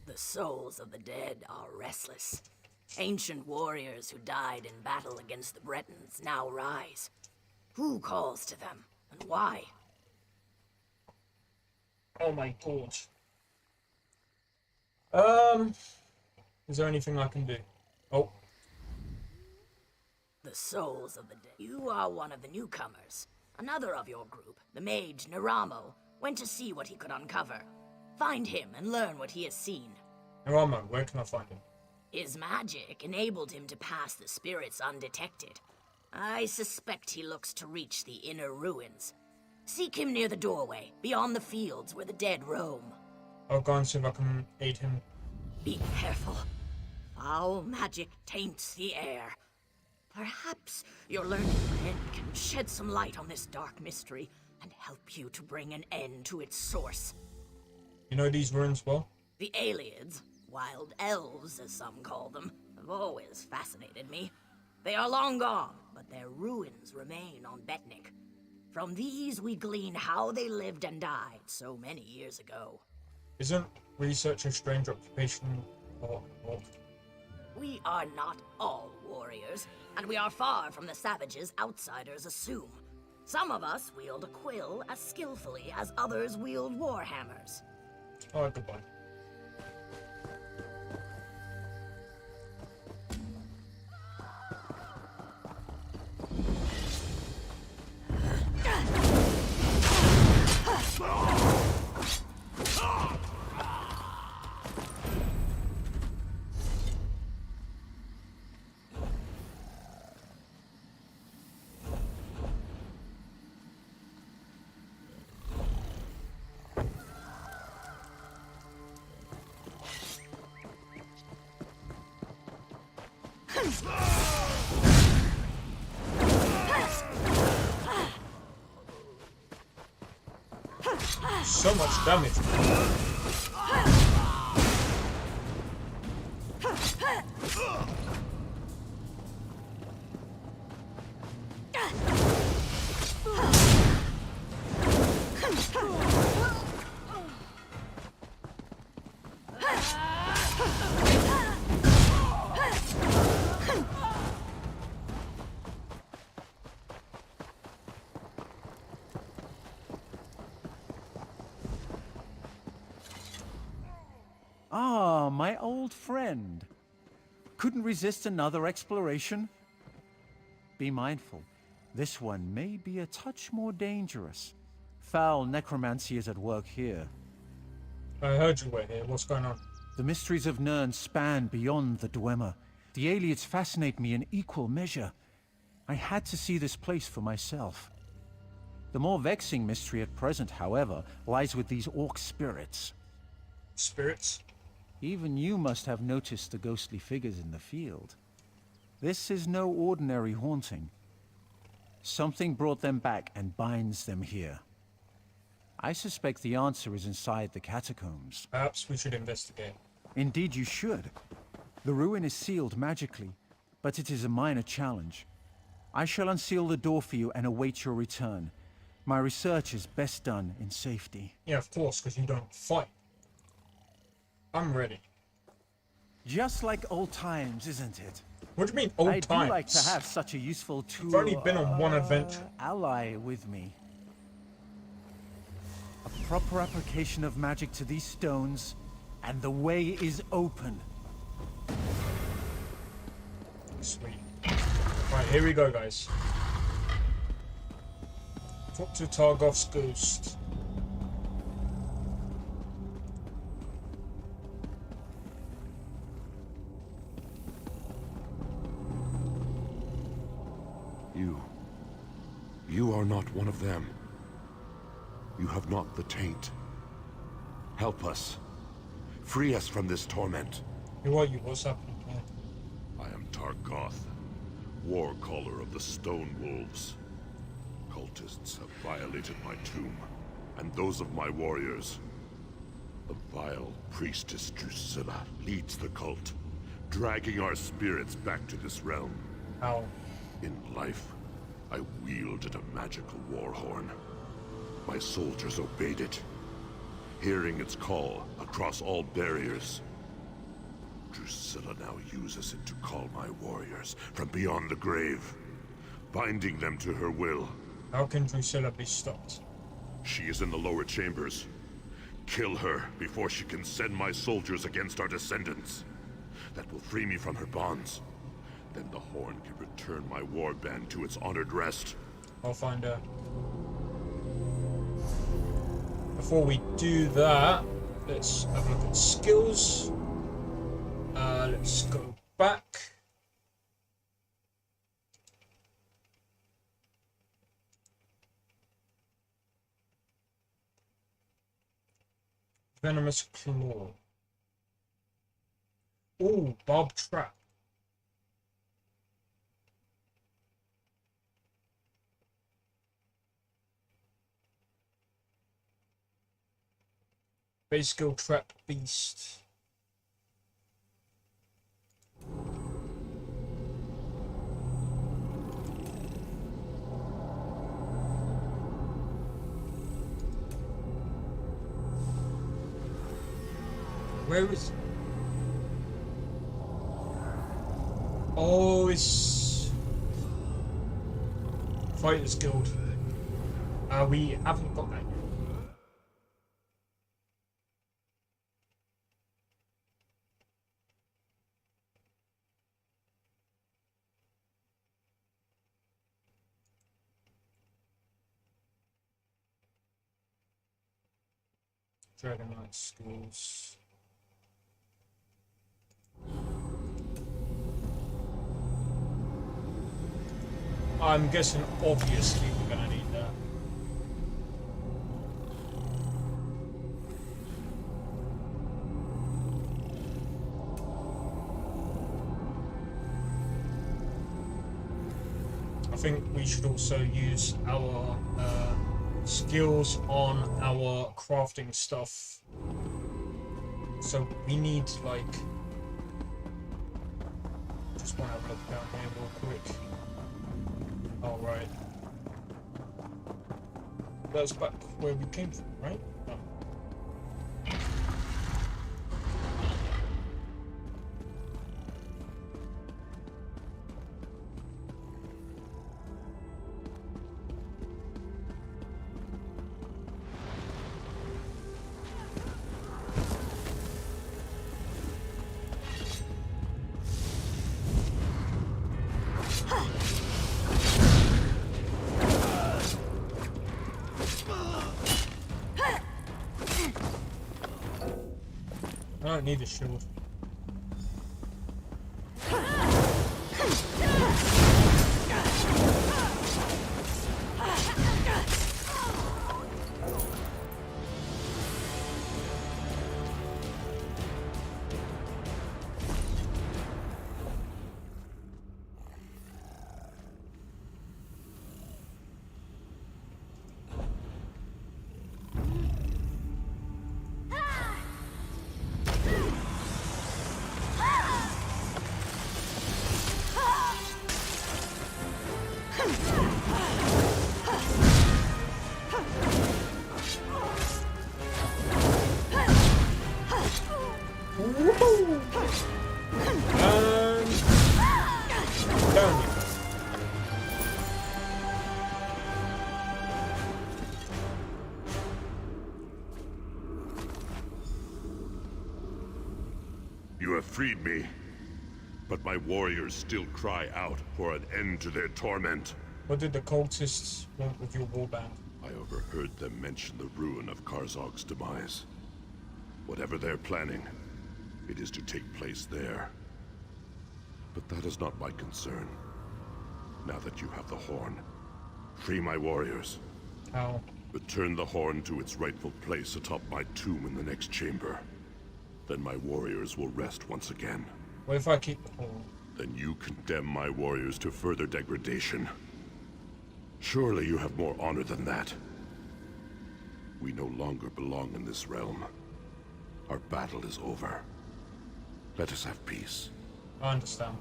The souls of the dead are restless. Ancient warriors who died in battle against the Bretons now rise. Who calls to them, and why? Oh my god. Is there anything I can do? Oh. The souls of the dead. You are one of the newcomers. Another of your group, the mage Neramo, went to see what he could uncover. Find him and learn what he has seen. Neramo, where can I find him? His magic enabled him to pass the spirits undetected. I suspect he looks to reach the inner ruins. Seek him near the doorway, beyond the fields where the dead roam. I'll go and see if I can aid him. Be careful. Foul magic taints the air. Perhaps your learned friend can shed some light on this dark mystery and help you to bring an end to its source. You know these ruins well? The Aliens, wild elves as some call them, have always fascinated me. They are long gone, but their ruins remain on Betnik. From these we glean how they lived and died so many years ago. Isn't research a strange occupation or We are not all warriors, and we are far from the savages outsiders assume. Some of us wield a quill as skillfully as others wield warhammers. Oh, goodbye. So much damage. Ah, my old friend. Couldn't resist another exploration? Be mindful. This one may be a touch more dangerous. Foul necromancy is at work here. I heard you were here. What's going on? The mysteries of Nirn span beyond the Dwemer. The aliens fascinate me in equal measure. I had to see this place for myself. The more vexing mystery at present, however, lies with these orc spirits. Spirits? Even you must have noticed the ghostly figures in the field. This is no ordinary haunting. Something brought them back and binds them here. I suspect the answer is inside the catacombs. Perhaps we should investigate. Indeed you should. The ruin is sealed magically, but it is a minor challenge. I shall unseal the door for you and await your return. My research is best done in safety. Yeah, of course, because you don't fight. I'm ready. Just like old times, isn't it? What do you mean, old times? I do like to have such a useful tool. I've only been on one adventure. Ally with me. A proper application of magic to these stones, and the way is open. Sweet. Right, here we go, guys. Talk to Targov's ghost. You are not one of them. You have not the taint. Help us. Free us from this torment. Who are you? What's happening here? I am Targoth, war caller of the Stone Wolves. Cultists have violated my tomb, and those of my warriors. The vile priestess Drusilla leads the cult, dragging our spirits back to this realm. How? In life, I wielded a magical war horn. My soldiers obeyed it, hearing its call across all barriers. Drusilla now uses it to call my warriors from beyond the grave, binding them to her will. How can Drusilla be stopped? She is in the lower chambers. Kill her before she can send my soldiers against our descendants. That will free me from her bonds. Then the horn can return my warband to its honored rest. I'll find her. Before we do that, let's have a look at skills. Let's go back. Venomous Claw. Ooh, Barb Trap. Base skill Trap Beast. Where is... Oh, it's... Fighters Guild. We haven't got that yet. Dragon Knight skills. I'm guessing obviously we're gonna need that. I think we should also use our skills on our crafting stuff. So we need like... Just want to have a look down here real quick. All right. That's back where we came from, right? No. I don't need a shield. Down you. You have freed me, but my warriors still cry out for an end to their torment. What did the cultists want with your warband? I overheard them mention the ruin of Karzog's demise. Whatever they're planning, it is to take place there. But that is not my concern. Now that you have the horn, free my warriors. How? Return the horn to its rightful place atop my tomb in the next chamber. Then my warriors will rest once again. What if I keep the horn? Then you condemn my warriors to further degradation. Surely you have more honor than that. We no longer belong in this realm. Our battle is over. Let us have peace. I understand.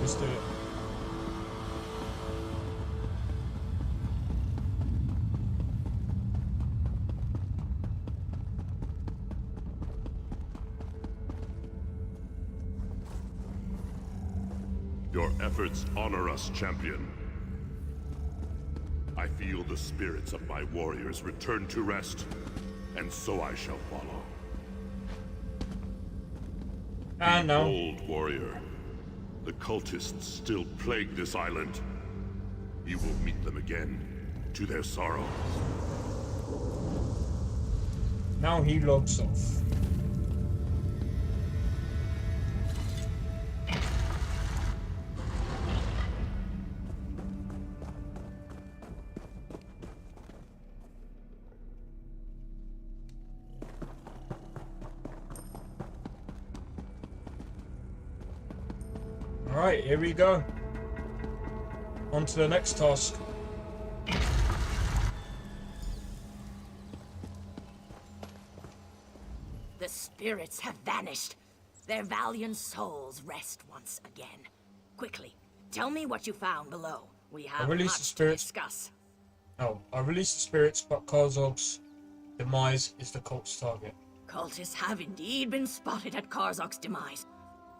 Let's do it. Your efforts honor us, champion. I feel the spirits of my warriors return to rest, and so I shall follow. No. Old warrior, the cultists still plague this island. You will meet them again, to their sorrow. Now he logs off. Alright, here we go. On to the next task. The spirits have vanished. Their valiant souls rest once again. Quickly, tell me what you found below. We have release much the spirits. to discuss. Oh, I released the spirits, but Karzog's demise is the cult's target. Cultists have indeed been spotted at Karzok's demise.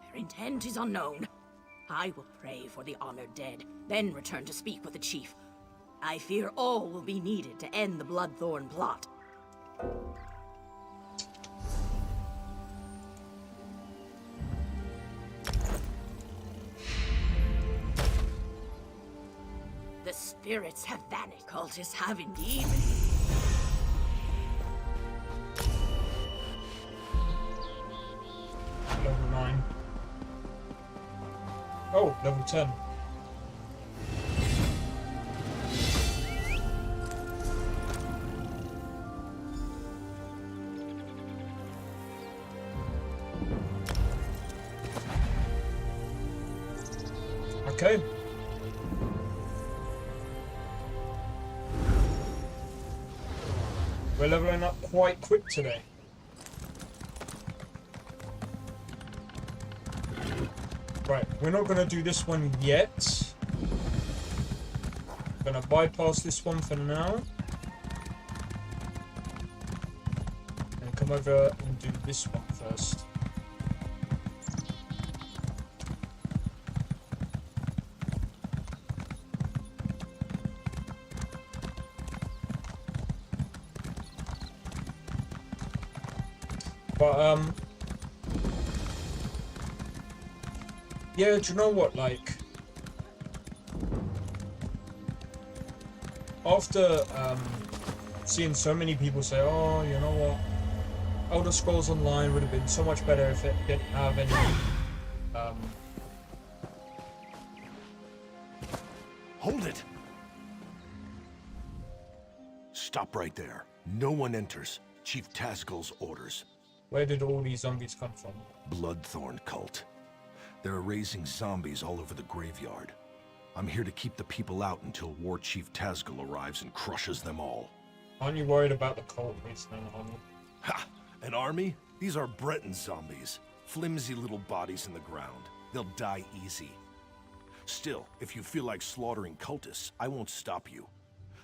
Their intent is unknown. I will pray for the honored dead, then return to speak with the chief. I fear all will be needed to end the Bloodthorn plot. The spirits have vanished. Cultists have indeed been... Level 9. Oh, level 10. Okay. We're leveling up quite quick today. Right, we're not going to do this one yet. I'm going to bypass this one for now. And come over and do this one first. But, yeah, do you know what, like, after seeing so many people say, oh, you know what, Elder Scrolls Online would have been so much better if it didn't have any Hold it! Stop right there. No one enters. Chief Tazgul's orders. Where did all these zombies come from? Bloodthorn cult. They're raising zombies all over the graveyard. I'm here to keep the people out until War Chief Tazgul arrives and crushes them all. Aren't you worried about the cult raising an army? Ha! An army? These are Breton zombies. Flimsy little bodies in the ground. They'll die easy. Still, if you feel like slaughtering cultists, I won't stop you.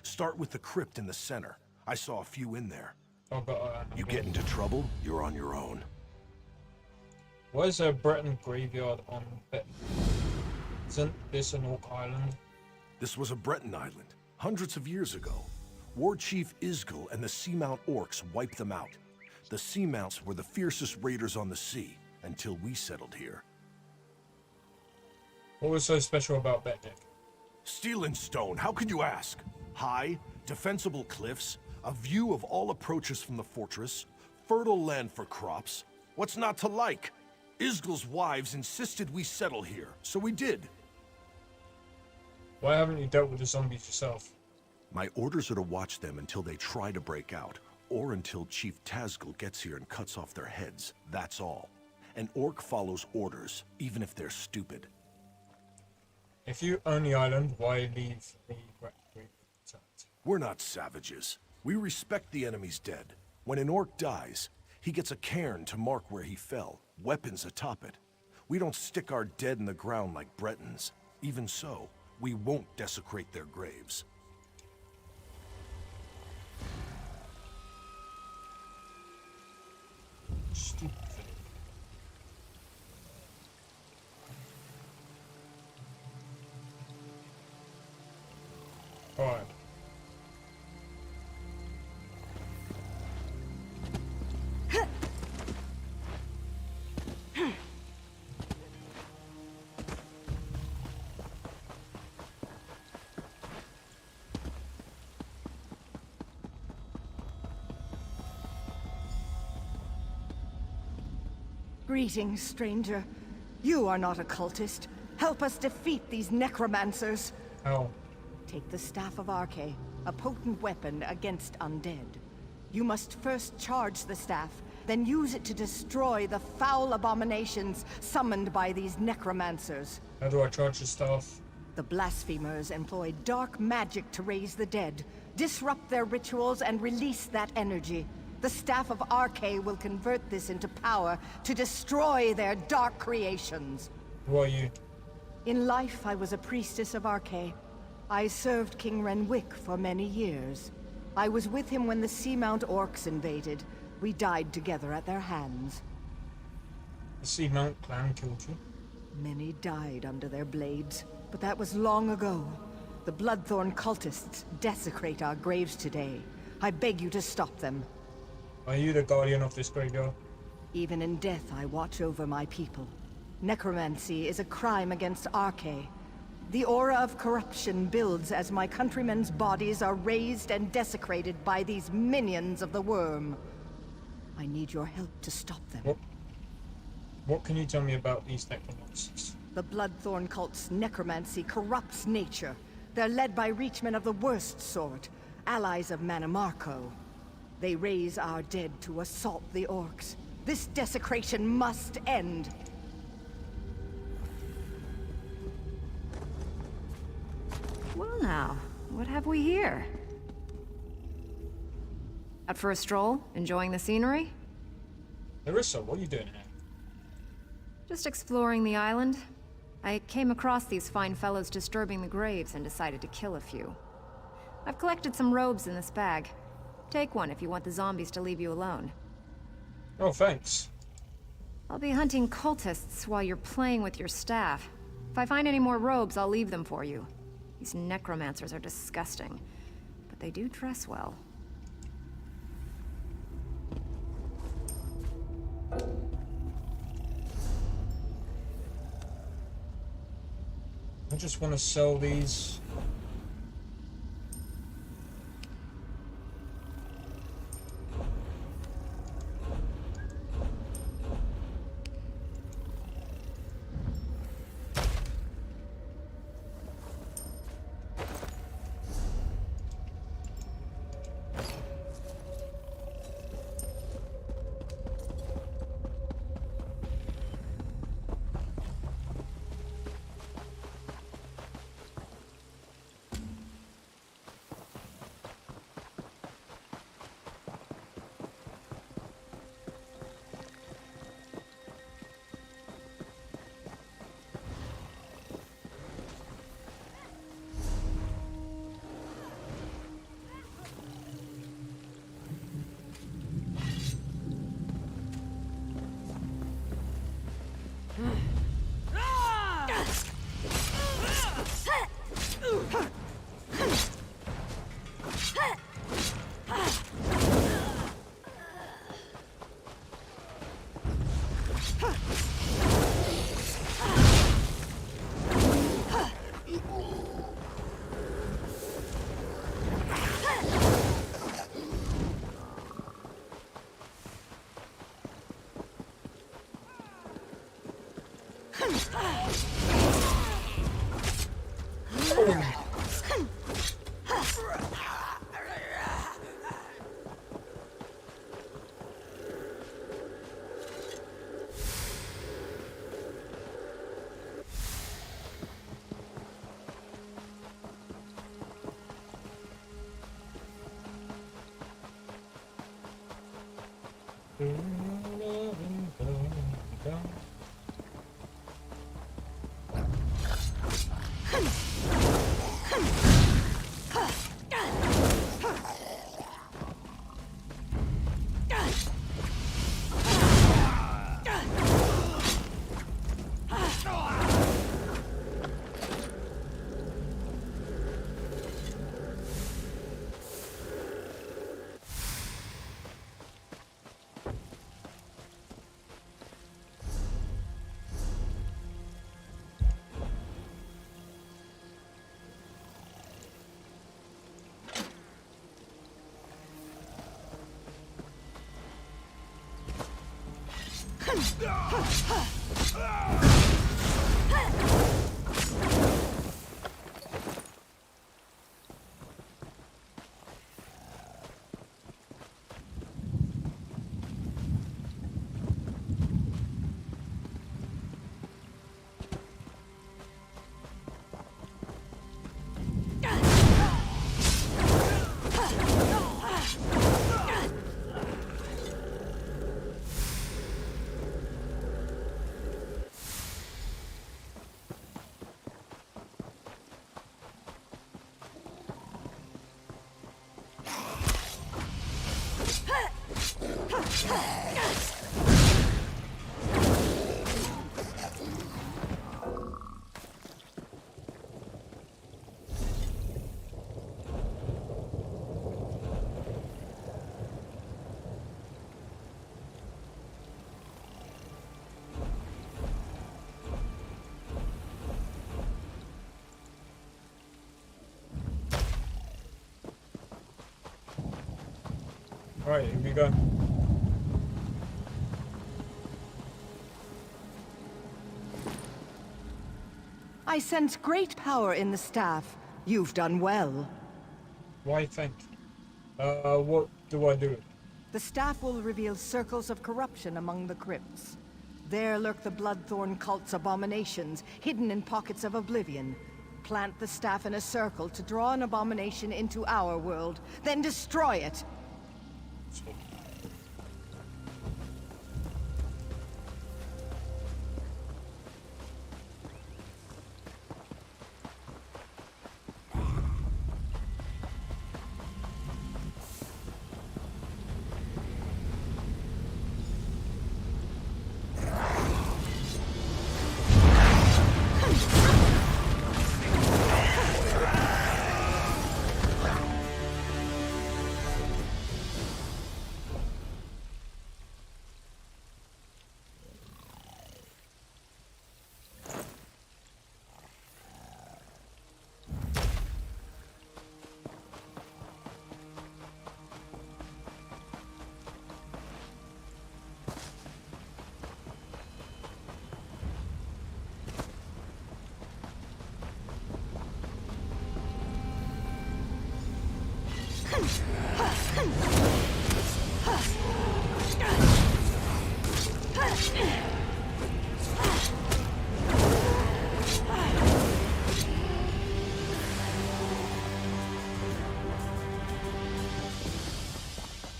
Start with the crypt in the center. I saw a few in there. Oh, but, You get into trouble, you're on your own. Why is there a Breton graveyard on Bet? Isn't this an Orc island? This was a Breton island, hundreds of years ago. War Chief Isgul and the Seamount Orcs wiped them out. The Seamounts were the fiercest raiders on the sea, until we settled here. What was so special about Betnik? Steel and stone, how could you ask? High, defensible cliffs, a view of all approaches from the fortress, fertile land for crops. What's not to like? Isgul's wives insisted we settle here, so we did. Why haven't you dealt with the zombies yourself? My orders are to watch them until they try to break out, or until Chief Tazgul gets here and cuts off their heads. That's all. An orc follows orders, even if they're stupid. If you own the island, why leave the graveyard? We're not savages. We respect the enemy's dead. When an orc dies, he gets a cairn to mark where he fell, weapons atop it. We don't stick our dead in the ground like Bretons. Even so, we won't desecrate their graves. Stupid. Alright. Greetings, stranger. You are not a cultist. Help us defeat these necromancers. How? Take the Staff of Arche, a potent weapon against undead. You must first charge the staff, then use it to destroy the foul abominations summoned by these necromancers. How do I charge the staff? The blasphemers employ dark magic to raise the dead, disrupt their rituals, and release that energy. The Staff of Arche will convert this into power to destroy their dark creations. Who are you? In life, I was a priestess of Arche. I served King Renwick for many years. I was with him when the Seamount Orcs invaded. We died together at their hands. The Seamount clan killed you? Many died under their blades, but that was long ago. The Bloodthorn cultists desecrate our graves today. I beg you to stop them. Are you the guardian of this graveyard? Even in death, I watch over my people. Necromancy is a crime against Arche. The aura of corruption builds as my countrymen's bodies are raised and desecrated by these minions of the worm. I need your help to stop them. What can you tell me about these necromancers? The Bloodthorn cult's necromancy corrupts nature. They're led by reachmen of the worst sort, allies of Manamarco. They raise our dead to assault the orcs. This desecration must end. Well now, what have we here? Out for a stroll? Enjoying the scenery? Larissa, what are you doing here? Just exploring the island. I came across these fine fellows disturbing the graves and decided to kill a few. I've collected some robes in this bag. Take one if you want the zombies to leave you alone. Oh, thanks. I'll be hunting cultists while you're playing with your staff. If I find any more robes, I'll leave them for you. These necromancers are disgusting, but they do dress well. I just want to sell these. Alright, here we go. I sense great power in the staff. You've done well. Why thank you? What do I do? The staff will reveal circles of corruption among the crypts. There lurk the Bloodthorn cult's abominations, hidden in pockets of oblivion. Plant the staff in a circle to draw an abomination into our world, then destroy it.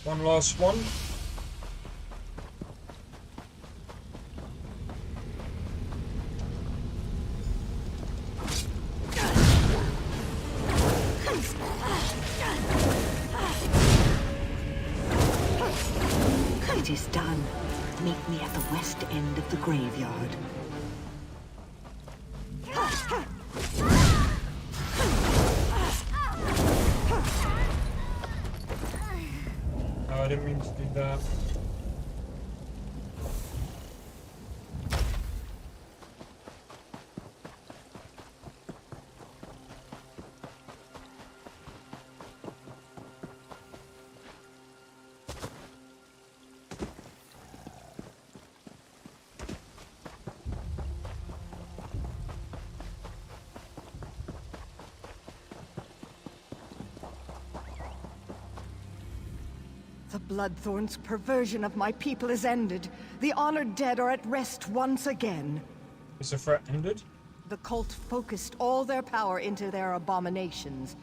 One last one. It is done. Meet me at the west end of the graveyard. Oh, I didn't mean to do that. The Bloodthorn's perversion of my people is ended. The honored dead are at rest once again. Is the threat ended? The cult focused all their power into their abominations.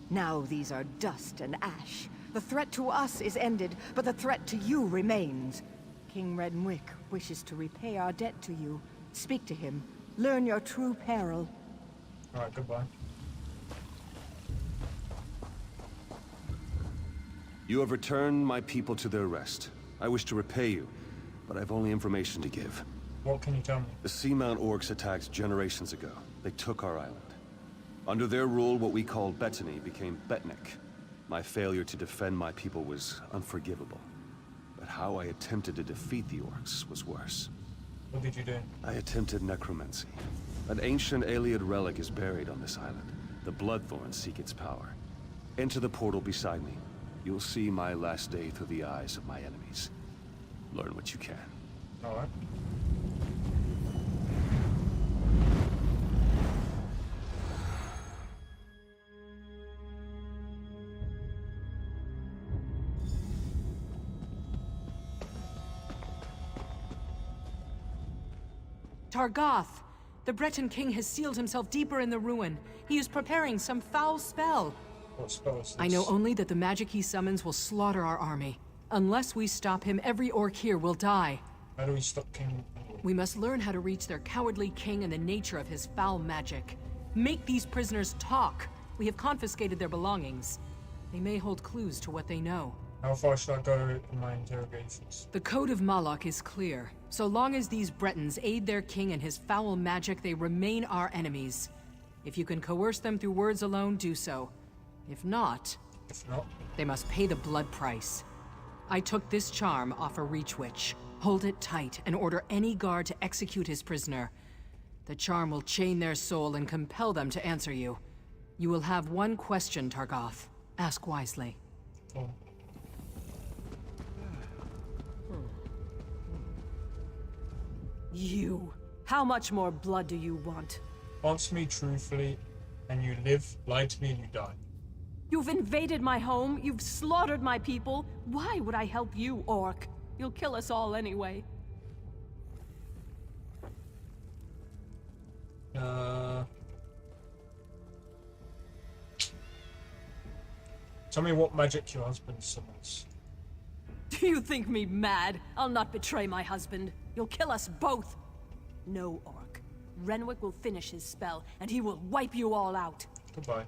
Now these are dust and ash. The threat to us is ended, but the threat to you remains. King Renwick wishes to repay our debt to you. Speak to him. Learn your true peril. Alright, goodbye. You have returned my people to their rest. I wish to repay you, but I have only information to give. What can you tell me? The Seamount orcs attacked generations ago. They took our island. Under their rule, what we called Bettany became Betnik. My failure to defend my people was unforgivable. But how I attempted to defeat the orcs was worse. What did you do? I attempted necromancy. An ancient Ayleid relic is buried on this island. The Bloodthorns seek its power. Enter the portal beside me. You'll see my last day through the eyes of my enemies. Learn what you can. Alright. Targoth! The Breton king has sealed himself deeper in the ruin. He is preparing some foul spell. What spell is this? I know only that the magic he summons will slaughter our army. Unless we stop him, every orc here will die. How do we stop King? We must learn how to reach their cowardly king and the nature of his foul magic. Make these prisoners talk. We have confiscated their belongings. They may hold clues to what they know. How far should I go in my interrogations? The Code of Malak is clear. So long as these Bretons aid their king and his foul magic, they remain our enemies. If you can coerce them through words alone, do so. If not, they must pay the blood price. I took this charm off a Reach Witch. Hold it tight and order any guard to execute his prisoner. The charm will chain their soul and compel them to answer you. You will have one question, Targoth. Ask wisely. Oh. You. How much more blood do you want? Answer me truthfully, and you live. Lie to me, and you die. You've invaded my home. You've slaughtered my people. Why would I help you, orc? You'll kill us all anyway. Tell me what magic your husband summons. Do you think me mad? I'll not betray my husband. You'll kill us both. No, orc. Renwick will finish his spell, and he will wipe you all out. Goodbye.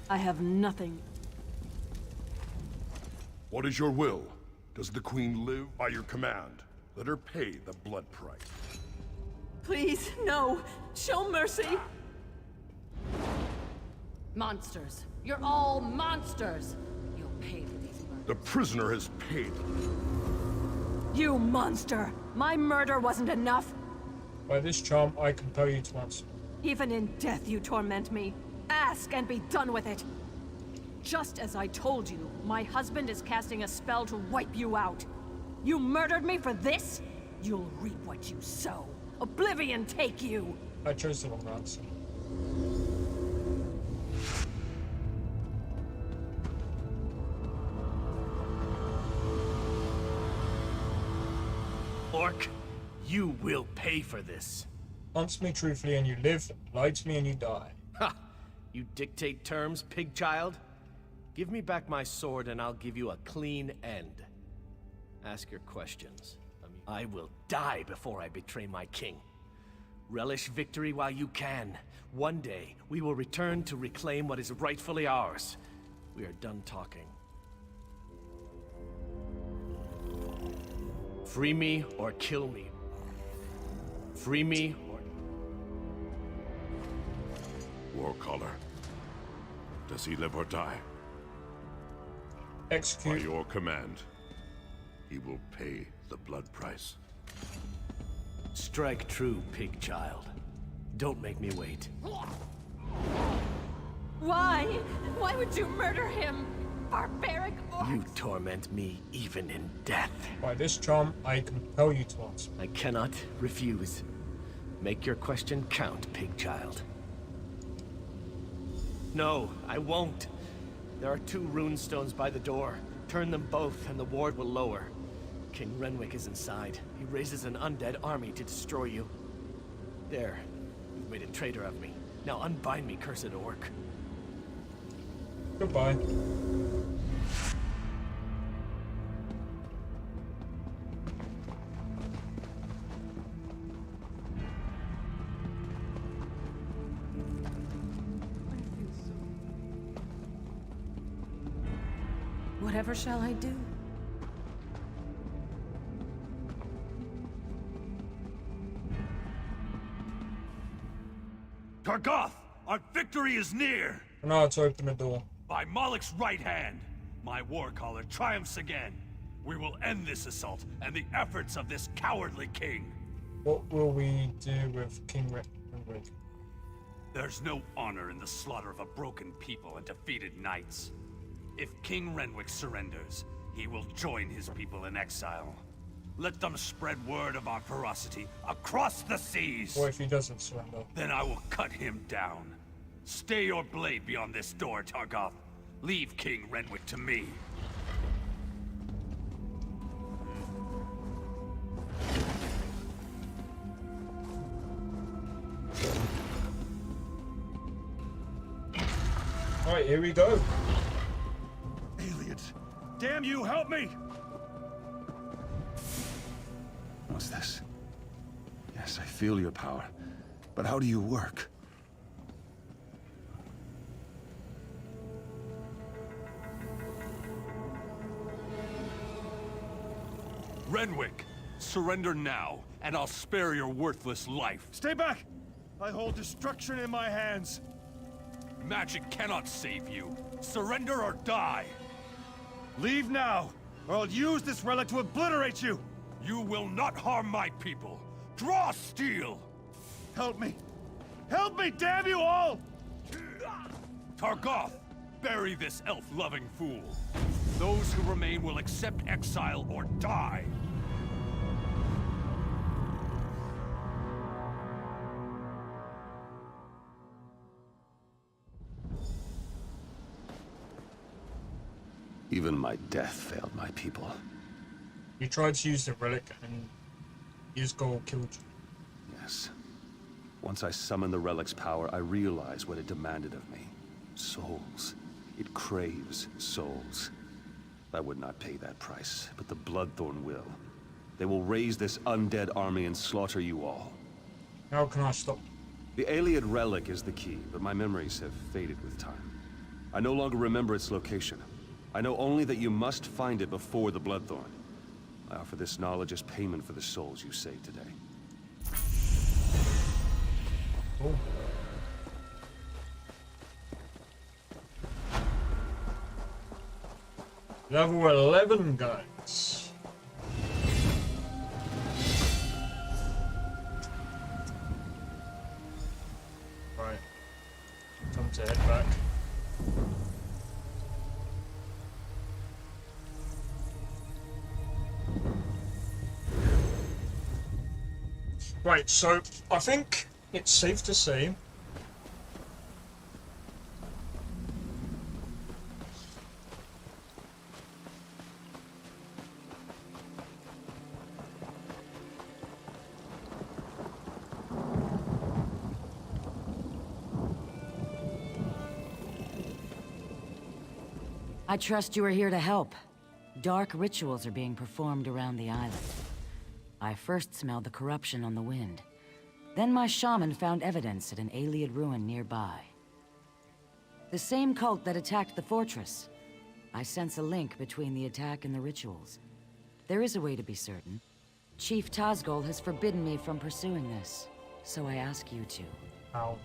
I have nothing. What is your will? Does the Queen live by your command? Let her pay the blood price. Please, no. Show mercy. Monsters. You're all monsters. You'll pay for these murders. The prisoner has paid. You monster! My murder wasn't enough. By this charm, I compel you to answer. Even in death you torment me. Ask and be done with it. Just as I told you, my husband is casting a spell to wipe you out. You murdered me for this? You'll reap what you sow. Oblivion take you! I chose the wrong answer. Orc, you will pay for this. Answer me truthfully and you live, lie to me and you die. Ha! You dictate terms, pig child? Give me back my sword and I'll give you a clean end. Ask your questions. I will die before I betray my king. Relish victory while you can. One day, we will return to reclaim what is rightfully ours. We are done talking. Free me or kill me. Free me or... Warcaller. Does he live or die? Execute. By your command, he will pay the blood price. Strike true, pig child. Don't make me wait. Why? Why would you murder him? Barbaric orcs! You torment me even in death. By this charm, I compel you to answer. I cannot refuse. Make your question count, pig child. No, I won't. There are 2 rune stones by the door. Turn them both and the ward will lower. King Renwick is inside. He raises an undead army to destroy you. There. You've made a traitor of me. Now unbind me, cursed orc. Goodbye. Whatever shall I do? Targoth, our victory is near! Now to open the door. By Malak's right hand, my warcaller triumphs again. We will end this assault and the efforts of this cowardly king. What will we do with King Renwick? There's no honor in the slaughter of a broken people and defeated knights. If King Renwick surrenders, he will join his people in exile. Let them spread word of our ferocity across the seas! Or if he doesn't surrender? Then I will cut him down. Stay your blade beyond this door, Targoth. Leave King Renwick to me. Alright, here we go. Aliens! Damn you, help me! What's this? Yes, I feel your power. But how do you work? Renwick, surrender now, and I'll spare your worthless life. Stay back! I hold destruction in my hands. Magic cannot save you. Surrender or die. Leave now, or I'll use this relic to obliterate you! You will not harm my people. Draw steel! Help me! Help me, damn you all! Targoth, bury this elf-loving fool. Those who remain will accept exile or die. Even my death failed my people. You tried to use the relic and his goal killed you. Yes. Once I summoned the relic's power, I realized what it demanded of me. Souls. It craves souls. I would not pay that price, but the Bloodthorn will. They will raise this undead army and slaughter you all. How can I stop? The Ayleid relic is the key, but my memories have faded with time. I no longer remember its location. I know only that you must find it before the Bloodthorn. I offer this knowledge as payment for the souls you saved today. Cool. Level 11, guys. Right. Time to head back. Right, so I think it's safe to say I trust you are here to help. Dark rituals are being performed around the island. I first smelled the corruption on the wind. Then my shaman found evidence at an Ayleid ruin nearby. The same cult that attacked the fortress. I sense a link between the attack and the rituals. There is a way to be certain. Chief Tazgol has forbidden me from pursuing this, so I ask you to. How?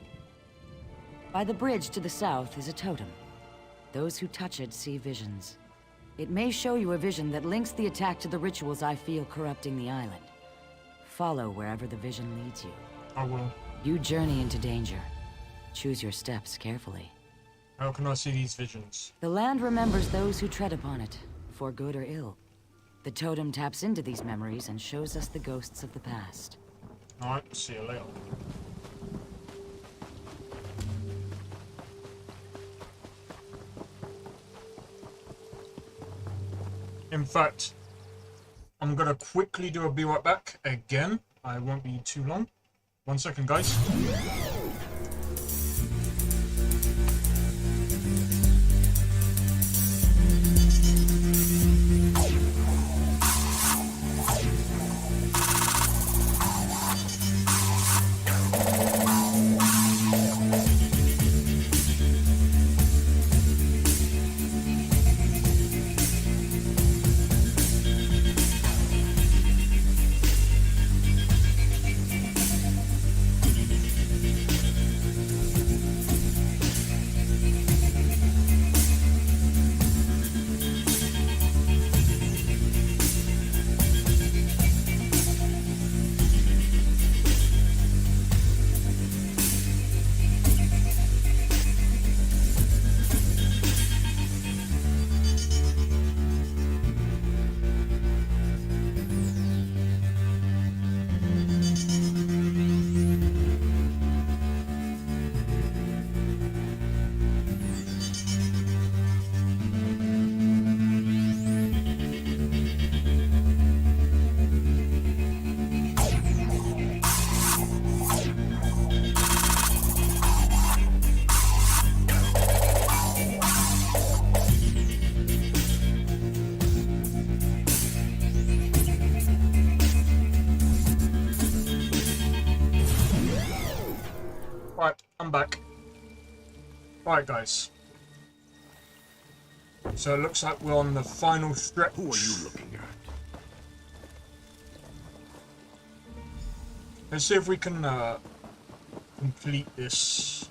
By the bridge to the south is a totem. Those who touch it see visions. It may show you a vision that links the attack to the rituals I feel corrupting the island. Follow wherever the vision leads you. I will. You journey into danger. Choose your steps carefully. How can I see these visions? The land remembers those who tread upon it, for good or ill. The totem taps into these memories and shows us the ghosts of the past. Alright, see you later. In fact, I'm gonna quickly do a be right back again. I won't be too long. 1 second, guys. Right, I'm back. Right, guys. So it looks like we're on the final stretch. Who are you looking at? Let's see if we can complete this.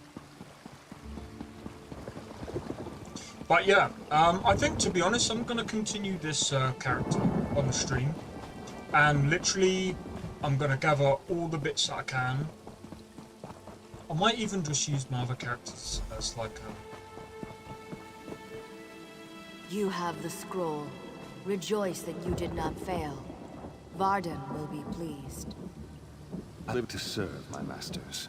But yeah, I think, to be honest, I'm going to continue this character on the stream. And literally, I'm going to gather all the bits that I can. I might even just use my other characters as like You have the scroll. Rejoice that you did not fail. Varden will be pleased. I live to serve my masters.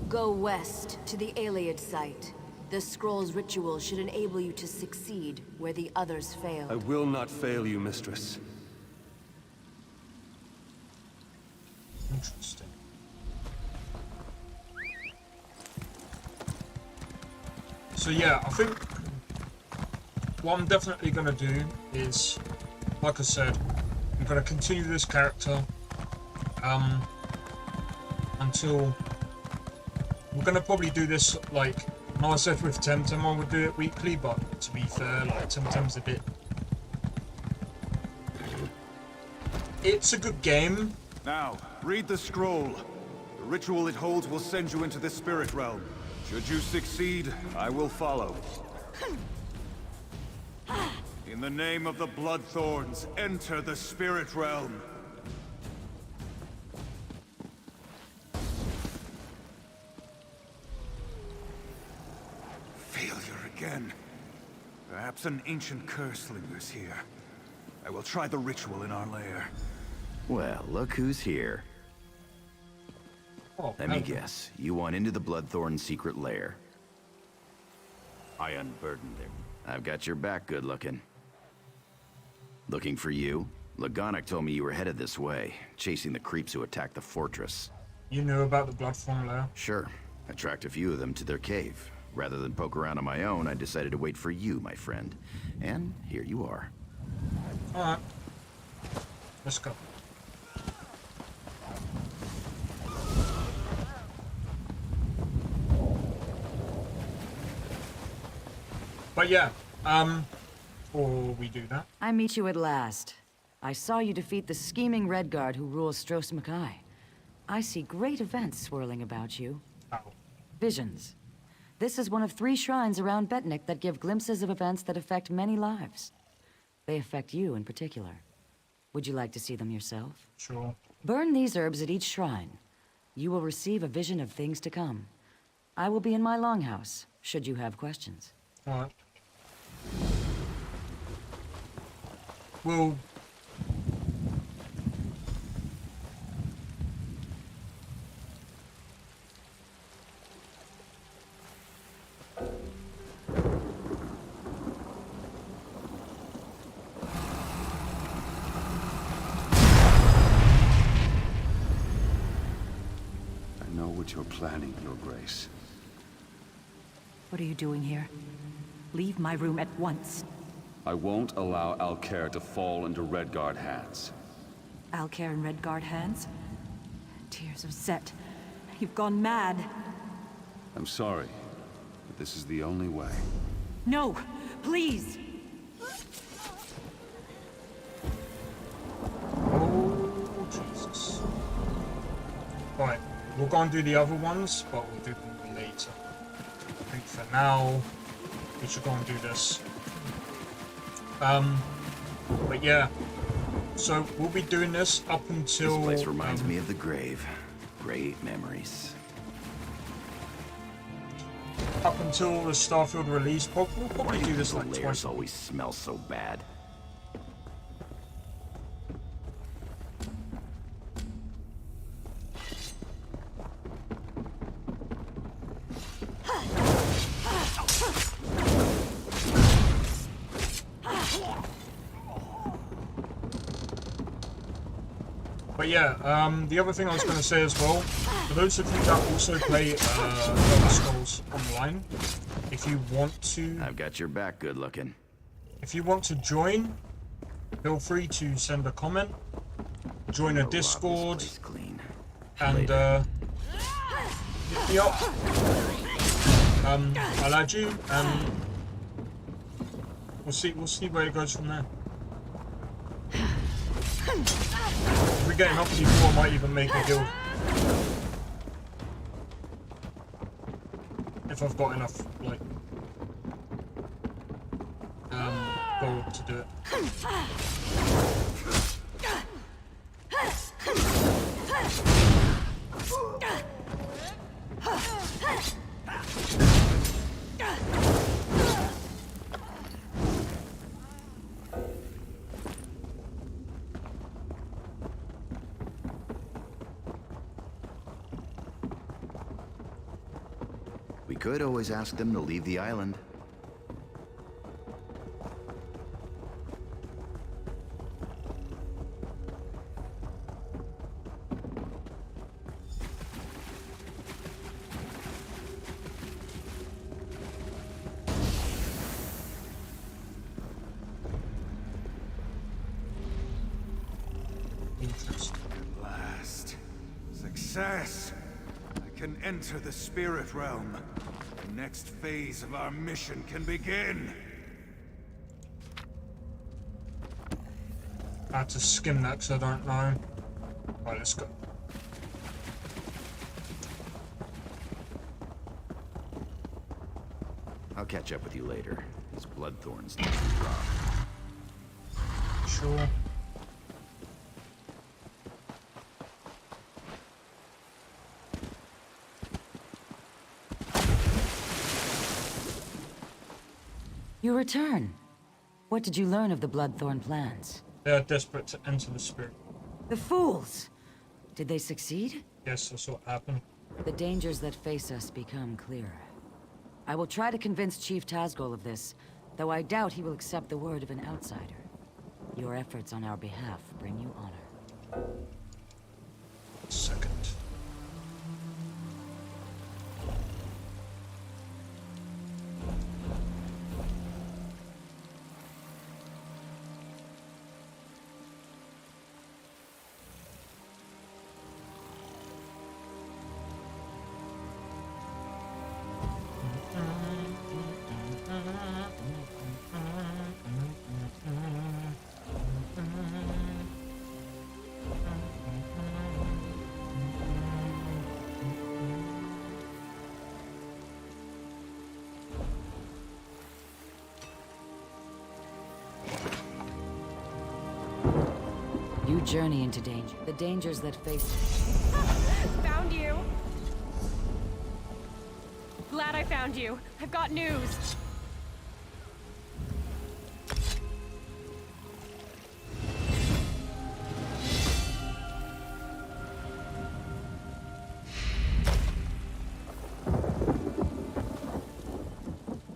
Go west to the Iliad site. The scroll's ritual should enable you to succeed where the others failed. I will not fail you, mistress. Interesting. So yeah, I think what I'm definitely going to do is, like I said, I'm going to continue this character until we're going to probably do this, like I said with Temtem, I would do it weekly, but to be fair, like Temtem's a bit... It's a good game. Now, read the scroll. The ritual it holds will send you into the spirit realm. Should you succeed, I will follow. In the name of the Bloodthorns, enter the spirit realm. Failure again. Perhaps an ancient curse lingers here. I will try the ritual in our lair. Well, look who's here. Oh, Let me guess. You want into the Bloodthorn secret lair. I unburdened him. I've got your back, good looking. Looking for you? Lagonic told me you were headed this way, chasing the creeps who attacked the fortress. You knew about the Bloodthorn lair? Sure. I tracked a few of them to their cave. Rather than poke around on my own, I decided to wait for you, my friend. And here you are. Alright. Let's go. But yeah, before we do that... I meet you at last. I saw you defeat the scheming Redguard who rules Stros Mackay. I see great events swirling about you. Oh. Visions. This is one of 3 shrines around Betnik that give glimpses of events that affect many lives. They affect you in particular. Would you like to see them yourself? Sure. Burn these herbs at each shrine. You will receive a vision of things to come. I will be in my longhouse, should you have questions. Alright. Well... I know what you're planning, Your Grace. What are you doing here? Leave my room at once. I won't allow Alcair to fall into Redguard hands. Alcair in Redguard hands? Tears of Set. You've gone mad. I'm sorry, but this is the only way. No! Please! Oh, Jesus. Right, we'll go and do the other ones, but we'll do them later. I think for now, we should go and do this. But yeah, so we'll be doing this up until... This place reminds me of the grave. Great memories. Up until the Starfield release, we'll probably do this like twice. twice. Always smells so bad. But yeah, the other thing I was going to say as well, for those of you that also play Elder Scrolls Online, if you want to... I've got your back, good looking. If you want to join, feel free to send a comment, join a Discord, and Yo. I'll add you, and we'll see where it goes from there. If we get enough people, I might even make a guild. If I've got enough, like, gold to do it. We could always ask them to leave the island. At last. Success! I can enter the spirit realm. The next phase of our mission can begin. I had to skim that because I don't know. Right, let's go. I'll catch up with you later. These bloodthorns need to drop. Sure. You return. What did you learn of the Bloodthorn plans? They are desperate to enter the spirit. The fools! Did they succeed? Yes, that's what happened. The dangers that face us become clearer. I will try to convince Chief Tazgol of this, though I doubt he will accept the word of an outsider. Your efforts on our behalf bring you honor. Second. You journey into danger. The dangers that face Found you. Glad I found you. I've got news.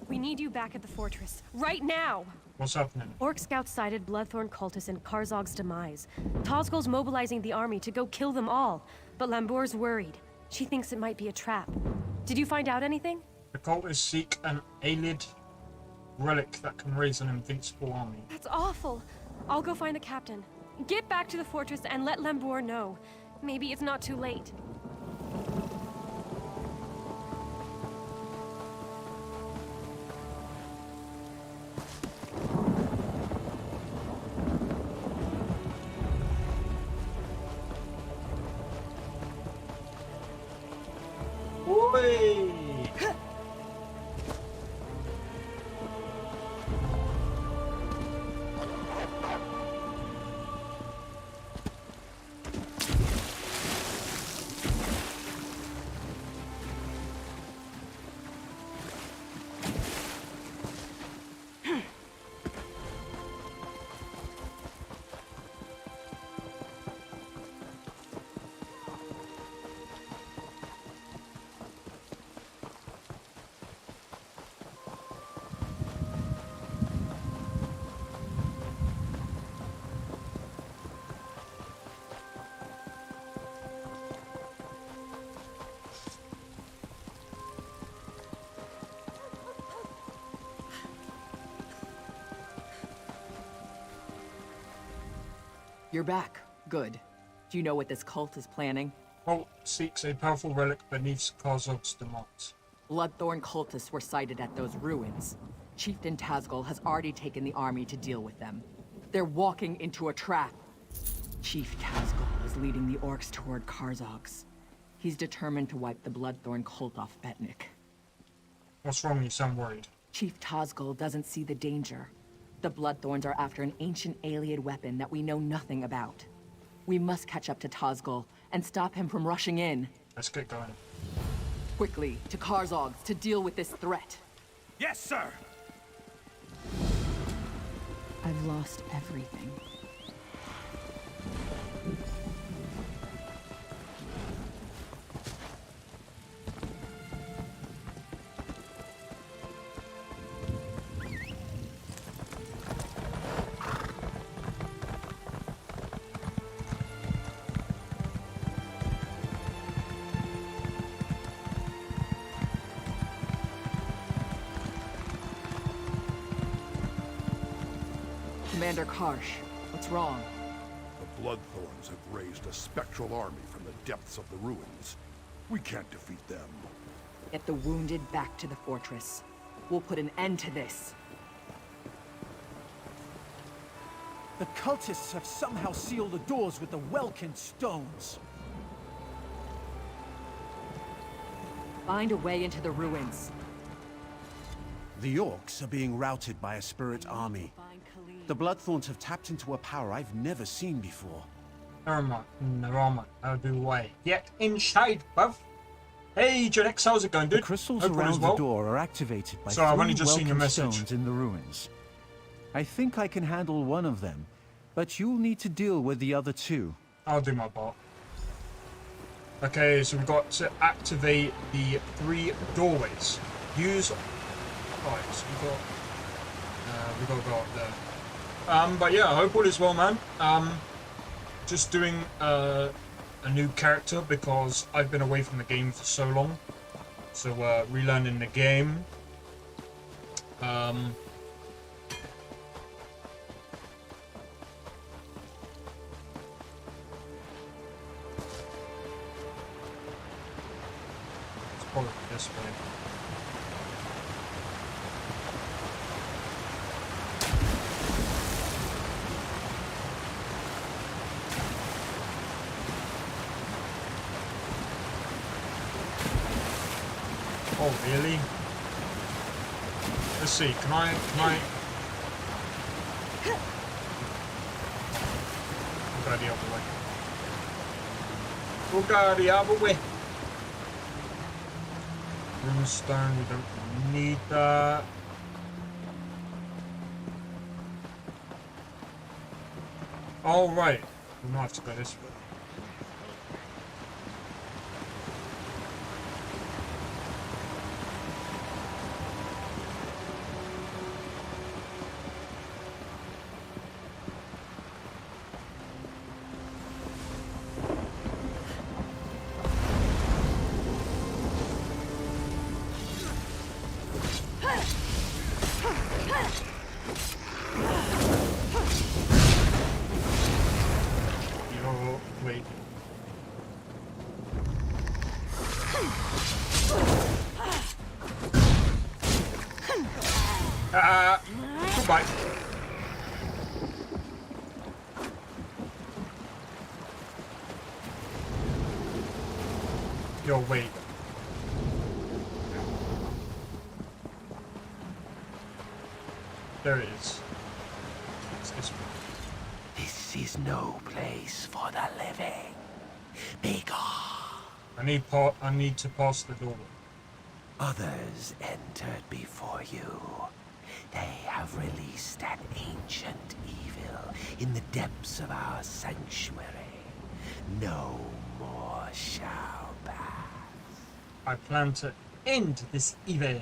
We need you back at the fortress. Right now! What's happening? Orc scouts sighted Bloodthorn cultists in Karzog's demise. Tazgol's mobilizing the army to go kill them all, but Lambour's worried. She thinks it might be a trap. Did you find out anything? The cultists seek an Aelid relic that can raise an invincible army. That's awful. I'll go find the captain. Get back to the fortress and let Lambour know. Maybe it's not too late. You're back. Good. Do you know what this cult is planning? Cult seeks a powerful relic beneath Karzog's demands. Bloodthorn cultists were sighted at those ruins. Chieftain Tazgol has already taken the army to deal with them. They're walking into a trap. Chief Tazgol is leading the orcs toward Karzog's. He's determined to wipe the Bloodthorn cult off Betnik. What's wrong? You sound worried. Chief Tazgol doesn't see the danger. The Bloodthorns are after an ancient Ayleid weapon that we know nothing about. We must catch up to Tazgol and stop him from rushing in. Let's get going. Quickly, to Karzog's to deal with this threat. Yes, sir! I've lost everything. Commander Karsh, what's wrong? The Bloodthorns have raised a spectral army from the depths of the ruins. We can't defeat them. Get the wounded back to the fortress. We'll put an end to this. The cultists have somehow sealed the doors with the Welkin stones. Find a way into the ruins. The orcs are being routed by a spirit army. The Bloodthorns have tapped into a power I've never seen before. Narama, how do I get inside, bruv? Hey, Genex, how's it going, dude? The crystals Hope all is around well. the door are activated by Sorry, I've only three just seen your Welkin message. stones in the ruins. I think I can handle one of them, but you'll need to deal with the other two. I'll do my part. Okay, so we've got to activate the 3 doorways. Use... Right, so we got to go up there. But yeah, I hope all is well, man. Just doing a new character because I've been away from the game for so long. So relearning the game. It's probably this way. Oh, really? Let's see, can I... Go the other way. We'll go the other way. Runestone, we don't need that. Oh, right. We might have to go this way. Wait. Goodbye. Yo, wait. There it is. It's this one. This is no place for the living. Begone. I need to pass the door. Others entered before you. They have released an ancient evil in the depths of our sanctuary. No more shall pass. I plan to end this evil.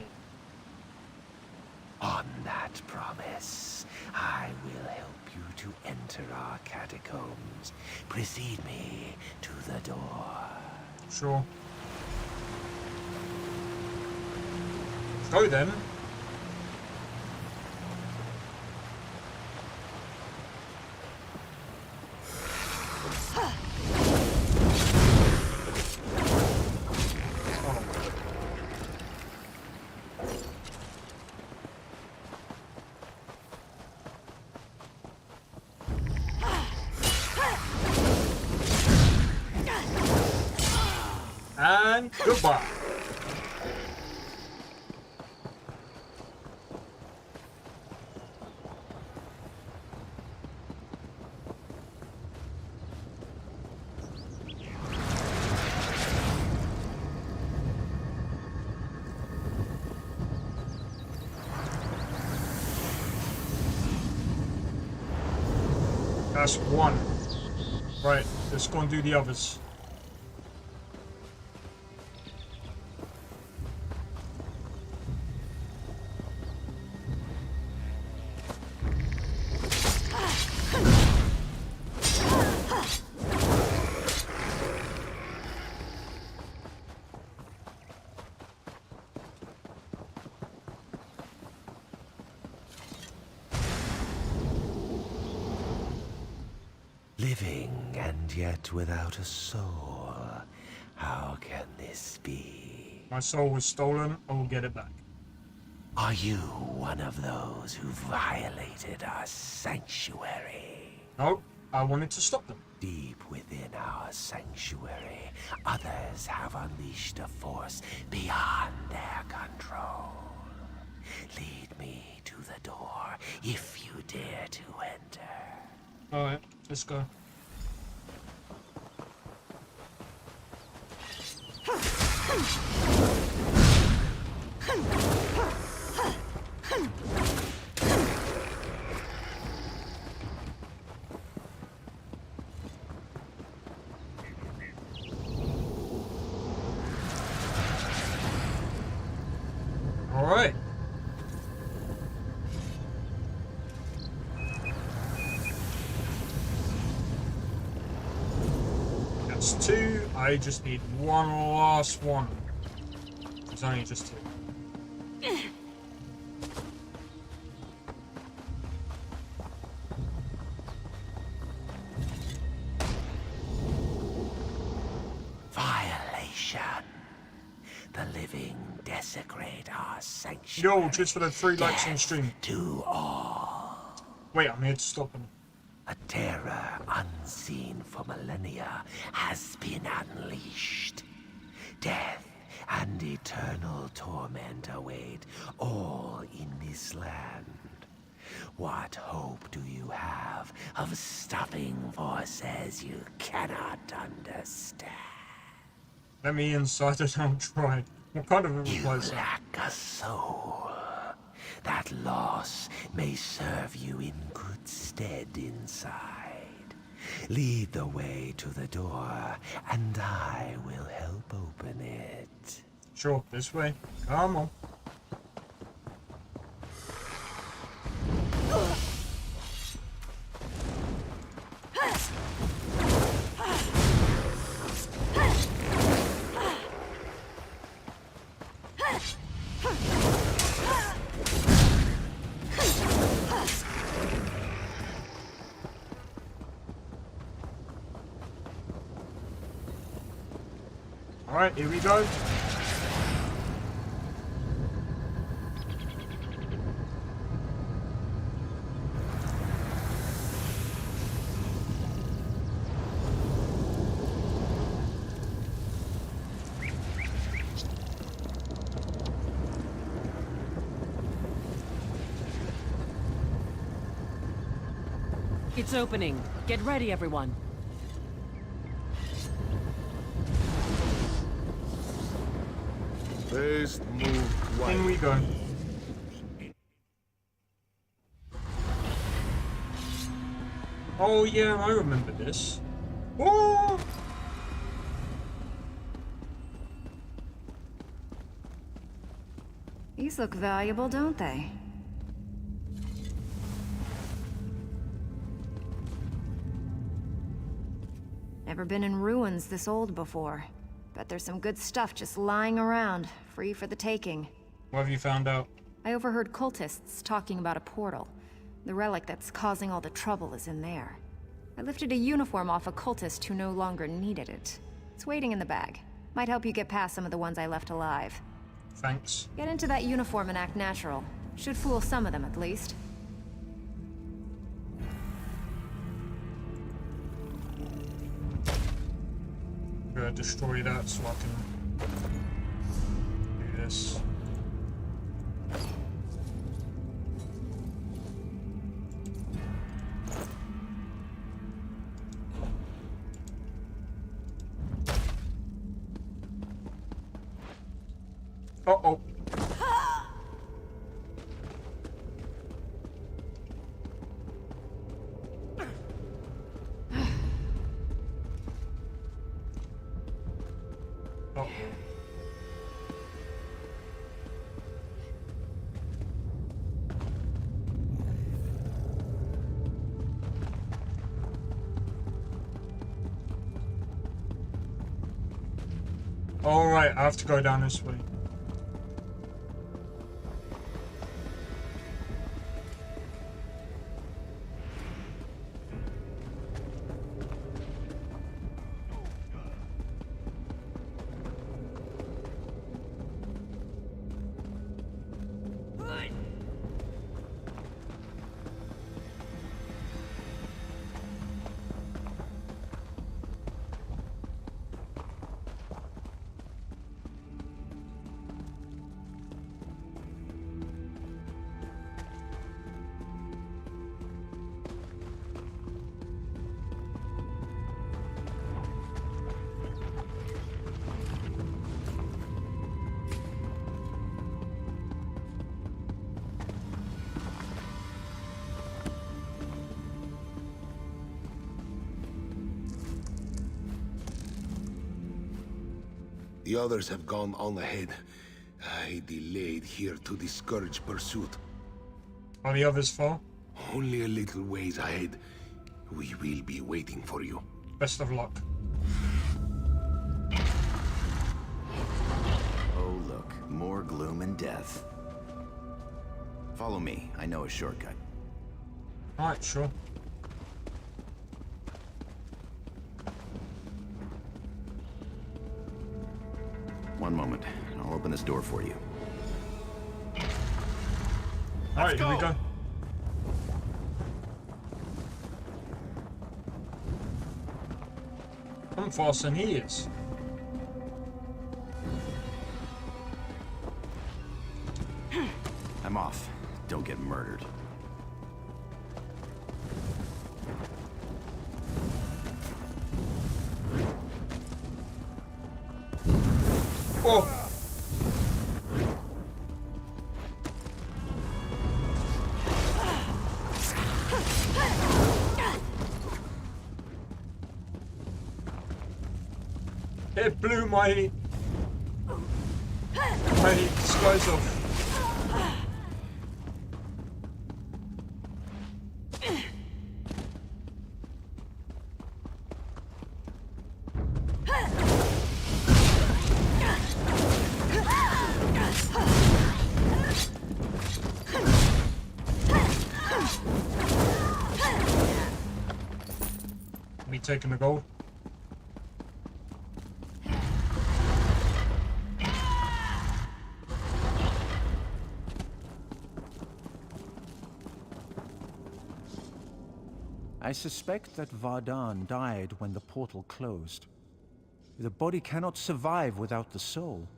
On that promise, I will help you to enter our catacombs. Precede me to the door. Sure. Go then. And goodbye. That's one. Right, let's go and do the others. Living and yet without a soul. How can this be? My soul was stolen, I will get it back. Are you one of those who violated our sanctuary? No, I wanted to stop them. Deep within our sanctuary, others have unleashed a force beyond their control. Lead me to the door if you dare to enter. Alright, let's go. Alright. That's two. I just need one last one. It's only just two. Violation. The living desecrate our sanctuary. Yo, just for the 3 likes on stream. To all. Wait, I'm here to stop him. A terror unseen for millennia has been unleashed. Death and eternal torment await all in this land. What hope do you have of stopping forces you cannot understand? Let me inside and I'll try. What kind of a reply is that? You lack a soul. That loss may serve you in good stead inside. Lead the way to the door, and I will help open it. Sure, this way. Come on. Alright, here we go. It's opening. Get ready, everyone. First move right. In we go. Oh yeah, I remember this. Oh! These look valuable, don't they? Never been in ruins this old before. Bet there's some good stuff just lying around, free for the taking. What have you found out? I overheard cultists talking about a portal. The relic that's causing all the trouble is in there. I lifted a uniform off a cultist who no longer needed it. It's waiting in the bag. Might help you get past some of the ones I left alive. Thanks. Get into that uniform and act natural. Should fool some of them at least. Good. to destroy that so I can do this. Uh-oh. Oh. All right, I have to go down this way. The others have gone on ahead. I delayed here to discourage pursuit. Are the others far? Only a little ways ahead. We will be waiting for you. Best of luck. Oh, look. More gloom and death. Follow me. I know a shortcut. Alright, sure. One moment, and I'll open this door for you. Alright, here we go. I'm faster than he is. I'm off. Don't get murdered. Oh! It blew my disguise off. Me taking the gold. I suspect that Vardan died when the portal closed. The body cannot survive without the soul.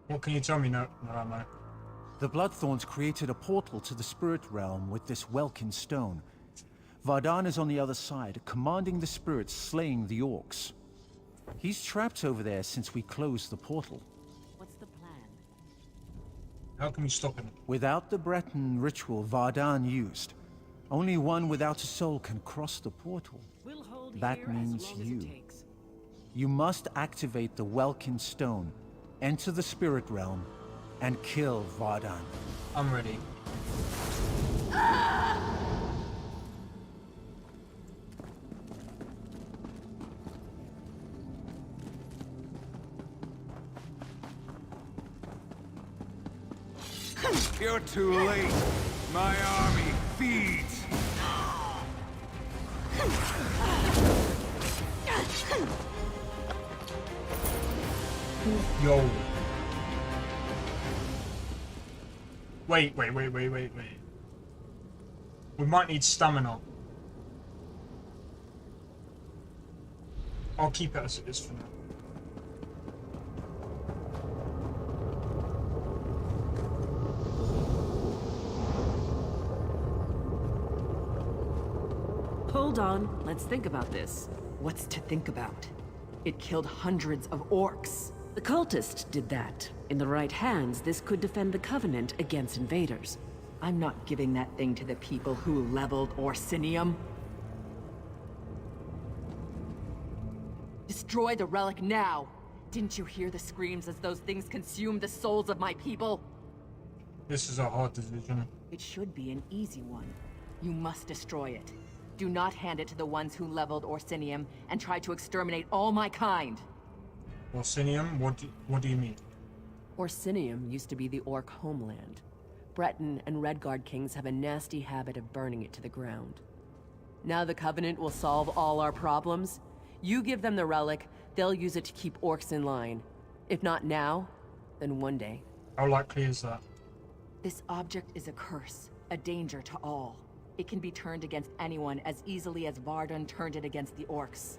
What can you tell me now, Naramo? The Bloodthorns created a portal to the spirit realm with this Welkin stone. Vardan is on the other side, commanding the spirits slaying the orcs. He's trapped over there since we closed the portal. What's the plan? How can we stop him? Without the Breton ritual Vardan used, only one without a soul can cross the portal. We'll hold That here means as long as you. it takes. You must activate the Welkin stone, enter the spirit realm, and kill Vardan. I'm ready. You're too late. My army feeds. Yo. Wait. We might need stamina. I'll keep it as it is for now. hold on. Let's think about this. What's to think about? It killed hundreds of orcs. The cultist did that. In the right hands, this could defend the Covenant against invaders. I'm not giving that thing to the people who leveled Orsinium. Destroy the relic now! Didn't you hear the screams as those things consumed the souls of my people? This is a hard decision. It should be an easy one. You must destroy it. Do not hand it to the ones who leveled Orsinium and tried to exterminate all my kind. Orsinium? What do you mean? Orsinium used to be the Orc homeland. Breton and Redguard kings have a nasty habit of burning it to the ground. Now the Covenant will solve all our problems. You give them the relic, they'll use it to keep orcs in line. If not now, then one day. How likely is that? This object is a curse, a danger to all. It can be turned against anyone as easily as Vardun turned it against the orcs.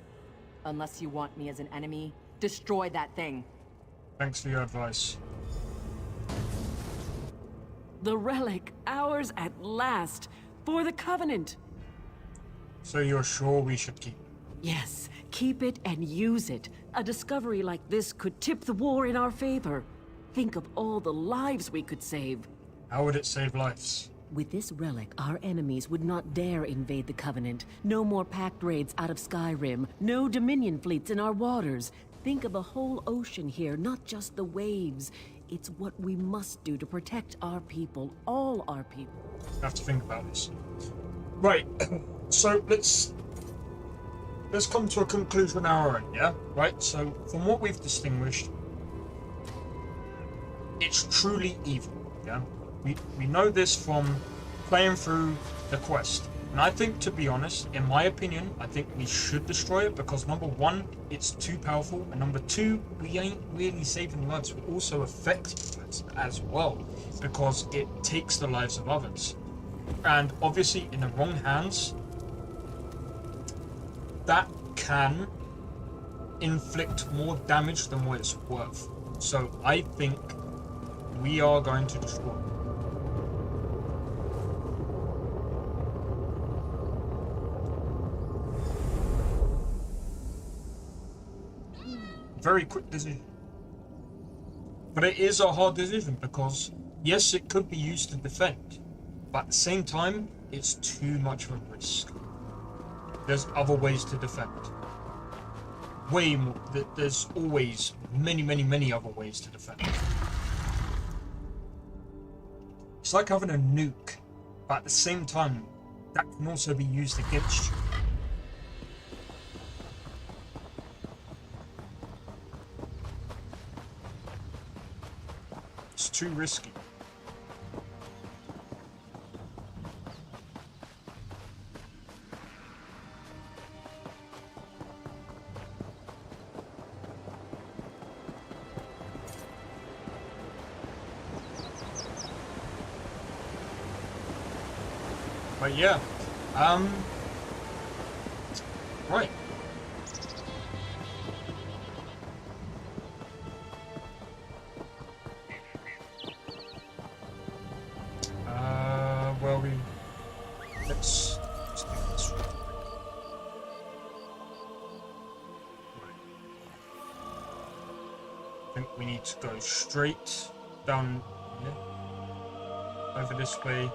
Unless you want me as an enemy, destroy that thing. Thanks for your advice. The relic, ours at last, for the Covenant. So you're sure we should keep it? Yes, keep it and use it. A discovery like this could tip the war in our favor. Think of all the lives we could save. How would it save lives? With this relic, our enemies would not dare invade the Covenant. No more pact raids out of Skyrim. No Dominion fleets in our waters. Think of the whole ocean here, not just the waves. It's what we must do to protect our people, all our people. I have to think about this. Right, so let's come to a conclusion on our end, yeah? Right, so from what we've distinguished, it's truly evil, yeah? We know this from playing through the quest. And I think, to be honest, in my opinion, I think we should destroy it because number one, it's too powerful, and number two, we ain't really saving lives, we're also affecting lives as well because it takes the lives of others. And obviously, in the wrong hands, that can inflict more damage than what it's worth. So I think we are going to destroy it. Very quick decision. But it is a hard decision because, yes, it could be used to defend, but at the same time, it's too much of a risk. There's other ways to defend. Way more. There's always many other ways to defend. It's like having a nuke, but at the same time, that can also be used against you. It's too risky. But yeah, right. Well, let's do this real quick. I think we need to go straight down here, over this way.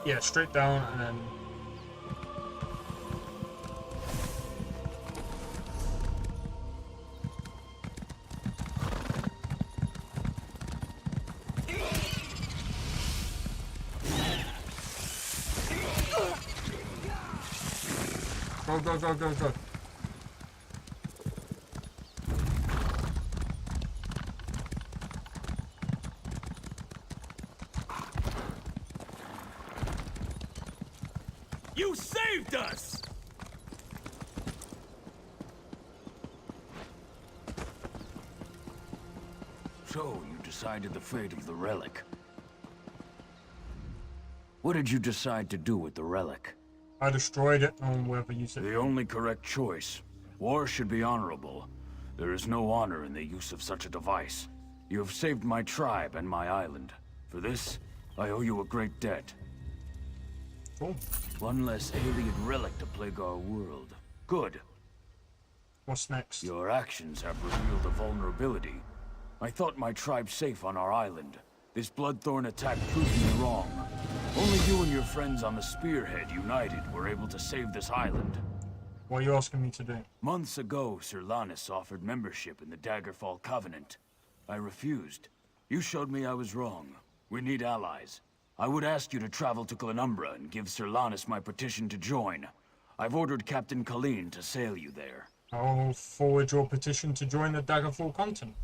Yeah, straight down and then... Go. You saved us! So, you decided the fate of the relic. What did you decide to do with the relic? I destroyed it, no one will ever use it. The only correct choice. War should be honorable. There is no honor in the use of such a device. You have saved my tribe and my island. For this, I owe you a great debt. Cool. One less alien relic to plague our world. Good. What's next? Your actions have revealed a vulnerability. I thought my tribe safe on our island. This Bloodthorn attack proved me wrong. Only you and your friends on the Spearhead united were able to save this island. What are you asking me to do? Months ago, Sir Lannis offered membership in the Daggerfall Covenant. I refused. You showed me I was wrong. We need allies. I would ask you to travel to Glenumbra and give Sir Lannis my petition to join. I've ordered Captain Colleen to sail you there. I'll forward your petition to join the Daggerfall Covenant.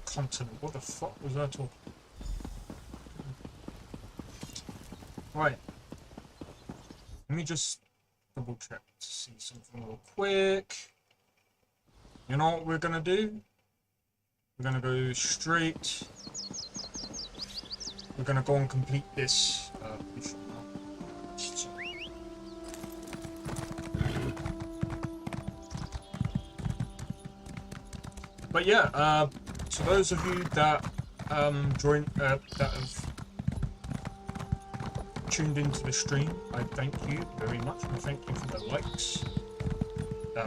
Continent. What the fuck was that talking? Right. Let me just double check to see something real quick. You know what we're gonna do? We're gonna go straight. We're gonna go and complete this mission now. But yeah, to those of you that that have tuned into the stream, I thank you very much. I thank you for the likes.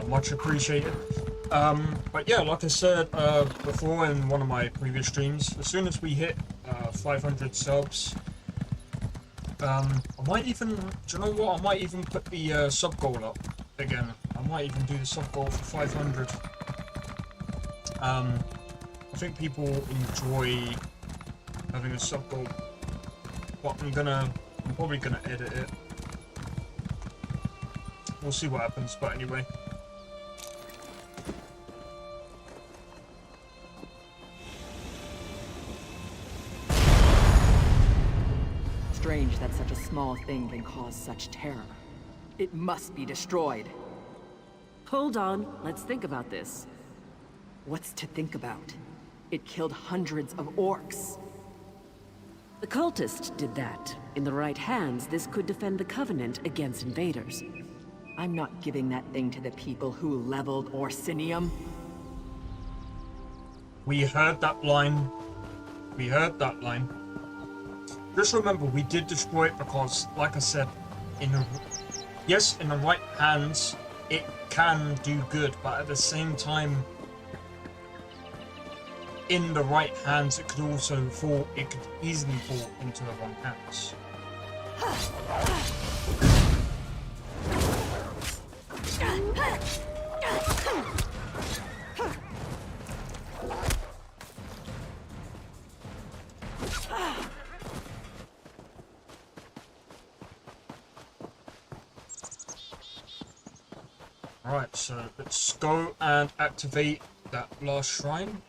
Much appreciated. But yeah, like I said before in one of my previous streams, as soon as we hit 500 subs, I might even, do you know what? I might even put the sub goal up again. I might even do the sub goal for 500. I think people enjoy having a sub goal, but I'm probably gonna edit it. We'll see what happens, but anyway. Strange that such a small thing can cause such terror. It must be destroyed. Hold on, let's think about this. What's to think about? It killed hundreds of orcs. The cultist did that. In the right hands, this could defend the Covenant against invaders. I'm not giving that thing to the people who leveled Orsinium. We heard that line. We heard that line. Just remember, we did destroy it because, like I said, in the right hands, it can do good, but at the same time, in the right hands, it could also fall. It could easily fall into the wrong hands. Alright, so let's go and activate that last shrine.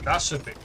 That's a big.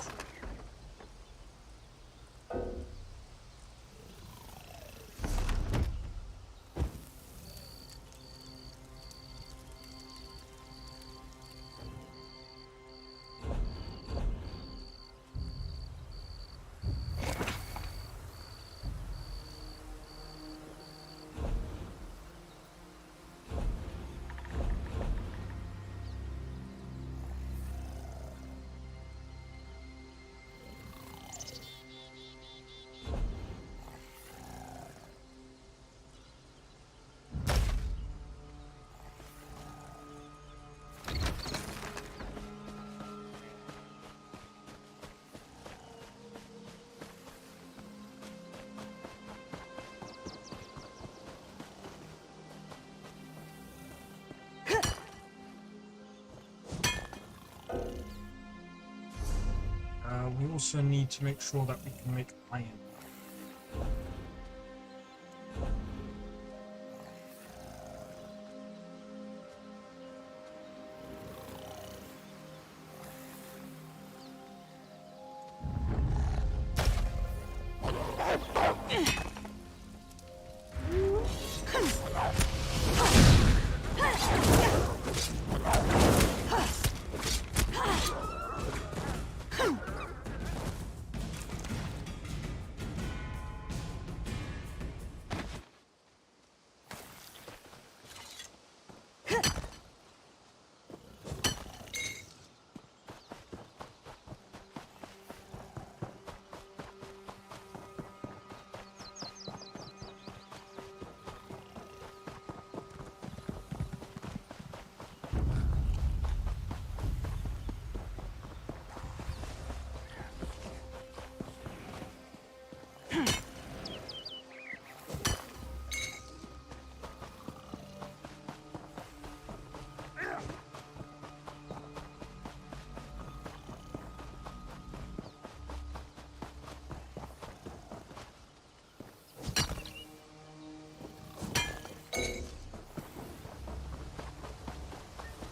We also need to make sure that we can make iron.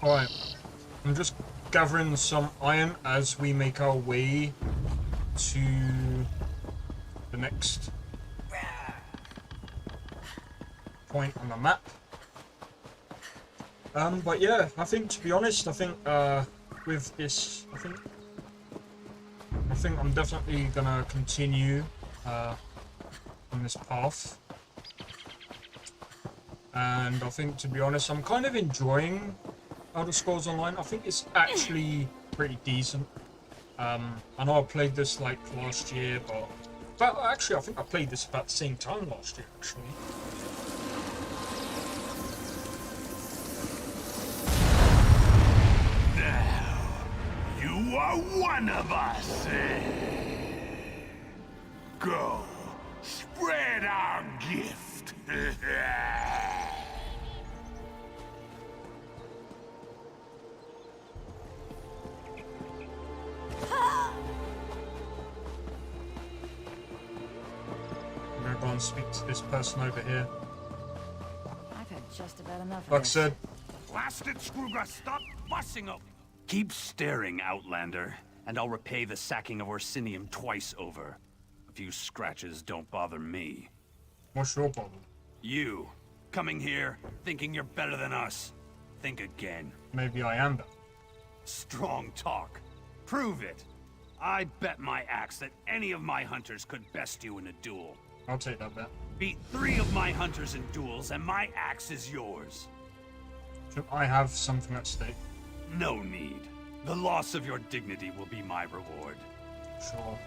Alright, I'm just gathering some iron as we make our way to the next point on the map. But yeah, I think, to be honest, with this, I think I'm definitely gonna continue on this path. And I think, to be honest, I'm kind of enjoying Elder Scrolls Online. I think it's actually pretty decent. I know I played this like last year, but actually I think I played this about the same time last year, actually. You are one of us. Go, spread our gift. I'm gonna go and speak to this person over here. I've had just about enough Like I of this. said, Blasted Scrooger, stop fussing up. Keep staring, Outlander, and I'll repay the sacking of Orsinium twice over. A few scratches don't bother me. What's your problem? You, coming here, thinking you're better than us. Think again. Maybe I am better. Strong talk. Prove it. I bet my axe that any of my hunters could best you in a duel. I'll take that bet. Beat 3 of my hunters in duels, and my axe is yours. Should I have something at stake? No need. The loss of your dignity will be my reward. Sure.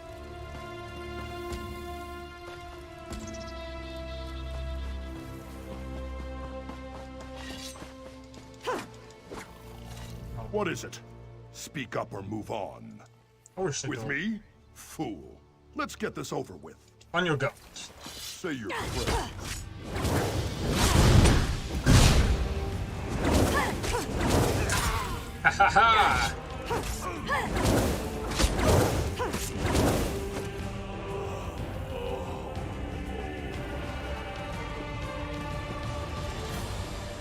What is it? Speak up or move on. With me? Fool. Let's get this over with. On your go. Say your prayer. Ha ha ha!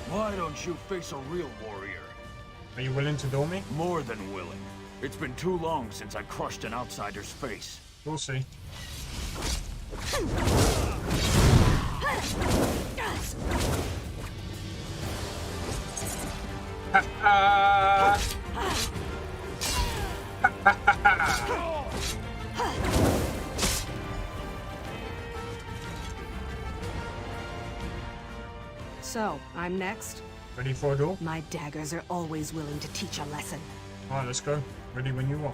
Why don't you face a real warrior? Are you willing to duel me? More than willing. It's been too long since I crushed an outsider's face. We'll see. Ha ha! So, I'm next. Ready for a duel? My daggers are always willing to teach a lesson. Alright, let's go. Ready when you are.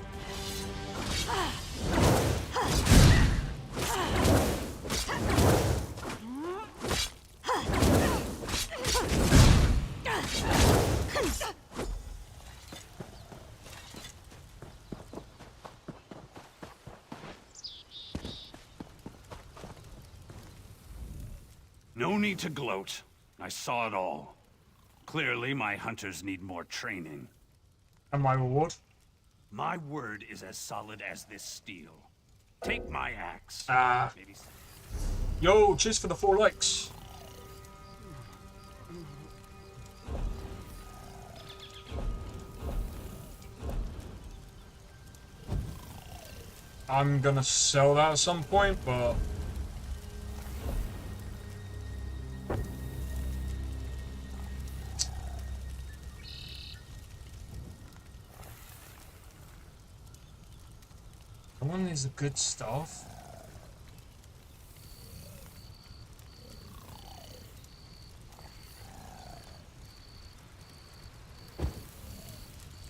No need to gloat. I saw it all. Clearly, my hunters need more training. And my reward? My word is as solid as this steel. Take my axe. Maybe... Yo, cheers for the 4 likes. I'm gonna sell that at some point, but... Someone needs a good staff.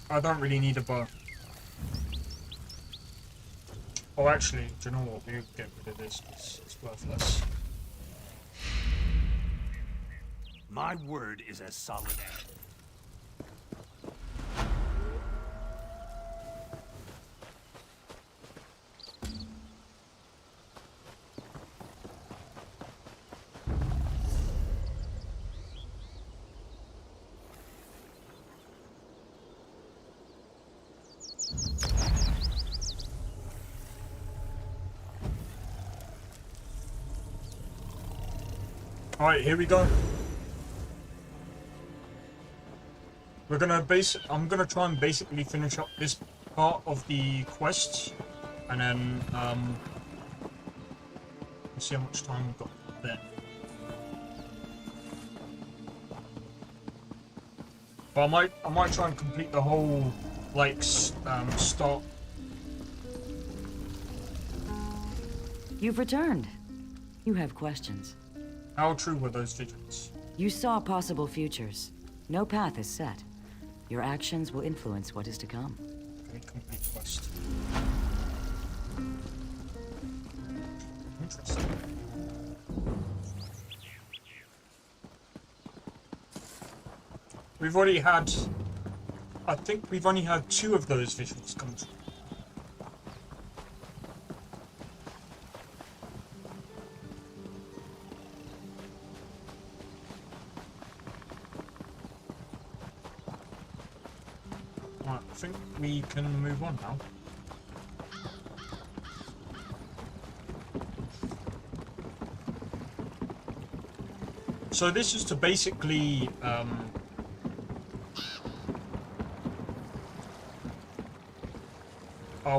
I don't really need a bow. Oh, actually, do you know what? We'll get rid of this because it's worthless. My word is as solid as... Alright, here we go. I'm gonna try and basically finish up this part of the quest, and then we'll see how much time we've got there. But I might try and complete the whole like start. You've returned. You have questions. How true were those visions? You saw possible futures. No path is set. Your actions will influence what is to come. Okay, complete quest. Interesting. We've already had... I think we've only had 2 of those visions come true. Right, I think we can move on now. So this is to basically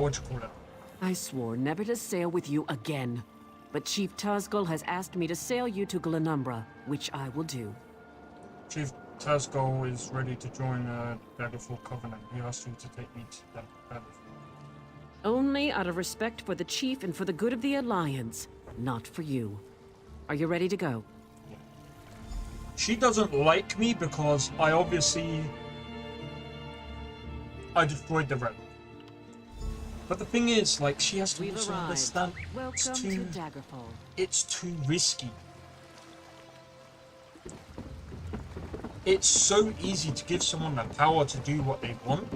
what you call it? I swore never to sail with you again. But Chief Tazgul has asked me to sail you to Glenumbra, which I will do. Chief Tazgul is ready to join Daggerfall Covenant. He asked you to take me to Daggerfall. Only out of respect for the Chief and for the good of the Alliance, not for you. Are you ready to go? She doesn't like me because I destroyed the relic. But the thing is, like, she has to also understand it's too risky. It's so easy to give someone the power to do what they want,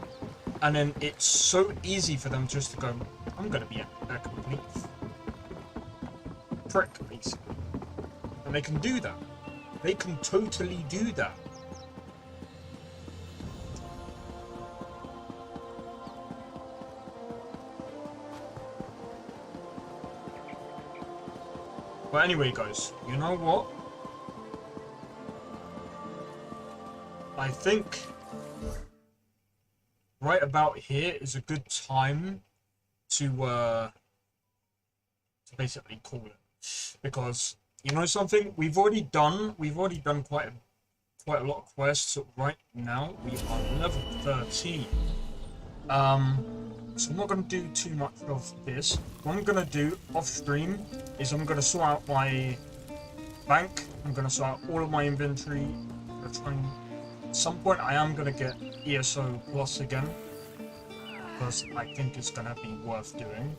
and then it's so easy for them just to go, I'm gonna be a complete prick, basically. And they can do that. They can totally do that. But anyway, guys, you know what? I think right about here is a good time to basically call it, because you know something, we've already done quite a lot of quests. So right now we are level 13. So I'm not going to do too much of this. What I'm going to do off stream is I'm going to sort out my bank. I'm going to sort out all of my inventory. I'm going to try and, at some point I am going to get ESO Plus again, because I think it's going to be worth doing.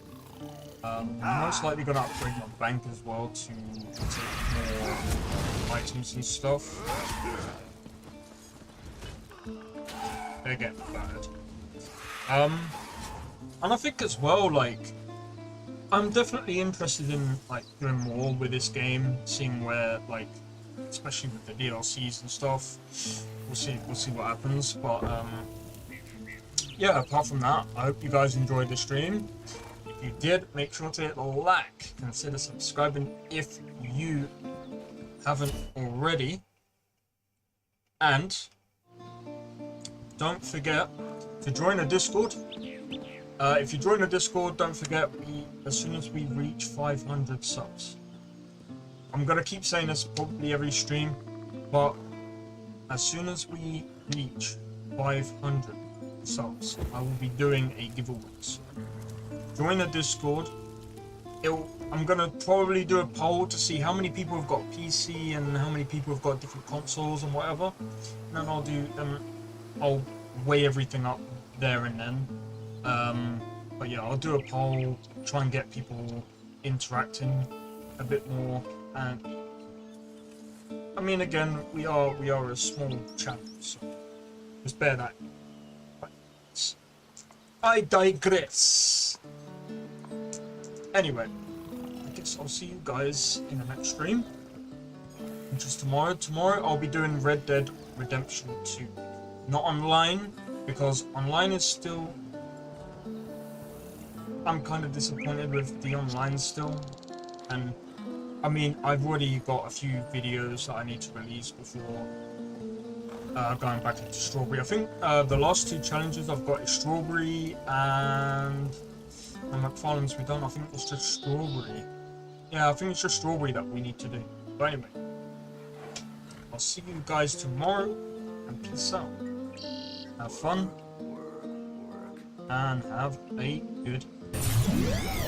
I'm most likely going to upgrade my bank as well to take more items and stuff. They're getting bad. And I think as well, like, I'm definitely interested in like doing more with this game, seeing where, like, especially with the DLCs and stuff. We'll see what happens. But yeah, apart from that, I hope you guys enjoyed the stream. If you did, make sure to hit the like. Consider subscribing if you haven't already. And don't forget to join the Discord. If you join the Discord, don't forget, as soon as we reach 500 subs, I'm gonna keep saying this probably every stream, but as soon as we reach 500 subs, I will be doing a giveaway. So join the Discord. I'm gonna probably do a poll to see how many people have got PC and how many people have got different consoles and whatever. And then I'll weigh everything up there and then. But yeah, I'll do a poll, try and get people interacting a bit more. And I mean, again, we are a small channel, so just bear that. I digress. Anyway, I guess I'll see you guys in the next stream, which is tomorrow. Tomorrow I'll be doing Red Dead Redemption 2. Not online, because online is still... I'm kind of disappointed with the online still. And, I mean, I've already got a few videos that I need to release before going back into strawberry. I think the last 2 challenges I've got is strawberry and McFarlane's we done. I think it's just strawberry. Yeah, I think it's just strawberry that we need to do. But anyway, I'll see you guys tomorrow, and peace out. Have fun, and have a good day.